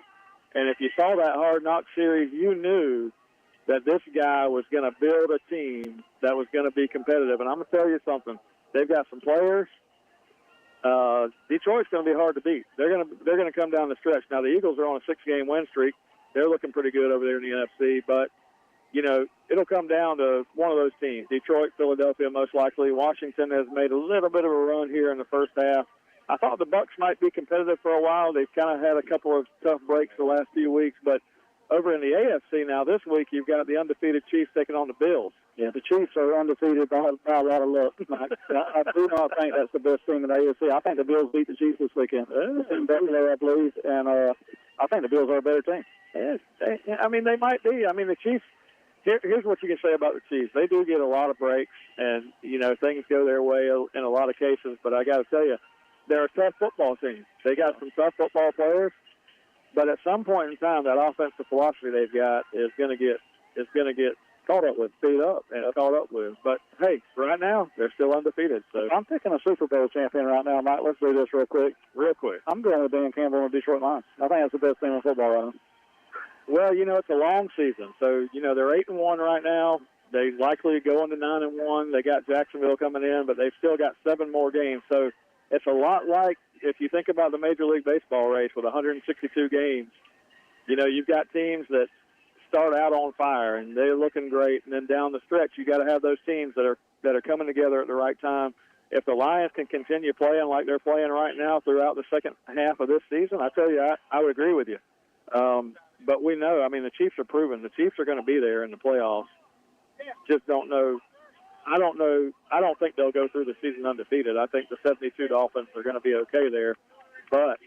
and if you saw that Hard Knocks series, you knew that this guy was going to build a team that was going to be competitive. And I'm going to tell you something. They've got some players. Detroit's going to be hard to beat. They're going to come down the stretch. Now, the Eagles are on a 6-game win streak. They're looking pretty good over there in the NFC. But, you know, it'll come down to one of those teams. Detroit, Philadelphia, most likely. Washington has made a little bit of a run here in the first half. I thought the Bucs might be competitive for a while. They've kind of had a couple of tough breaks the last few weeks. But over in the AFC now, this week, you've got the undefeated Chiefs taking on the Bills. Yeah, the Chiefs are undefeated by a lot of luck. I do not think that's the best team in the AFC. I think the Bills beat the Chiefs this weekend. I believe, and I think the Bills are a better team. Yeah, I mean, they might be. I mean, the Chiefs, here's what you can say about the Chiefs. They do get a lot of breaks, and, you know, things go their way in a lot of cases. But I got to tell you, they're a tough football team. They got some tough football players. But at some point in time, that offensive philosophy they've got is going to get caught up with, speed up, and caught up with. But hey, right now they're still undefeated. So I'm picking a Super Bowl champion right now, Mike. Let's do this real quick. I'm going with Dan Campbell and the Detroit Lions. I think that's the best team in football right now. Well, you know, it's a long season, so you know they're 8-1 right now. They likely go into 9-1. They got Jacksonville coming in, but they've still got 7 more games. So it's a lot like if you think about the Major League Baseball race with 162 games. You know, you've got teams that start out on fire and they're looking great, and then down the stretch you got to have those teams that are coming together at the right time. If the Lions can continue playing like they're playing right now throughout the second half of this season, I tell you, I would agree with you. But we know, I mean, the Chiefs are proven. The Chiefs are going to be there in the playoffs. Just don't know. I don't know. I don't think they'll go through the season undefeated. I think the 72 Dolphins are going to be okay there. But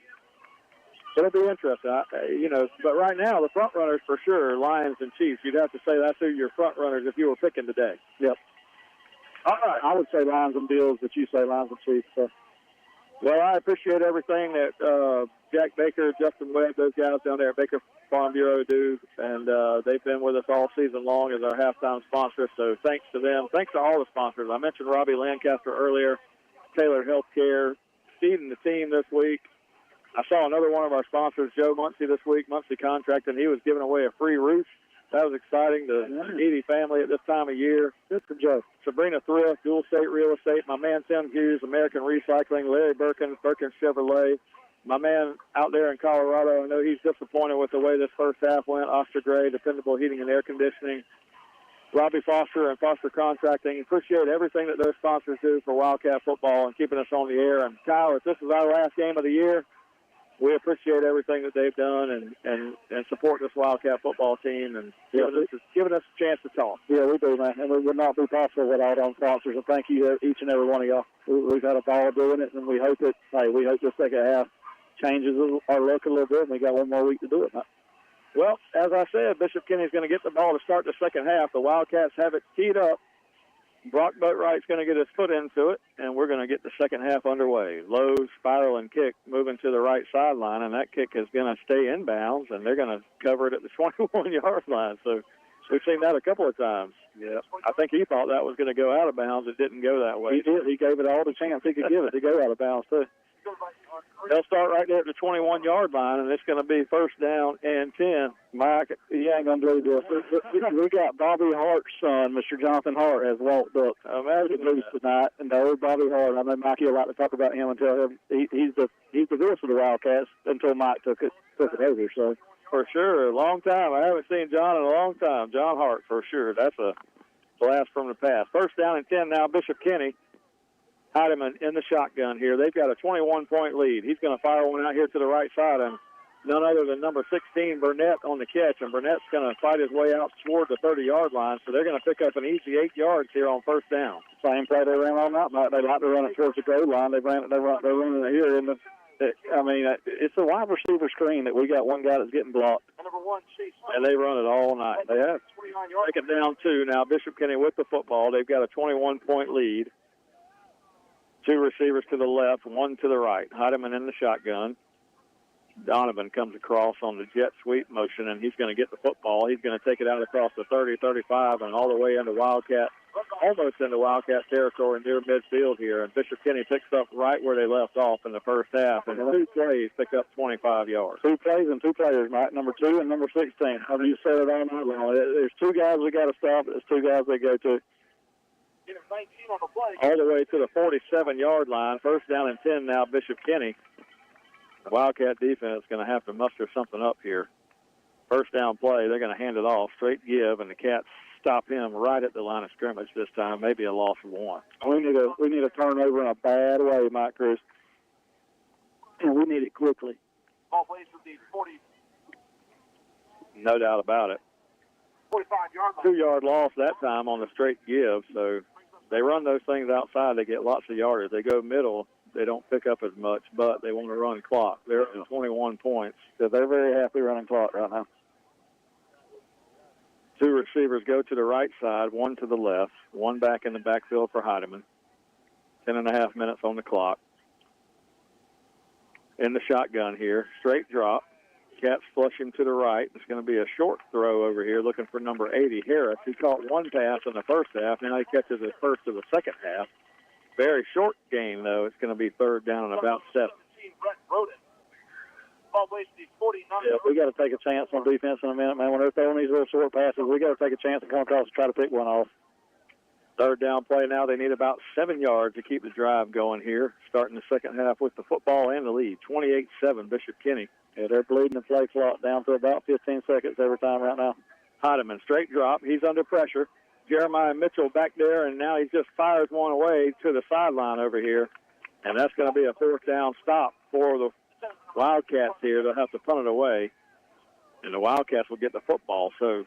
it'll be interesting. But right now, the front runners for sure, Lions and Chiefs. You'd have to say that's who your front runners if you were picking today. Yep. All right. I would say Lions and Bills, but you say Lions and Chiefs. So. Well, I appreciate everything that Jack Baker, Justin Webb, those guys down there at Baker Farm Bureau do, and they've been with us all season long as our halftime sponsor, so thanks to them. Thanks to all the sponsors. I mentioned Robbie Lancaster earlier, Taylor Healthcare, feeding the team this week. I saw another one of our sponsors, Joe Muncie, this week, Muncie Contracting. He was giving away a free roof. That was exciting. The Edie family at this time of year. Good for Joe. Sabrina Thrift, Dual State Real Estate. My man Tim Hughes, American Recycling. Larry Birkin, Birkin Chevrolet. My man out there in Colorado, I know he's disappointed with the way this first half went. Oscar Gray, Dependable Heating and Air Conditioning. Robbie Foster and Foster Contracting. Appreciate everything that those sponsors do for Wildcat football and keeping us on the air. And Kyle, if this is our last game of the year, we appreciate everything that they've done and support this Wildcat football team and giving us a chance to talk. Yeah, we do, man. And it would not be possible without our sponsors. And thank you to each and every one of y'all. We've had a ball doing it, and we hope this second half changes our luck a little bit, and we got one more week to do it, man. Well, as I said, Bishop Kenny's going to get the ball to start the second half. The Wildcats have it teed up. Brock Boatwright's going to get his foot into it, and we're going to get the second half underway. Low spiral and kick moving to the right sideline, and that kick is going to stay inbounds, and they're going to cover it at the 21-yard line. So we've seen that a couple of times. Yeah, I think he thought that was going to go out of bounds. It didn't go that way. He did. He gave it all the chance he could give it to go out of bounds, too. They'll start right there at the 21-yard line, and it's going to be first down and 10. Mike, you ain't going to believe this. We got Bobby Hart's son, Mr. Jonathan Hart, has walked up tonight, and the old Bobby Hart. I know Mike, you'd like to talk about him and tell him he's the voice of the Wildcats until Mike took it over. So for sure, a long time. I haven't seen John in a long time. John Hart, for sure. That's a blast from the past. First down and 10 now. Bishop Kenny. Heidemann in the shotgun here. They've got a 21-point lead. He's going to fire one out here to the right side, and none other than number 16, Burnett, on the catch. And Burnett's going to fight his way out toward the 30-yard line, so they're going to pick up an easy 8 yards here on first down. Same play they ran all night. They like to run it towards the goal line. They're running it here in the It's a wide receiver screen that we got one guy that's getting blocked. Number 1, Chase. And they run it all night. They have 29 yards. second down 2. Now Bishop Kenny with the football. They've got a 21-point lead. 2 receivers to the left, 1 to the right. Heidemann in the shotgun. Donovan comes across on the jet sweep motion, and he's going to get the football. He's going to take it out across the 30, 35, and all the way into Wildcat, almost into Wildcat territory near midfield here. And Bishop Kenny picks up right where they left off in the first half. And 2 plays pick up 25 yards. 2 plays and 2 players, Mike. Number 2 and number 16. You said it all night long. There's 2 guys we got to stop. There's 2 guys they go to. 19 on the play. All the way to the 47-yard line. First down and 10 now, Bishop Kenny. The Wildcat defense is going to have to muster something up here. First down play, they're going to hand it off, straight give, and the Cats stop him right at the line of scrimmage this time, maybe a loss of 1. We need a turnover in a bad way, Mike Cruz. And we need it quickly. Ball plays for the 40. No doubt about it. 45-yard line. 2-yard loss that time on the straight give, so they run those things outside, they get lots of yardage. They go middle, they don't pick up as much, but they want to run clock. They're at 21 points. So they're very happy running clock right now. 2 receivers go to the right side, 1 to the left, 1 back in the backfield for Heidemann. 10.5 minutes on the clock. In the shotgun here, straight drop. Cats flush him to the right. It's going to be a short throw over here, looking for number 80, Harris. He caught 1 pass in the first half. Now he catches his first of the second half. Very short game, though. It's going to be 3rd down and about 7. Ball plays for the 49. Yeah, we got to take a chance on defense in a minute, man. When they're throwing these little short passes, we got to take a chance and come across and try to pick one off. 3rd down play now. They need about 7 yards to keep the drive going here, starting the second half with the football and the lead. 28-7, Bishop Kenny. Yeah, they're bleeding the play clock down to about 15 seconds every time right now. Heidemann, straight drop. He's under pressure. Jeremiah Mitchell back there, and now he just fires one away to the sideline over here. And that's going to be a 4th down stop for the Wildcats here. They'll have to punt it away, and the Wildcats will get the football. So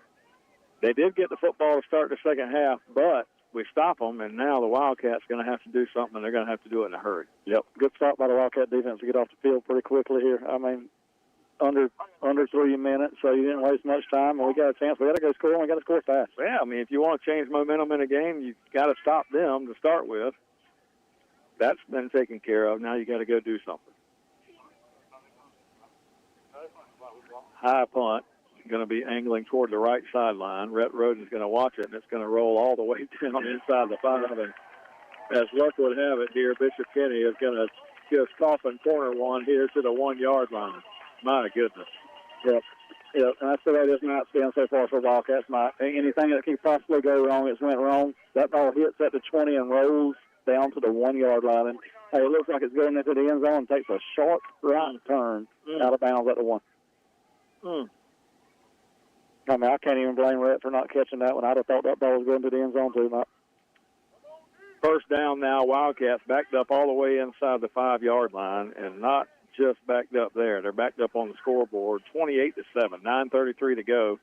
they did get the football to start the second half, but we stop them, and now the Wildcats going to have to do something, and they're going to have to do it in a hurry. Yep, good stop by the Wildcat defense to get off the field pretty quickly here. I mean, under 3 minutes, so you didn't waste much time, and we got a chance. We got to go score, and we got to score fast. Yeah, I mean, if you want to change momentum in a game, you've got to stop them to start with. That's been taken care of. Now you got to go do something. High punt, going to be angling toward the right sideline. Rhett Roden's going to watch it, and it's going to roll all the way down inside the 5. And as luck would have it here, Bishop Kenny is going to just coffin corner one here to the 1 yard line. My goodness. Yep. Yep. And that's the way this night's been so far for Wildcats, Mike. Anything that can possibly go wrong, it's went wrong. That ball hits at the 20 and rolls down to the 1 yard line. And hey, it looks like it's going into the end zone and takes a sharp right turn out of bounds at the 1. I mean, I can't even blame Rhett for not catching that one. I'd have thought that ball was going to the end zone too, Mike. First down now, Wildcats backed up all the way inside the 5 yard line, and not just backed up there. They're backed up on the scoreboard, 28-7, 9:33 to go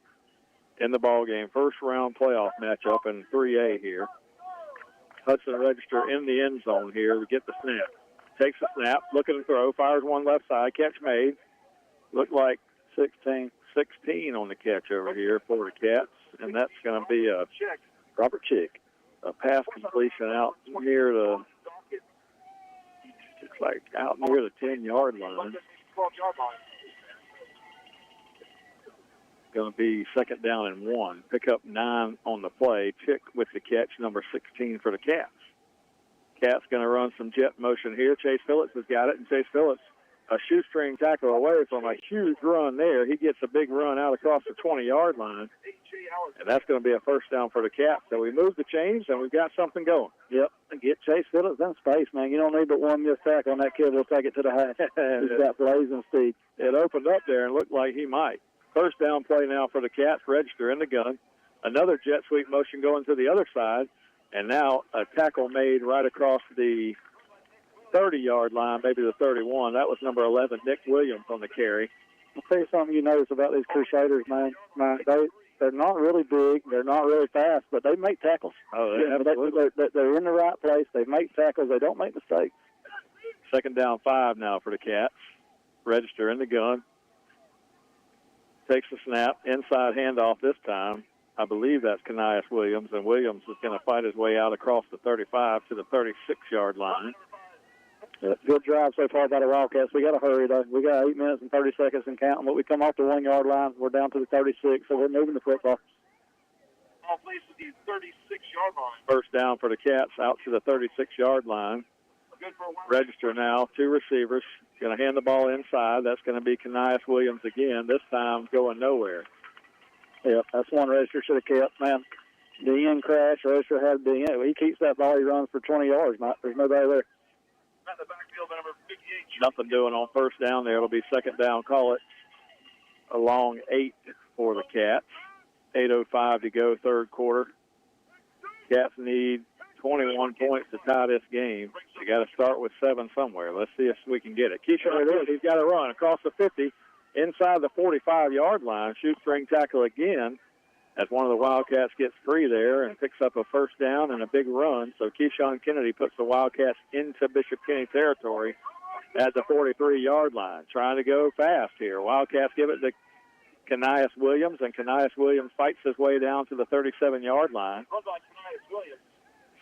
in the ball game. First round playoff matchup in 3A here. Hudson Register in the end zone here to get the snap. Takes the snap, looking to throw, fires one left side, catch made. Looked like 16 on the catch over here for the Cats, and that's going to be a Robert Chick. A pass completion out near the, it's like out near the 10 yard line. Going to be 2nd down and 1. Pick up 9 on the play. Chick with the catch, number 16 for the Cats. Cats going to run some jet motion here. Chase Phillips has got it, and Chase Phillips, a shoestring tackle away from a huge run there. He gets a big run out across the 20 yard line, and that's going to be a first down for the Cats. So we moved the chains, and we've got something going. Yep, get Chase Phillips in space, man. You don't need but one missed tackle on that kid. We'll take it to the half. He's got blazing speed. It opened up there and looked like he might. First down play now for the Cats. Register in the gun. Another jet sweep motion going to the other side, and now a tackle made right across the 30-yard line, maybe the 31. That was number 11, Nick Williams, on the carry. I'll tell you something you notice about these Crusaders, man. They're not really big. They're not really fast, but they make tackles. Oh, they're in the right place. They make tackles. They don't make mistakes. Second down 5 now for the Cats. Register in the gun. Takes the snap. Inside handoff this time. I believe that's Kanias Williams, and Williams is going to fight his way out across the 35 to the 36-yard line. Good drive so far by the Wildcats. We got to hurry, though. We got 8 minutes and 30 seconds and counting, but we come off the 1-yard line. We're down to the 36, so we're moving the football. Ball placed at the 36-yard line. First down for the Cats out to the 36-yard line. Good for a Register now, 2 receivers. Going to hand the ball inside. That's going to be Kanias Williams again, this time going nowhere. Yep, that's one Register should have kept, man. The end crash, Register had the end. He keeps that ball, he runs for 20 yards, Mike. There's nobody there. At the backfield, number 58. Nothing doing on first down there. It'll be second down, call it along 8 for the Cats. 8:05 to go, third quarter. Cats need 21 points to tie this game. They got to start with 7 somewhere. Let's see if we can get it. Keyshawn, it is. He's got to run across the 50, inside the 45-yard line. Shoestring tackle again as one of the Wildcats gets free there and picks up a first down and a big run. So Keyshawn Kennedy puts the Wildcats into Bishop Kenny territory at the 43-yard line. Trying to go fast here. Wildcats give it to Kanias Williams, and Kanias Williams fights his way down to the 37-yard line.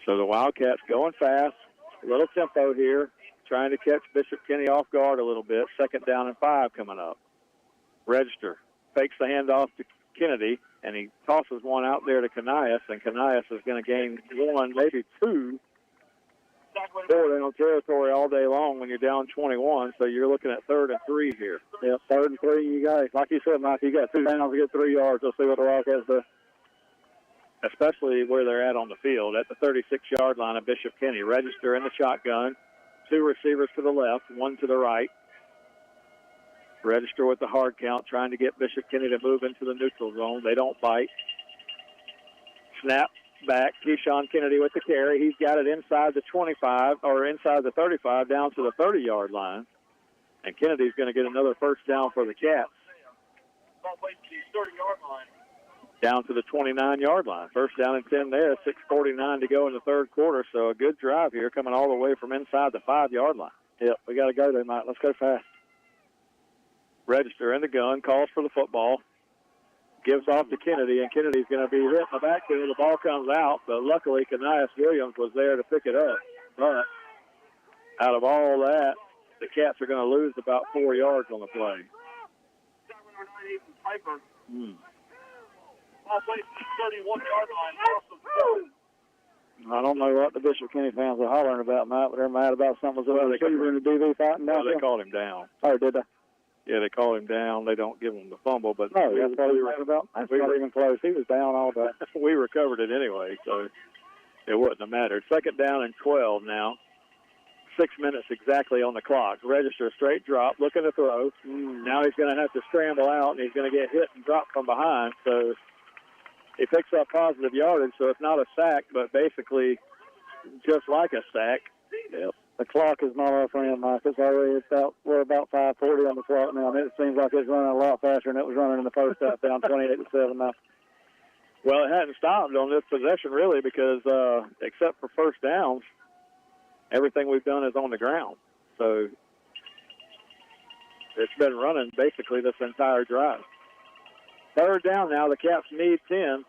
So the Wildcats going fast, a little tempo here, trying to catch Bishop Kenny off guard a little bit. Second down and 5 coming up. Register fakes the handoff to Kennedy, and he tosses one out there to Kanias, and Kanias is going to gain 1, maybe 2. Four-down territory all day long when you're down 21, so you're looking at 3rd and 3 here. Yep, 3rd and 3. You got, like you said, Mike, you got 2 downs to get 3 yards. Let's see what the Wildcats do. Especially where they're at on the field, at the 36-yard line of Bishop Kenny. Register in the shotgun. 2 receivers to the left, 1 to the right. Register with the hard count, trying to get Bishop Kenny to move into the neutral zone. They don't bite. Snap back. Keyshawn Kennedy with the carry. He's got it inside the 25, or inside the 35, down to the 30-yard line. And Kennedy's going to get another first down for the Cats. Ball placed at the 30-yard line. Down to the 29-yard line. First down and 10 there. 6:49 to go in the third quarter. So a good drive here coming all the way from inside the 5-yard line. Yep, we got to go there, Mike. Let's go fast. Register in the gun, calls for the football, gives off to Kennedy, and Kennedy's going to be hit in the backfield. The ball comes out, but luckily Kanias Williams was there to pick it up. But out of all that, the Cats are going to lose about 4 yards on the play. Piper. I don't know what the Bishop Kenny fans are hollering about, Mike, but they're mad about something was in the DV fighting down they called him down. Oh, did they? Yeah, they called him down. They don't give him the fumble, but no, that's what we were about. That's not even close. He was down all day. We recovered it anyway, so it wouldn't have mattered. Second down and 12 now. 6 minutes exactly on the clock. Register straight drop, looking to throw. Now he's going to have to scramble out, and he's going to get hit and drop from behind. So he picks up positive yardage, so it's not a sack, but basically just like a sack. Yep. The clock is not our friend, Mike. It's already we're about 5:40 on the clock now, and it seems like it's running a lot faster than it was running in the first half, down 28-7 now. Well, it hadn't stopped on this possession really because except for first downs, everything we've done is on the ground. So it's been running basically this entire drive. Third down now. The Cats need 10.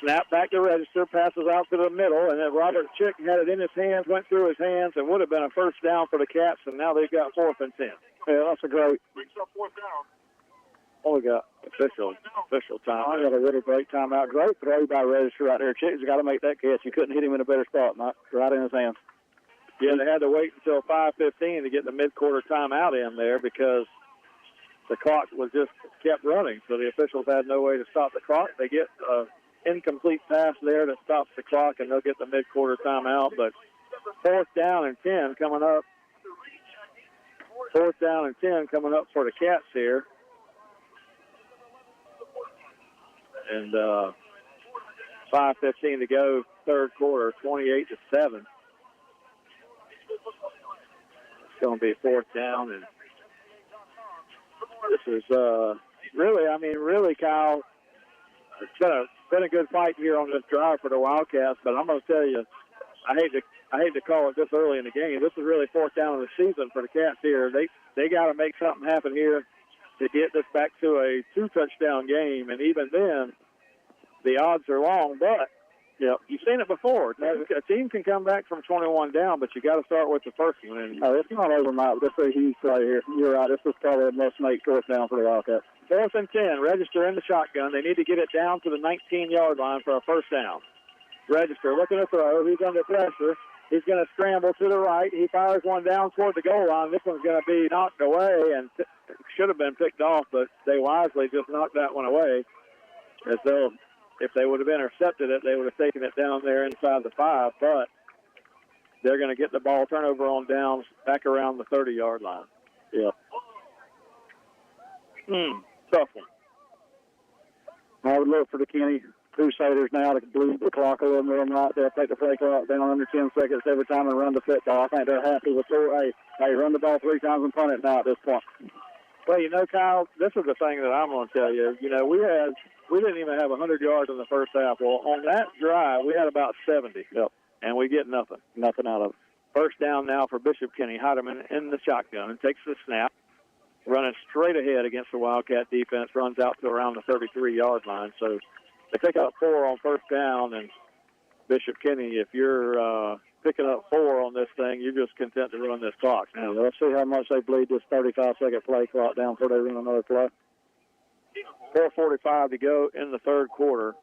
Snap back to Register, passes out to the middle, and then Robert Chick had it in his hands, went through his hands, and would have been a first down for the Cats, and now they've got 4th and 10. Yeah, that's a great. Brings up 4th down. Oh, we got official time. I got a really great timeout. Great throw by Register right there. Chick's got to make that catch. You couldn't hit him in a better spot, Mike. Right in his hands. Yeah, they had to wait until 5:15 to get the mid-quarter timeout in there because the clock was just kept running, so the officials had no way to stop the clock. They get incomplete pass there that stops the clock, and they'll get the mid-quarter timeout. But 4th down and 10 coming up. 4th down and 10 coming up for the Cats here. And 5:15 to go, third quarter, 28-7. It's going to be 4th down, and this is really, Kyle, it's been a good fight here on this drive for the Wildcats, but I'm going to tell you, I hate to call it this early in the game. This is really fourth down of the season for the Cats here. They got to make something happen here to get this back to a 2-touchdown game, and even then, the odds are long. But you've seen it before. A team can come back from 21 down, but you got to start with the first one. And it's not over, Mike. This is a huge play here. You're right. This is probably a must-make fourth down for the Wildcats. 4th and 10. Register in the shotgun. They need to get it down to the 19-yard line for a first down. Register looking to throw. He's under pressure. He's going to scramble to the right. He fires one down toward the goal line. This one's going to be knocked away and should have been picked off, but they wisely just knocked that one away. As though if they would have intercepted it, they would have taken it down there inside the 5. But they're going to get the ball turnover on downs back around the 30-yard line. Yeah. Tough one. I would look for the Kenny Crusaders now to bleed the clock a little more. They'll take the play clock down under 10 seconds every time and run the football. I think they're happy with hey, run the ball 3 times and punt it now at this point. Well, Kyle, this is the thing that I'm going to tell you. We didn't even have 100 yards in the first half. Well, on that drive, we had about 70. Yep. And we get nothing. Nothing out of it. First down now for Bishop Kenny. Heidemann in the shotgun and takes the snap. Running straight ahead against the Wildcat defense. Runs out to around the 33-yard line. So they pick up 4 on first down. And Bishop Kenny, if you're picking up 4 on this thing, you're just content to run this clock. Now, let's see how much they bleed this 35-second play clock down before they run another play. 4:45 to go in the third quarter.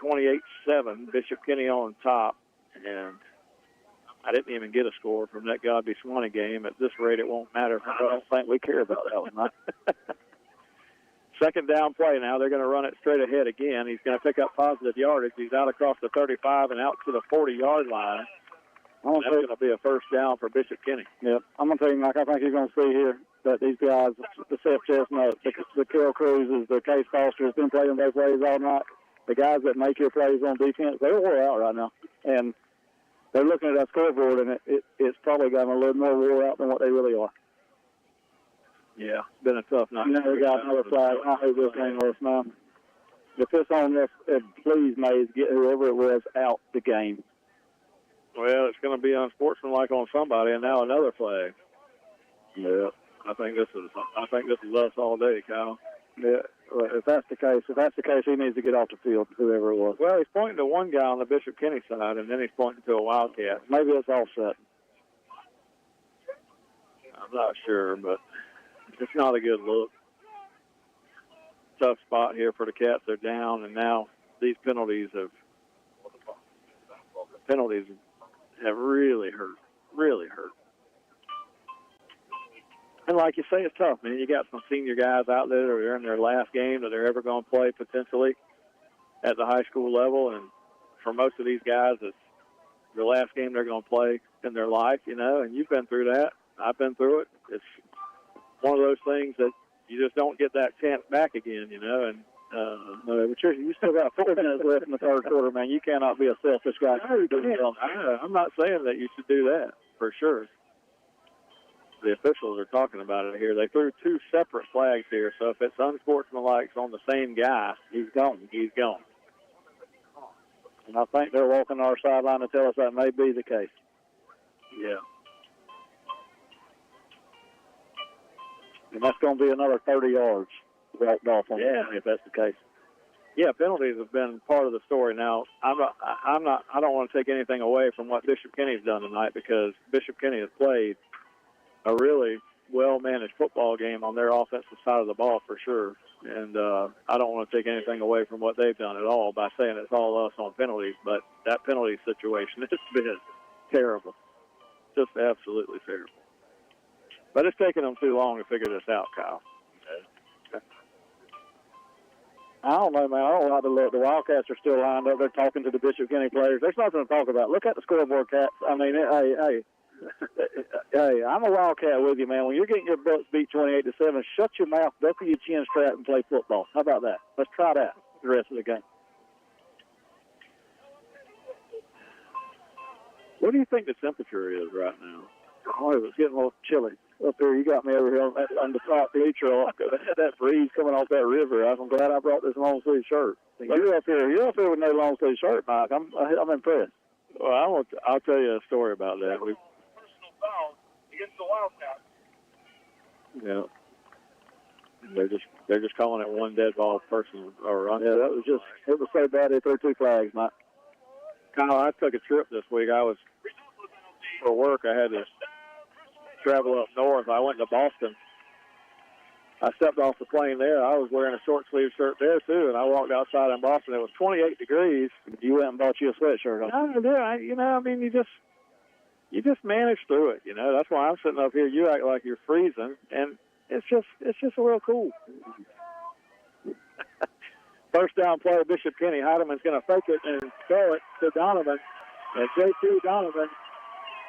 28-7. Bishop Kenny on top. And I didn't even get a score from that Godby Swanee game. At this rate, it won't matter. I don't think we care about that one. Second down play now. They're going to run it straight ahead again. He's going to pick up positive yardage. He's out across the 35 and out to the 40-yard line. That's going to be a first down for Bishop Kenny. Yep. I'm going to tell you, Mike, I think you're going to see here that these guys, the Seth Chestnut, the Carol Cruzes, the Case Foster has been playing those plays all night. The guys that make your plays on defense, they're wore out right now. And they're looking at that scoreboard, and it's probably gotten a little more wore out than what they really are. Yeah, it's been a tough night. We got another flag. I hope this game works, man. If it's on this, please, Mays, get whoever it was out the game. Well, it's going to be unsportsmanlike on somebody, and now another flag. Yeah, I think this is us all day, Kyle. Yeah, well, if that's the case, he needs to get off the field, whoever it was. Well, he's pointing to one guy on the Bishop Kenny side, and then he's pointing to a Wildcat. Maybe it's offset. I'm not sure, but it's not a good look. Tough spot here for the Cats. They're down, and now these penalties have really hurt. And like you say, it's tough, man. You got some senior guys out there that are in their last game that they're ever going to play potentially at the high school level. And for most of these guys, it's the last game they're going to play in their life, and you've been through that. I've been through it. It's one of those things that you just don't get that chance back again, and but you still got 4 minutes left in the third quarter, man. You cannot be a selfish guy. I'm not saying that you should do that, for sure. The officials are talking about it here. They threw 2 separate flags here, so if it's unsportsmanlike on the same guy, he's gone. And I think they're walking our sideline to tell us that may be the case. Yeah. And that's going to be another 30 yards walked off on if that's the case. Yeah, penalties have been part of the story. Now, I don't want to take anything away from what Bishop Kenny's done tonight, because Bishop Kenny has played a really well-managed football game on their offensive side of the ball for sure. And I don't want to take anything away from what they've done at all by saying it's all us on penalties, but that penalty situation has been terrible. Just absolutely terrible. But it's taken them too long to figure this out, Kyle. I don't know, man. I don't like to look. The Wildcats are still lined up. They're talking to the Bishop Kenny players. There's nothing to talk about. Look at the scoreboard, Cats. I mean, hey, I'm a Wildcat with you, man. When you're getting your Bucks beat 28-7, shut your mouth, buckle your chin strap, and play football. How about that? Let's try that the rest of the game. What do you think the temperature is right now? Oh, it was getting a little chilly up here. You got me over here on the top neutral. That breeze coming off that river. I'm glad I brought this long sleeve shirt. You're up here with no long sleeve shirt, Mike. I'm impressed. Well, I'll tell you a story about that. Personal foul against the Wildcats. Yeah. They're just calling it one dead ball person or run. Yeah, it was so bad they threw 2 flags, Mike. Kyle, I took a trip this week. For work, I had to travel up north. I went to Boston. I stepped off the plane there. I was wearing a short sleeve shirt there too, and I walked outside in Boston. It was 28 degrees. You went and bought you a sweatshirt. No, you just manage through it. That's why I'm sitting up here. You act like you're freezing, and it's just real cool. First down play, Bishop Kenny. Heideman's going to fake it and throw it to Donovan. And J.T. Donovan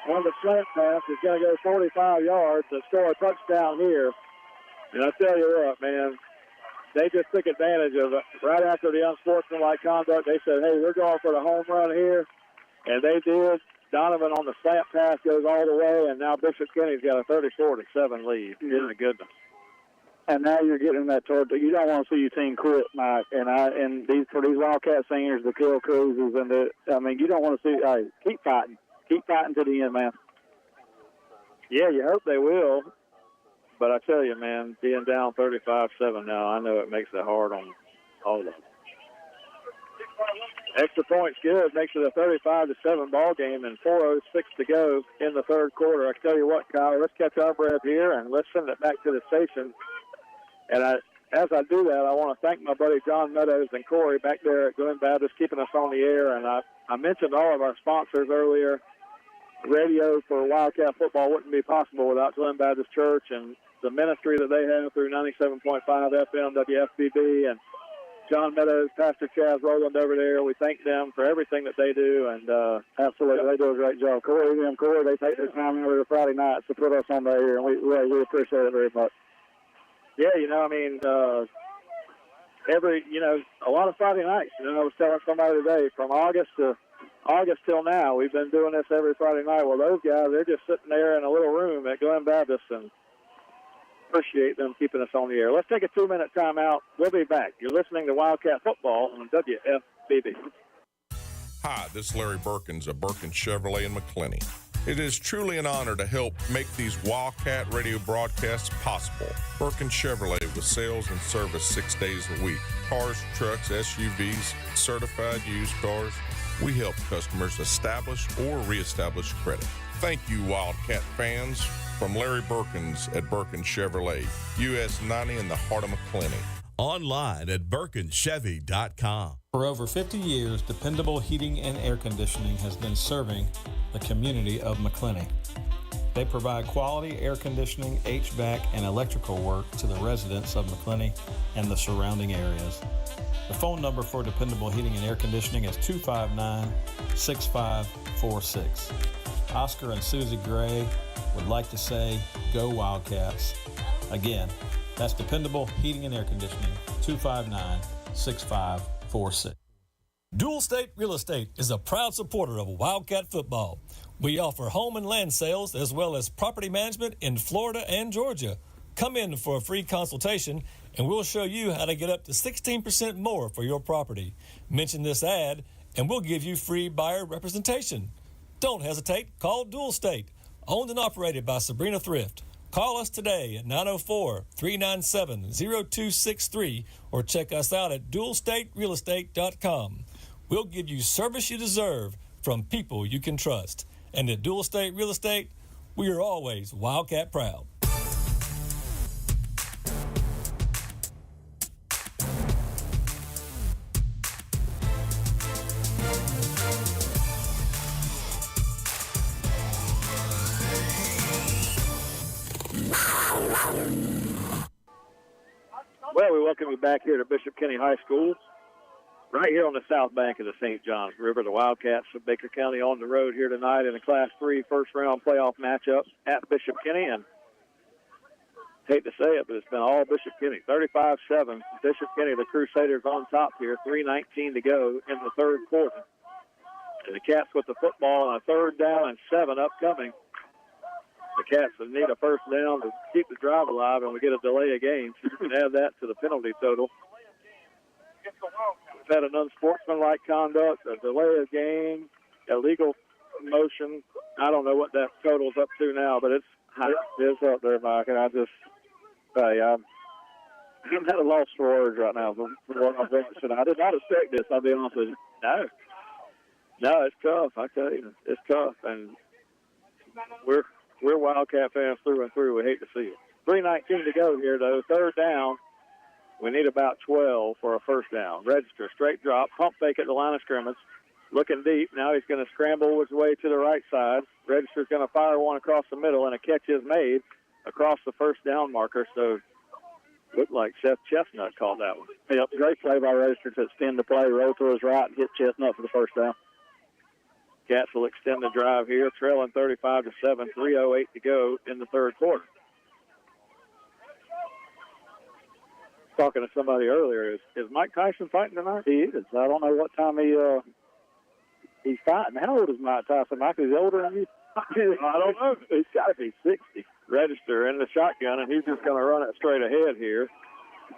on the slant pass is going to go 45 yards and score a touchdown here. And I tell you what, man, they just took advantage of it. Right after the unsportsmanlike conduct, they said, hey, we're going for the home run here. And they did. Donovan on the slant pass goes all the way, and now Bishop Kenny's got a 34-7 lead. My goodness. And now you're getting that toward. You don't want to see your team quit, Mike. And for these Wildcat seniors, the Kill Cruises, you don't want to see. Hey, keep fighting to the end, man. Yeah, you hope they will. But I tell you, man, being down 35-7 now, I know it makes it hard on all of them. Extra point's good. Makes it a 35-7 ball game, and 4:06 to go in the third quarter. I tell you what, Kyle, let's catch our breath here and let's send it back to the station. And as I do that, I want to thank my buddy John Meadows and Corey back there at Glen Baptist keeping us on the air. And I mentioned all of our sponsors earlier. Radio for Wildcat football wouldn't be possible without Glen Baptist Church and the ministry that they have through 97.5 FM WFBB, and John Meadows, Pastor Chaz Rowland over there. We thank them for everything that they do, and absolutely, they do a great job. Corey, they take their time every Friday nights to put us on the air, and we appreciate it very much. Yeah, a lot of Friday nights. I was telling somebody today, from August till now, we've been doing this every Friday night. Well, those guys, they're just sitting there in a little room at Glen Baptist, and appreciate them keeping us on the air. Let's take a 2-minute timeout. We'll be back. You're listening to Wildcat Football on WFBB. Hi, this is Larry Birkins of Birkins Chevrolet in McClenny. It is truly an honor to help make these Wildcat radio broadcasts possible. Birkins Chevrolet with sales and service 6 days a week. Cars, trucks, SUVs, certified used cars. We help customers establish or reestablish credit. Thank you, Wildcat fans. From Larry Birkins at Birkins Chevrolet, US 90 in the heart of McClenny. Online at BirkinsChevy.com. For over 50 years, Dependable Heating and Air Conditioning has been serving the community of McClenny. They provide quality air conditioning, HVAC, and electrical work to the residents of McClenny and the surrounding areas. The phone number for Dependable Heating and Air Conditioning is 259-6546. Oscar and Susie Gray would like to say, go Wildcats. Again, that's Dependable Heating and Air Conditioning, 259-6546. Dual State Real Estate is a proud supporter of Wildcat football. We offer home and land sales as well as property management in Florida and Georgia. Come in for a free consultation and we'll show you how to get up to 16% more for your property. Mention this ad and we'll give you free buyer representation. Don't hesitate. Call Dual State. Owned and operated by Sabrina Thrift. Call us today at 904-397-0263 or check us out at dualstaterealestate.com. We'll give you service you deserve from people you can trust. And at Dual State Real Estate, we are always Wildcat proud. Well, we welcome you back here to Bishop Kenny High School, right here on the south bank of the St. Johns River. The Wildcats of Baker County on the road here tonight in a Class 3 first-round playoff matchup at Bishop Kenny. And hate to say it, but it's been all Bishop Kenny. 35-7. Bishop Kenny, the Crusaders on top here. 3:19 to go in the third quarter. And the Cats with the football on a 3rd down and 7 upcoming. The Cats need a first down to keep the drive alive, and we get a delay of game. So you can add that to the penalty total. We've had an unsportsmanlike conduct, a delay of game, illegal motion. I don't know what that total's up to now, but it's high. It's up there, Mike, and I just, hey, I'm at a loss for words right now for what I'm watching. I did not expect this, I'll be honest with you. No, it's tough. I tell you, it's tough, and we're Wildcat fans through and through. We hate to see it. 3:19 to go here, though. Third down. We need about 12 for a first down. Register, straight drop, pump fake at the line of scrimmage. Looking deep. Now he's going to scramble his way to the right side. Register's going to fire one across the middle, and a catch is made across the first down marker. So looked like Seth Chestnut called that one. Yep, great play by Register to extend the play, roll to his right, and hit Chestnut for the first down. Cats will extend the drive here, trailing 35-7, 3:08 to go in the third quarter. Talking to somebody earlier, is Mike Tyson fighting tonight? He is. I don't know what time he's fighting. How old is Mike Tyson? Mike, is he older than you? I don't know. He's got to be 60. Register in the shotgun, and he's just going to run it straight ahead here.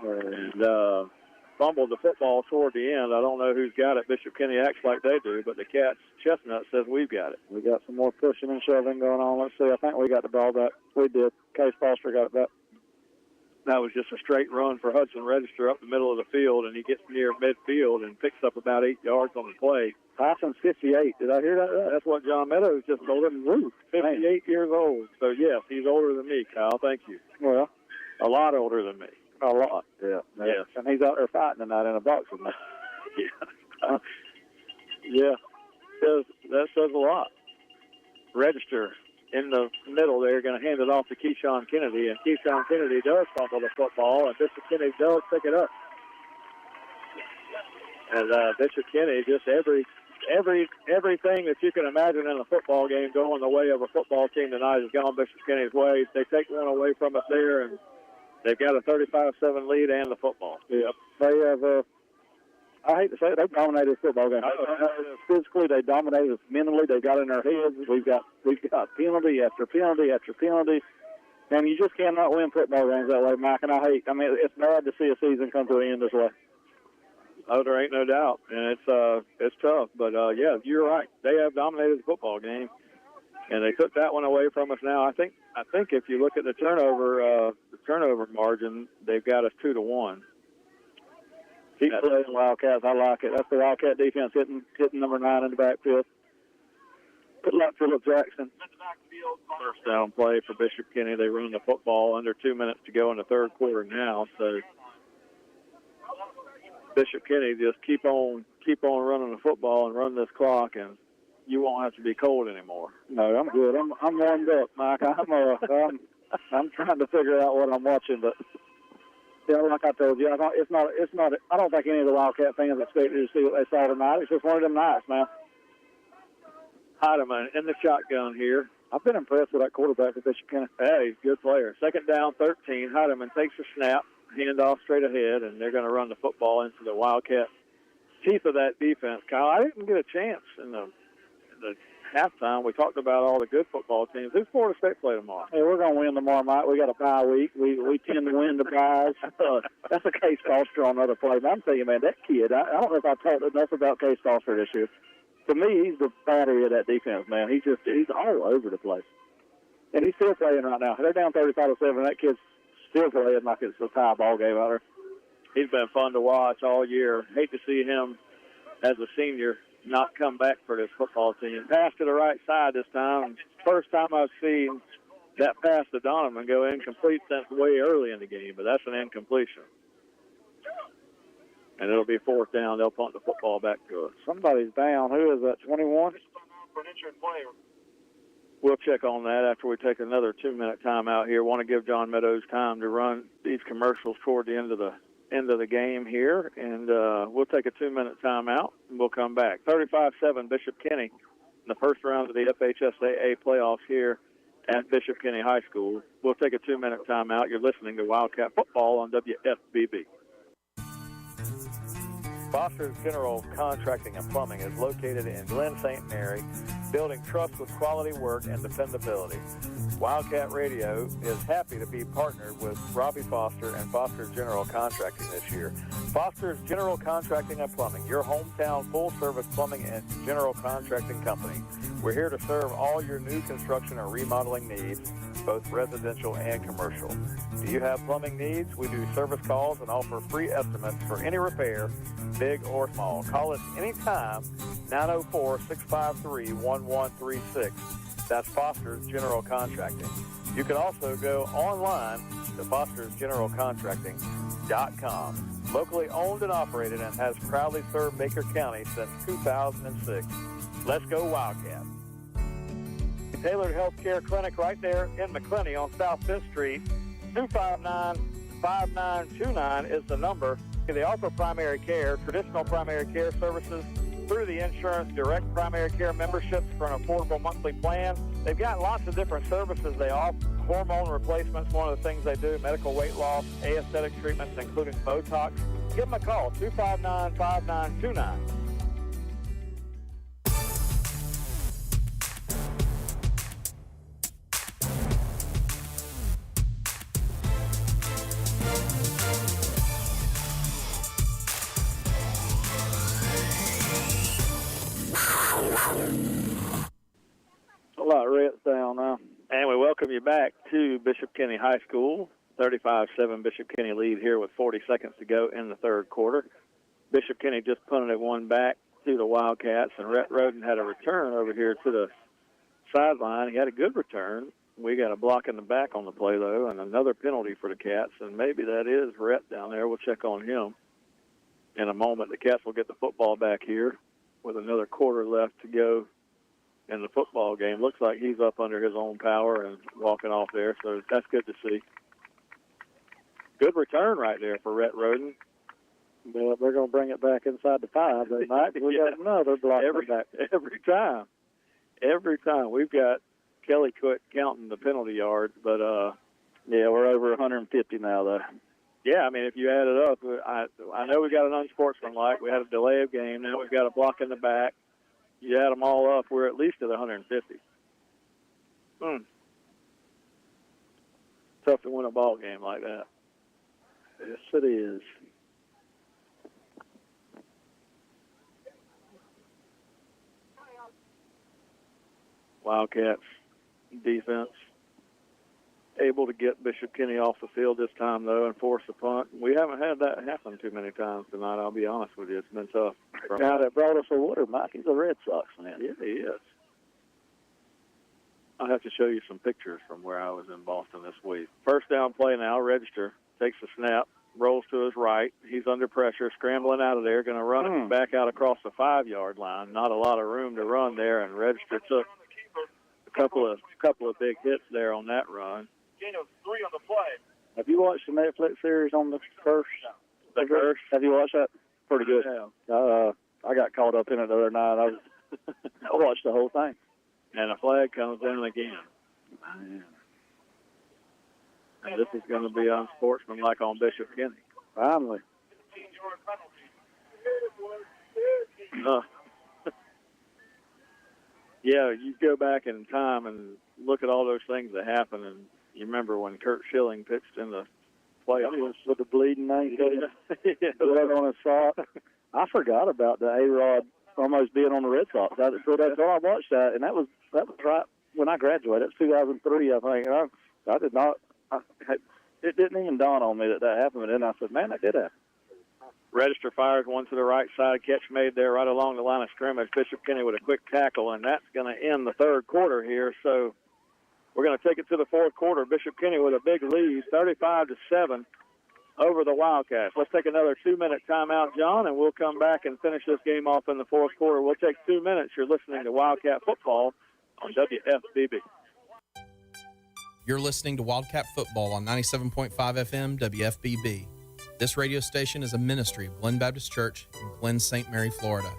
And fumbled the football toward the end. I don't know who's got it. Bishop Kenny acts like they do, but the Cats, Chestnut says we've got it. We got some more pushing and shoving going on. Let's see. I think we got the ball back. We did. Case Foster got it back. That was just a straight run for Hudson Register up the middle of the field, and he gets near midfield and picks up about 8 yards on the play. Tyson's 58. Did I hear that? That's what John Meadows just told him. 58 years old. So, yes, he's older than me, Kyle. Thank you. Well, a lot older than me. A lot, yeah. Yes. And he's out there fighting tonight in a boxing match. Yeah. Yeah. That says a lot. Register in the middle there, going to hand it off to Keyshawn Kennedy, and Keyshawn Kennedy does fumble the football, and Bishop Kennedy does pick it up. And Bishop Kennedy, just everything that you can imagine in a football game going the way of a football team tonight has gone Bishop Kennedy's way. They take one away from us there, and they've got a 35-7 lead and the football. Yeah, they have. I hate to say it, they dominated the football game. Physically, they dominated us. Mentally, they got in their heads. We've got penalty after penalty after penalty, and you just cannot win football games that way, Mike. And I mean, it's bad to see a season come to an end this way. Oh, there ain't no doubt, and it's tough. But yeah, you're right. They have dominated the football game, and they took that one away from us. Now, I think if you look at the turnover margin, they've got us 2-1. Keep playing Wildcats. I like it. That's the Wildcat defense hitting number 9 in the backfield. Good luck, Phillip Jackson. First down play for Bishop Kenny. They run the football under 2 minutes to go in the third quarter now. So Bishop Kenny just keep on running the football and run this clock, and you won't have to be cold anymore. No, I'm good. I'm warmed up, Mike. I'm trying to figure out what I'm watching, but. Yeah, like I told you, I don't think any of the Wildcat fans expected to see what they saw tonight. It's just one of them nights, man. Heidemann in the shotgun here. I've been impressed with that quarterback at Bishop Kenny. Yeah, he's a good player. Second down, 13. Heidemann takes a snap, hand off straight ahead, and they're going to run the football into the Wildcat teeth of that defense. Kyle, I didn't get a chance in the halftime. We talked about all the good football teams. Who's Florida State play tomorrow? Hey, we're going to win tomorrow night. We got a bye week. We tend to win the byes. That's a Case Foster on other plays. I'm telling you, man, that kid, I don't know if I talked enough about Case Foster this year. To me, he's the battery of that defense, man. He's all over the place. And he's still playing right now. They're down 35-7. That kid's still playing like it's a tie ball game out there. He's been fun to watch all year. Hate to see him as a senior not come back for this football team. Pass to the right side this time. First time I've seen that pass to Donovan go incomplete since way early in the game, but that's an incompletion. And it'll be fourth down. They'll punt the football back to us. Somebody's down. Who is that, 21? We'll check on that after we take another 2-minute timeout here. Want to give John Meadows time to run these commercials toward the end of the game here, and we'll take a 2-minute timeout, and we'll come back. 35-7, Bishop Kenny in the first round of the FHSAA playoffs here at Bishop Kenny High School. We'll take a 2-minute timeout. You're listening to Wildcat Football on WFBB. Foster's General Contracting and Plumbing is located in Glen St. Mary, building trust with quality work and dependability. Wildcat Radio is happy to be partnered with Robbie Foster and Foster's General Contracting this year. Foster's General Contracting and Plumbing, your hometown full-service plumbing and general contracting company. We're here to serve all your new construction and remodeling needs, both residential and commercial. Do you have plumbing needs? We do service calls and offer free estimates for any repair, big or small. Call us anytime, 904-653-1136. That's Foster's General Contracting. You can also go online to fostersgeneralcontracting.com. Locally owned and operated and has proudly served Baker County since 2006. Let's go Wildcat. Tailored Healthcare Clinic right there in McClenny on South 5th Street. 259-5929 is the number. They offer primary care, traditional primary care services through the insurance, direct primary care memberships for an affordable monthly plan. They've got lots of different services they offer. Hormone replacements, one of the things they do, medical weight loss, aesthetic treatments, including Botox. Give them a call, 259-5929. A lot of reds down now. And we welcome you back to Bishop Kenny High School. 35-7 Bishop Kenny lead here with 40 seconds to go in the third quarter. Bishop Kenny just punted it one back to the Wildcats, and Rhett Roden had a return over here to the sideline. He had a good return. We got a block in the back on the play, though, and another penalty for the Cats, and maybe that is Rhett down there. We'll check on him in a moment. The Cats will get the football back here with another quarter left to go in the football game. Looks like he's up under his own power and walking off there, so that's good to see. Good return right there for Rhett Roden. Well, they're going to bring it back inside the 5. They might. We got another block back. Every time. We've got Kelly quit counting the penalty yards, but yeah, we're over 150 now, though. Yeah, I mean, if you add it up, I know we got an unsportsmanlike. We had a delay of game. Now we've got a block in the back. You add them all up, we're at least at 150. Tough to win a ball game like that. Yes, it is. Wildcats defense able to get Bishop Kenny off the field this time, though, and force a punt. We haven't had that happen too many times tonight, I'll be honest with you. It's been tough. Guy that brought us a water, Mike, he's a Red Sox man. Yeah, he is. I'll have to show you some pictures from where I was in Boston this week. First down play now, Register takes the snap, rolls to his right. He's under pressure, scrambling out of there, going to run it back out across the 5-yard line. Not a lot of room to run there, and Register took a couple of big hits there on that run. Gain of 3 on the play. Have you watched the Netflix series on the Curse? The Curse? Have you watched that? Pretty good. Yeah. I got caught up in it the other night. I watched the whole thing. And a flag comes down again. Man. And this is going to be unsportsmanlike on Bishop Kenny. Finally. 15-yard penalty. Yeah, you go back in time and look at all those things that happened, and you remember when Kurt Schilling pitched in the playoffs with the bleeding ankle, yeah. blood on his sock. I forgot about the A-Rod almost being on the Red Sox. So that's all I watched that, and that was right when I graduated. It was 2003, I think. And I did not. It didn't even dawn on me that happened. And then I said, "Man, that did happen." Register fires one to the right side. Catch made there right along the line of scrimmage. Bishop Kenny with a quick tackle, and that's going to end the third quarter here. So we're going to take it to the fourth quarter. Bishop Kenny with a big lead, 35-7 over the Wildcats. Let's take another 2-minute timeout, John, and we'll come back and finish this game off in the fourth quarter. We'll take 2 minutes. You're listening to Wildcat Football on WFBB. You're listening to Wildcat Football on 97.5 FM WFBB. This radio station is a ministry of Glen Baptist Church in Glen St. Mary, Florida.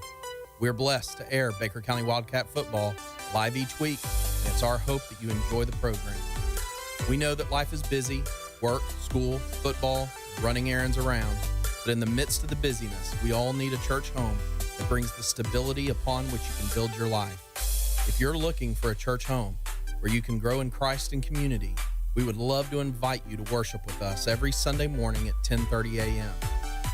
We're blessed to air Baker County Wildcat Football live each week, and it's our hope that you enjoy the program. We know that life is busy, work, school, football, running errands around. But in the midst of the busyness, we all need a church home that brings the stability upon which you can build your life. If you're looking for a church home where you can grow in Christ and community, we would love to invite you to worship with us every Sunday morning at 10:30 a.m.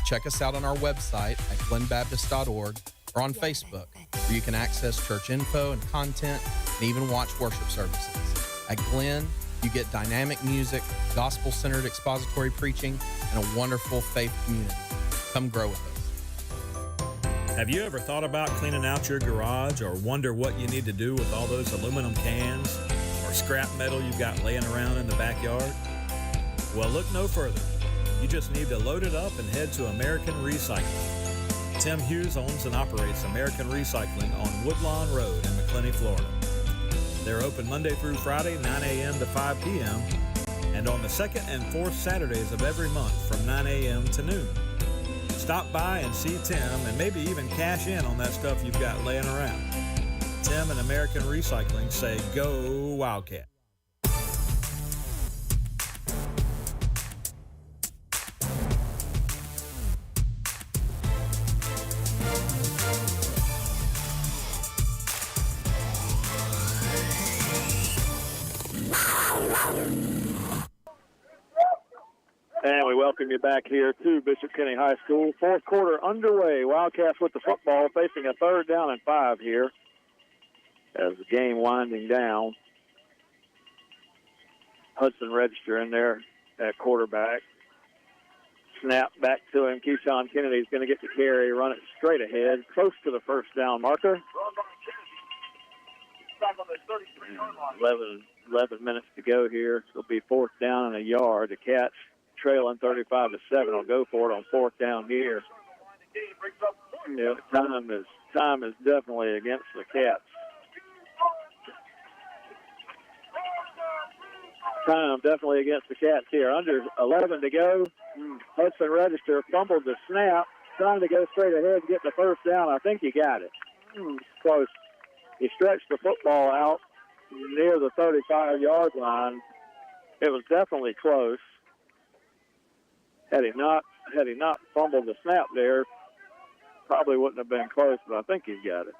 Check us out on our website at glenbaptist.org or on Facebook, where you can access church info and content and even watch worship services. At Glen, you get dynamic music, gospel-centered expository preaching, and a wonderful faith community. Come grow with us. Have you ever thought about cleaning out your garage or wonder what you need to do with all those aluminum cans or scrap metal you've got laying around in the backyard? Well, look no further. You just need to load it up and head to American Recycling. Tim Hughes owns and operates American Recycling on Woodlawn Road in McClenny, Florida. They're open Monday through Friday, 9 a.m. to 5 p.m., and on the second and fourth Saturdays of every month from 9 a.m. to noon. Stop by and see Tim and maybe even cash in on that stuff you've got laying around. Tim and American Recycling say, go Wildcat. And we welcome you back here to Bishop Kenny High School. Fourth quarter underway. Wildcats with the football facing a 3rd down and 5 here as the game winding down. Hudson Register in there at quarterback. Snap back to him. Keyshawn Kennedy's going to get the carry, run it straight ahead, close to the first down marker. 11 minutes to go here. It'll be 4th down and a yard. The Cats trailing 35-7. Will go for it on 4th down here. Yeah, time is definitely against the Cats. Time definitely against the Cats here. Under 11 to go. Hudson Register fumbled the snap, trying to go straight ahead and get the first down. I think he got it. Close. He stretched the football out near the 35-yard line. It was definitely close. Had he not fumbled the snap there, probably wouldn't have been close, but I think he's got it.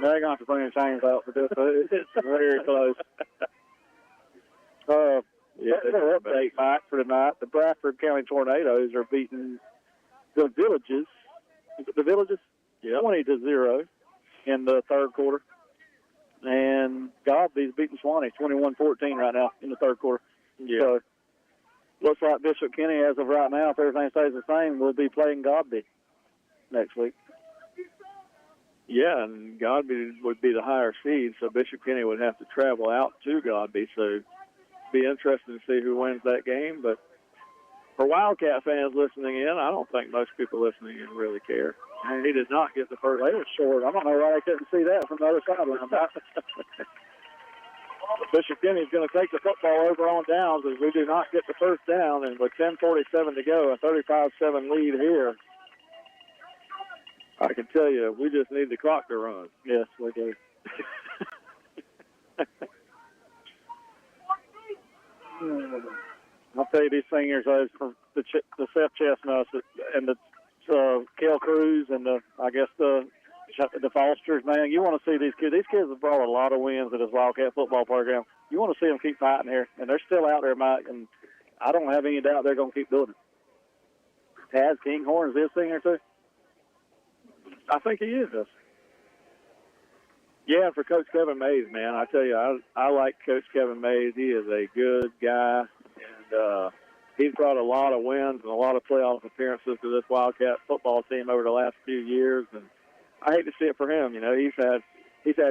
They're going to have to bring his hands out for this. It's very close. Update, Mike, for tonight. The Bradford County Tornadoes are beating the Villages. Is it the Villages? Yeah. 20-0 in the 3rd quarter. And Godby's beating Swanee 21-14 right now in the 3rd quarter. Yeah. So, looks like Bishop Kenny, as of right now, if everything stays the same, will be playing Godby next week. Yeah, and Godby would be the higher seed, so Bishop Kenny would have to travel out to Godby. So be interesting to see who wins that game. But for Wildcat fans listening in, I don't think most people listening in really care. And he did not get the first. They were short. I don't know why they couldn't see that from the other sideline. Bishop Kenny's going to take the football over on downs as we do not get the first down. And with 10:47 to go, a 35-7 lead here. I can tell you, we just need the clock to run. Yes, we do. I'll tell you, these singers, from the Seth Chestnuts and the Kel Cruz and the Fosters, man, you want to see these kids. These kids have brought a lot of wins to this Wildcat football program. You want to see them keep fighting here, and they're still out there, Mike, and I don't have any doubt they're going to keep doing it. Taz Kinghorn, is this singer too? I think he is. Yeah, for Coach Kevin Mays, man, I tell you, I like Coach Kevin Mays. He is a good guy, and he's brought a lot of wins and a lot of playoff appearances to this Wildcat football team over the last few years, and I hate to see it for him. You know, he's had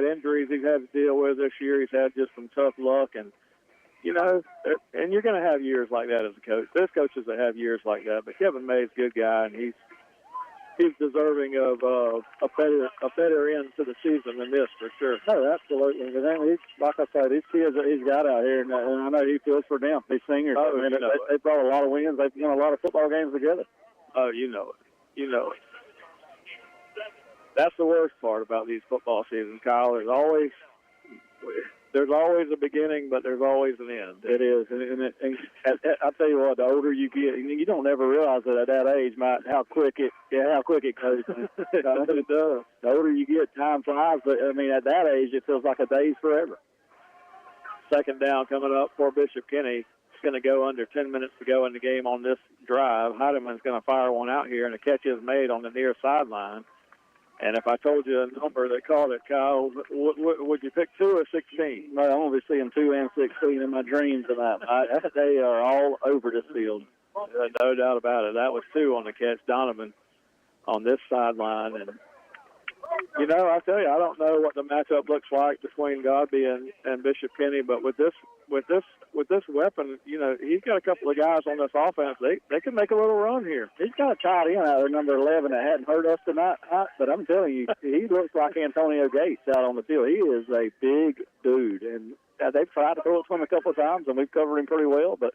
injuries he's had to deal with this year. He's had just some tough luck, and you know, and you're going to have years like that as a coach. There's coaches that have years like that, but Kevin Mays, good guy, and he's deserving of a better end to the season than this for sure. No, absolutely. But then like I say, these kids that he's got out here, and I know he feels for them. These seniors, oh, I mean, they brought a lot of wins. They've won a lot of football games together. Oh, you know it. You know it. That's the worst part about these football seasons, Kyle. There's always there's always a beginning, but there's always an end. It is, and I tell you what, the older you get, you don't ever realize that at that age, how quick it goes. It does. The older you get, time flies. But I mean, at that age, it feels like a day's forever. Second down coming up for Bishop Kenny. It's going to go under 10 minutes to go in the game on this drive. Heideman's going to fire one out here, and the catch is made on the near sideline. And if I told you a number that called it, Kyle, would you pick 2 or 16? No, I'm going to be seeing 2 and 16 in my dreams tonight. They are all over this field. No doubt about it. That was 2 on the catch. Donovan on this sideline. And, you know, I tell you, I don't know what the matchup looks like between Godby and Bishop Kenny, but with this weapon, you know, he's got a couple of guys on this offense. They can make a little run here. He's got a tight end out there, number 11, that hadn't hurt us tonight. But I'm telling you, he looks like Antonio Gates out on the field. He is a big dude, and they've tried to throw it to him a couple of times, and we've covered him pretty well. But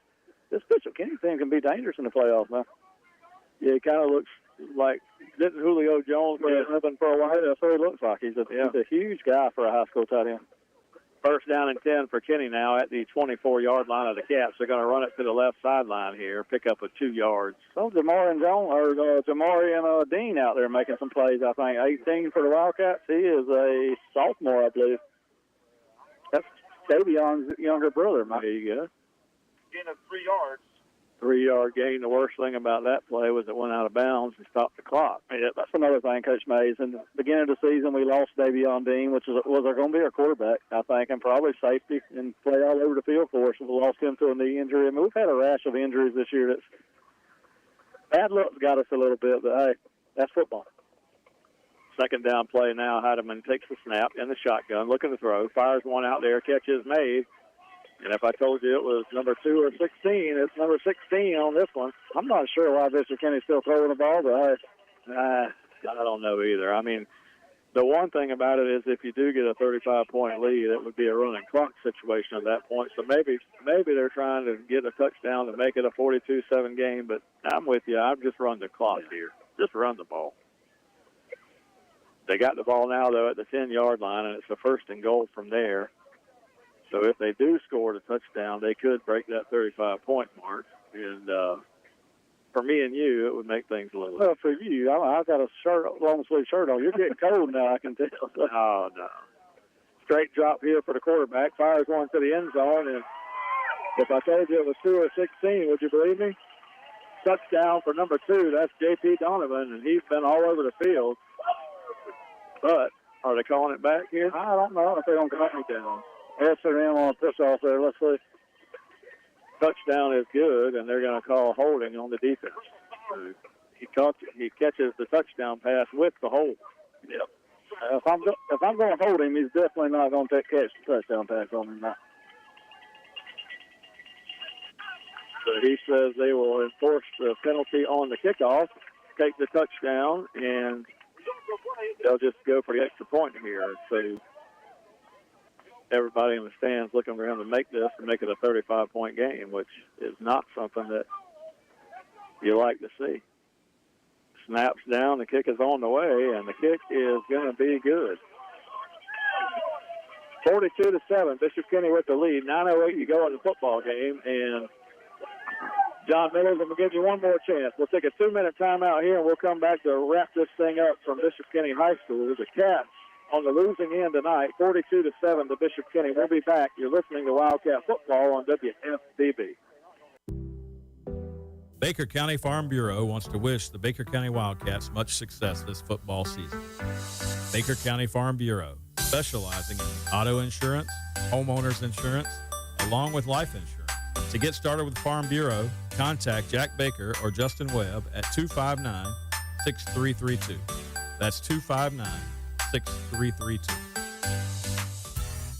this Bishop Kenny team can be dangerous in the playoffs now. Yeah, he kind of looks like, didn't Julio Jones been living for a while? That's what he looks like. He's a huge guy for a high school tight end. First down and 10 for Kenny now at the 24-yard line of the Cats. They're going to run it to the left sideline here, pick up a 2 yards. So Jamari and Dean out there making some plays, I think. 18 for the Wildcats. He is a sophomore, I believe. That's Davion's younger brother. There you go. Gain of 3 yards. 3-yard gain. The worst thing about that play was it went out of bounds and stopped the clock. Yeah, that's another thing, Coach Mays. In the beginning of the season, we lost Davion Dean, which was going to be our quarterback, I think, and probably safety and play all over the field for us. We lost him to a knee injury. I mean, we've had a rash of injuries this year. That's bad luck's got us a little bit, but hey, that's football. Second down play now. Heidemann takes the snap in the shotgun, looking to throw, fires one out there, catch is made. And if I told you it was number 2 or 16, it's number 16 on this one. I'm not sure why Bishop Kenny's still throwing the ball, but I don't know either. I mean, the one thing about it is if you do get a 35-point lead, it would be a running clock situation at that point. So maybe they're trying to get a touchdown to make it a 42-7 game, but I'm with you. I've just run the clock here. Just run the ball. They got the ball now, though, at the 10-yard line, and it's a 1st and goal from there. So if they do score the touchdown, they could break that 35-point mark. And for me and you, it would make things a little. Well, for you, I've got a long sleeve shirt on. You're getting cold now, I can tell. Oh, no. Straight drop here for the quarterback. Fires one to the end zone. And if I told you it was 2 or 16, would you believe me? Touchdown for number 2. That's J.P. Donovan, and he's been all over the field. But are they calling it back here? I don't know if they're going to call me down. SRM on a push-off there. Let's see. Touchdown is good, and they're going to call holding on the defense. So he catches the touchdown pass with the hold. Yep. If I'm going to hold him, he's definitely not going to catch the touchdown pass on him now. So he says they will enforce the penalty on the kickoff, take the touchdown, and they'll just go for the extra point here. So everybody in the stands looking for him to make this and make it a 35-point game, which is not something that you like to see. Snaps down, the kick is on the way, and the kick is going to be good. 42-7, Bishop Kenny with the lead. 9:08 you go in the football game, and John Miller, I'm going to give you one more chance. We'll take a 2-minute timeout here, and we'll come back to wrap this thing up from Bishop Kenny High School. The Cats on the losing end tonight, 42-7 to Bishop Kenny. We'll be back. You're listening to Wildcat Football on WFBB. Baker County Farm Bureau wants to wish the Baker County Wildcats much success this football season. Baker County Farm Bureau, specializing in auto insurance, homeowners insurance, along with life insurance. To get started with Farm Bureau, contact Jack Baker or Justin Webb at 259-6332. That's 259-6332.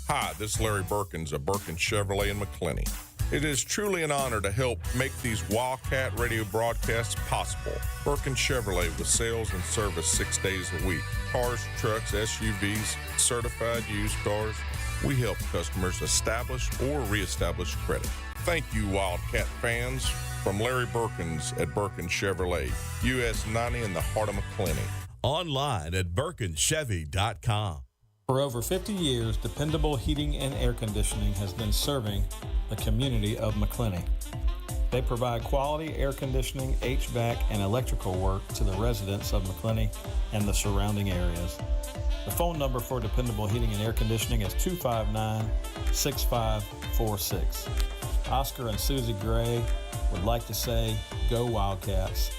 Hi, this is Larry Birkins of Birkin Chevrolet in McClenny. It is truly an honor to help make these Wildcat radio broadcasts possible. Birkin Chevrolet with sales and service 6 days a week. Cars, trucks, SUVs, certified used cars. We help customers establish or reestablish credit. Thank you, Wildcat fans. From Larry Birkins at Birkin Chevrolet, US 90 in the heart of McClenny. Online at BirkinChevy.com. For over 50 years, dependable heating and air conditioning has been serving the community of McClenny. They provide quality air conditioning, HVAC, and electrical work to the residents of McClenny and the surrounding areas. The phone number for dependable heating and air conditioning is 259-6546. Oscar and Susie Gray would like to say, go Wildcats.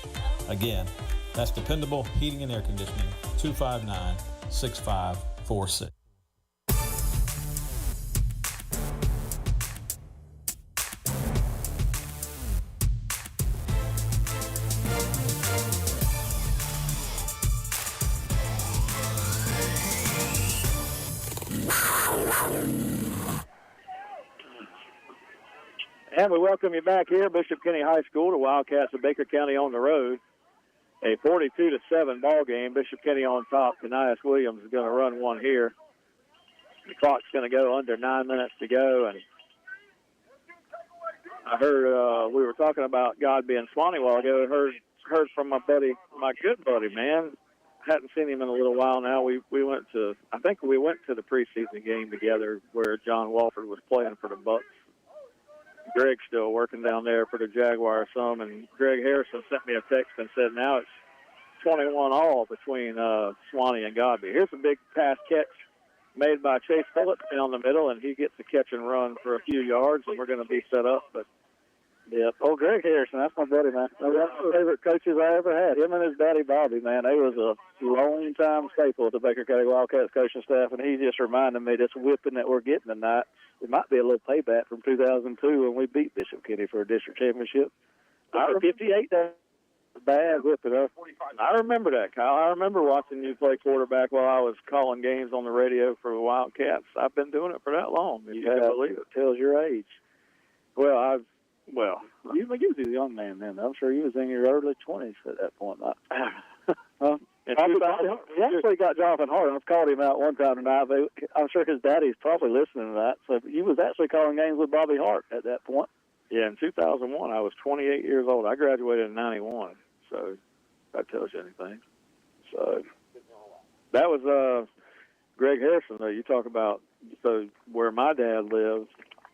Again, that's dependable heating and air conditioning, 259-6546. And we welcome you back here, Bishop Kenny High School, to Wildcats of Baker County on the road. A 42-7 ball game. Bishop Kenny on top. Kanias Williams is going to run one here. The clock's going to go under 9 minutes to go. And I heard we were talking about God being Swanee a while ago. I heard from my good buddy, man. Hadn't seen him in a little while now. I think we went to the preseason game together where John Walford was playing for the Bucks. Greg's still working down there for the Jaguars some, and Greg Harrison sent me a text and said now it's 21 all between Swanee and Godby. Here's a big pass catch made by Chase Phillips down the middle, and he gets a catch and run for a few yards, and we're going to be set up. But yeah, Greg Harrison, that's my buddy, man. That's one of the favorite coaches I ever had. Him and his daddy, Bobby, man, they was a long-time staple of the Baker County Wildcats coaching staff, and he just reminded me this whipping that we're getting tonight, it might be a little payback from 2002 when we beat Bishop Kenny for a district championship. 58 days. Bad whipping up. I remember that, Kyle. I remember watching you play quarterback while I was calling games on the radio for the Wildcats. I've been doing it for that long. You can't believe it. Tells your age. Well, you was a young man then. I'm sure you was in your early 20s at that point. We actually got Jonathan Hart. I've called him out one time tonight. But I'm sure his daddy's probably listening to that. So you was actually calling games with Bobby Hart at that point. Yeah, in 2001, I was 28 years old. I graduated in 91, so that tells you anything. So that was Greg Harrison, though. You talk about where my dad lives,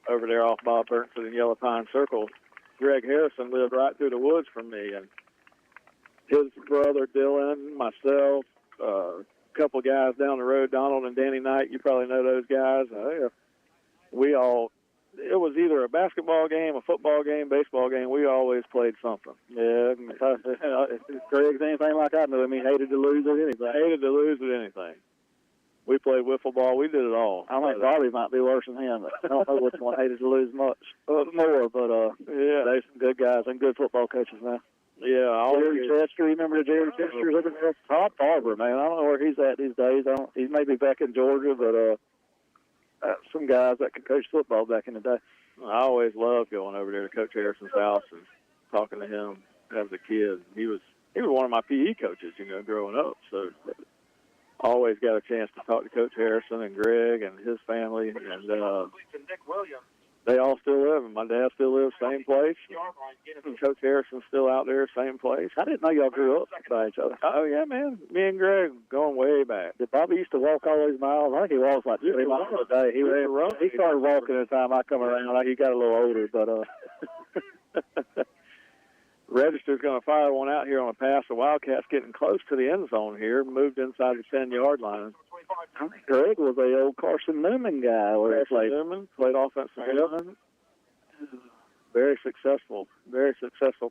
over there off Bob Burton and Yellow Pine Circle. Greg Harrison lived right through the woods from me, and his brother Dylan, myself, a couple of guys down the road, Donald and Danny Knight, you probably know those guys. It was either a basketball game, a football game, baseball game. We always played something. Yeah, if Greg's anything like I knew him, he hated to lose at anything. We played wiffle ball. We did it all. I think Bobby might be worse than him. I don't know which one hated to lose more, but yeah, they're some good guys and good football coaches now. Yeah, Jerry Chester, you remember Jerry Chester living there? Todd Farber, man. I don't know where he's at these days. He's maybe back in Georgia, but some guys that could coach football back in the day. I always loved going over there to Coach Harrison's house and talking to him as a kid. He was one of my PE coaches, growing up. So always got a chance to talk to Coach Harrison and Greg and his family, and Nick Williams. They all still live, and my dad still lives same place. And Coach Harrison's still out there, same place. I didn't know y'all grew up by each other. Oh, yeah, man. Me and Greg going way back. Did Bobby used to walk all those miles? I think he walks like 3 miles a day. He started walking the time I come around. He got a little older, but Register's going to fire one out here on a pass. The Wildcats getting close to the end zone here, moved inside the 10-yard line. I think Greg was the old Carson Newman guy. Newman played offensive line. Very successful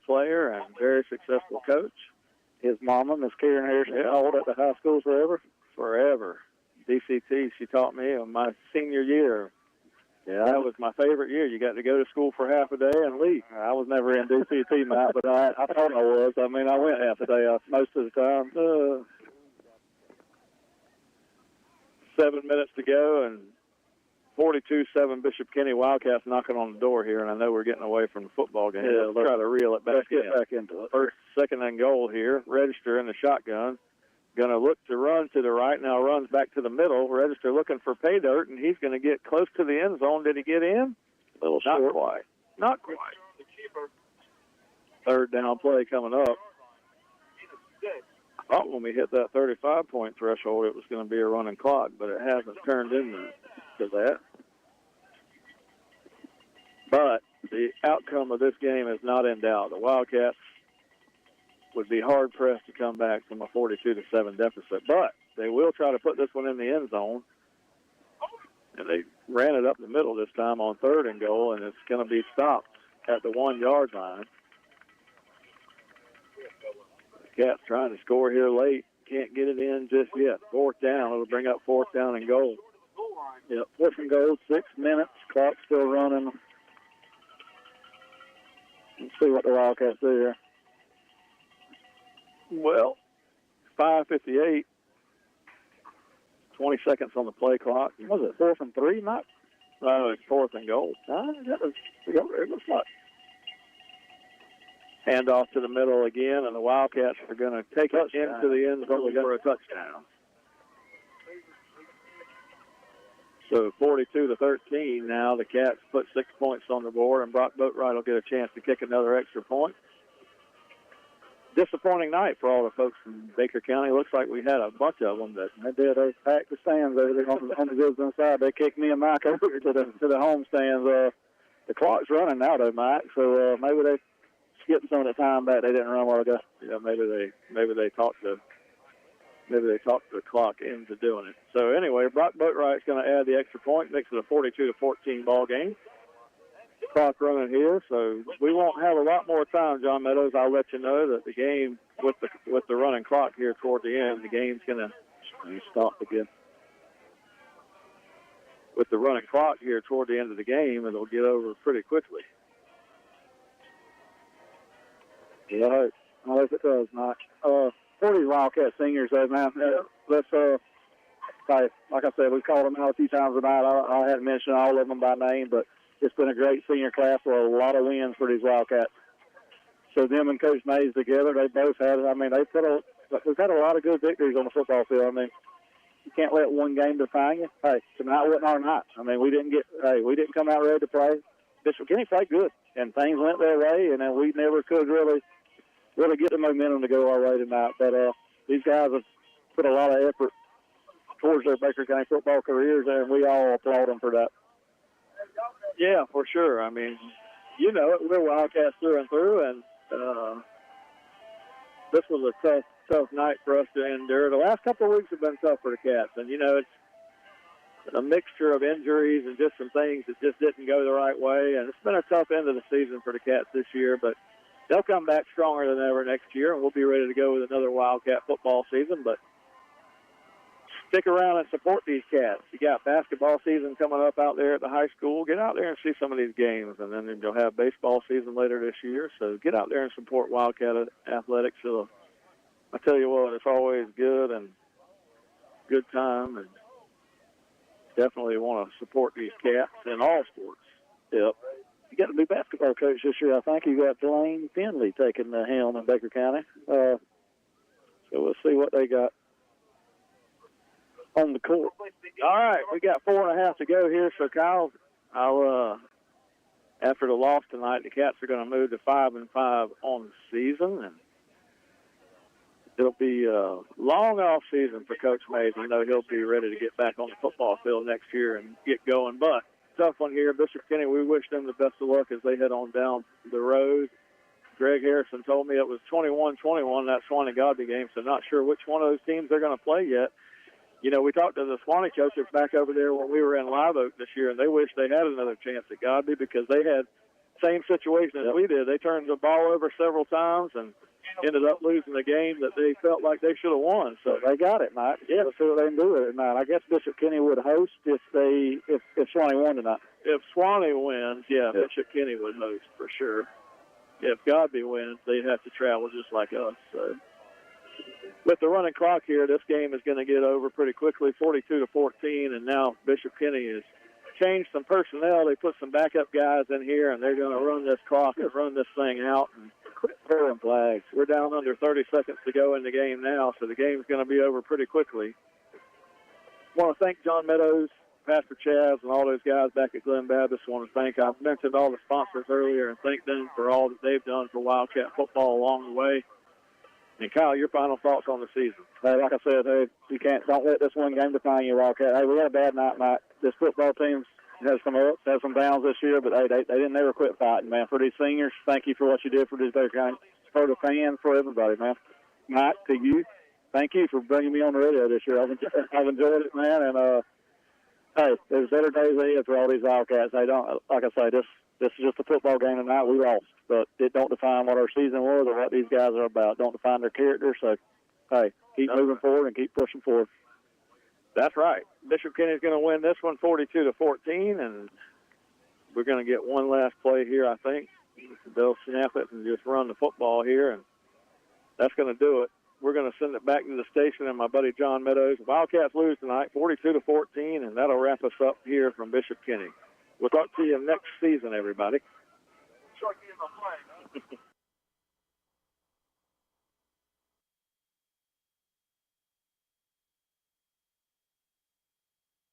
player and very successful coach. His mama, Miss Karen Harrison, taught at the high school forever. DCT, she taught me in my senior year. Yeah, that was my favorite year. You got to go to school for half a day and leave. I was never in DCT, Matt, but I thought I was. I mean, I went half a day most of the time. 7 minutes to go, and 42-7 Bishop Kenny Wildcats knocking on the door here, and I know we're getting away from the football game. Yeah, let's try to reel it back let's get back into it. Second and goal here. Register in the shotgun. Going to look to run to the right. Now runs back to the middle. Register looking for pay dirt, and he's going to get close to the end zone. Did he get in? A little Not short. quite. Not quite. Third down play coming up. thought when we hit that 35-point threshold it was going to be a running clock, but it hasn't turned into that. But the outcome of this game is not in doubt. The Wildcats would be hard-pressed to come back from a 42-7 deficit, but they will try to put this one in the end zone. And they ran it up the middle this time on 3rd and goal, and it's going to be stopped at the 1-yard line. The Cats trying to score here late. Can't get it in just yet. 4th down. It'll bring up 4th down and goal. Yep, 4th and goal, 6 minutes. Clock still running. Let's see what the Wildcats do here. Well, 5:58. 20 seconds on the play clock. Was it 4th and 3, Mike? No, it's 4th and goal. It looks like. Hand off to the middle again, and the Wildcats are going to take it into the end zone for a touchdown. So 42-13 now. The Cats put 6 points on the board, and Brock Boatwright will get a chance to kick another extra point. Disappointing night for all the folks from Baker County. Looks like we had a bunch of them that They packed the stands over there on the visiting side. They kicked me and Mike over to the home stands. The clock's running now, though, Mike. So maybe they skipped some of the time back. They didn't run a while ago. Yeah, maybe they talked the clock into doing it. So anyway, Brock Boatwright's going to add the extra point, makes it a 42-14 ball game. Clock running here, so we won't have a lot more time, John Meadows. I'll let you know that the game with the running clock here toward the end, the game's going to stop again. With the running clock here toward the end of the game, it'll get over pretty quickly. Yeah, I hope it does, Mike. For these Wildcat seniors, though, man, let's like I said, we've called them out a few times tonight. I hadn't mentioned all of them by name, but it's been a great senior class with a lot of wins for these Wildcats. So them and Coach Mays together, they both had it. I mean, we've had a lot of good victories on the football field. I mean, you can't let one game define you. Hey, tonight wasn't our night. I mean, we didn't come out ready to play. Bishop Kenny played good, and things went their way, and then we never could really get the momentum to go our way tonight. But these guys have put a lot of effort towards their Baker County football careers, and we all applaud them for that. Yeah, for sure. I mean, you know it. We're Wildcats through and through, and this was a tough night for us to endure. The last couple of weeks have been tough for the Cats, and, you know, it's a mixture of injuries and just some things that just didn't go the right way, and it's been a tough end of the season for the Cats this year, but they'll come back stronger than ever next year, and we'll be ready to go with another Wildcat football season, but stick around and support these Cats. You got basketball season coming up out there at the high school. Get out there and see some of these games, and then you'll have baseball season later this year. So get out there and support Wildcat athletics. So I tell you what, it's always good and good time, and definitely want to support these Cats in all sports. Yep. You got to be basketball coach this year. I think you got Dwayne Finley taking the helm in Baker County. So we'll see what they got on the court. All right, we got 4.5 to go here. So Kyle, after the loss tonight, the Cats are going to move to 5-5 on the season, and it'll be a long off season for Coach Mays. I know he'll be ready to get back on the football field next year and get going. But tough one here, Bishop Kenny. We wish them the best of luck as they head on down the road. Greg Harrison told me it was 21-21 that Swanee Godby game, so not sure which one of those teams they're going to play yet. You know, we talked to the Swanee coaches back over there when we were in Live Oak this year, and they wish they had another chance at Godby because they had same situation as we did. They turned the ball over several times and ended up losing the game that they felt like they should have won. So they got it, Mike. Yeah, let's see what they can do with it tonight. I guess Bishop Kenny would host if Swanee won tonight. If Swanee wins, yeah, Bishop Kenny would host for sure. If Godby wins, they'd have to travel just like us. So with the running clock here, this game is going to get over pretty quickly, 42-14, and now Bishop Kenny has changed some personnel. They put some backup guys in here, and they're going to run this clock and run this thing out and quit throwing flags. We're down under 30 seconds to go in the game now, so the game's going to be over pretty quickly. I want to thank John Meadows, Pastor Chaz, and all those guys back at Glen Baptist. I want to thank, I've mentioned all the sponsors earlier, and thank them for all that they've done for Wildcat football along the way. And Kyle, your final thoughts on the season? Like I said, don't let this one game define you, Wildcat. Hey, we had a bad night tonight. This football team has some ups, has some downs this year, but hey, they didn't never quit fighting, man. For these seniors, thank you for what you did for these Baker County, for the fans, for everybody, man. Mike, to you, thank you for bringing me on the radio this year. I've enjoyed it, man. And hey, there's better days ahead for all these Wildcats. They don't, like I say, this is just a football game tonight. We lost, but it don't define what our season was or what these guys are about. Don't define their character. So, hey, keep moving forward and keep pushing forward. That's right. Bishop Kenny's going to win this one 42-14, and we're going to get one last play here, I think. They'll snap it and just run the football here, and that's going to do it. We're going to send it back to the station and my buddy John Meadows. Wildcats lose tonight, 42-14, and that'll wrap us up here from Bishop Kenny. We'll talk to you next season, everybody.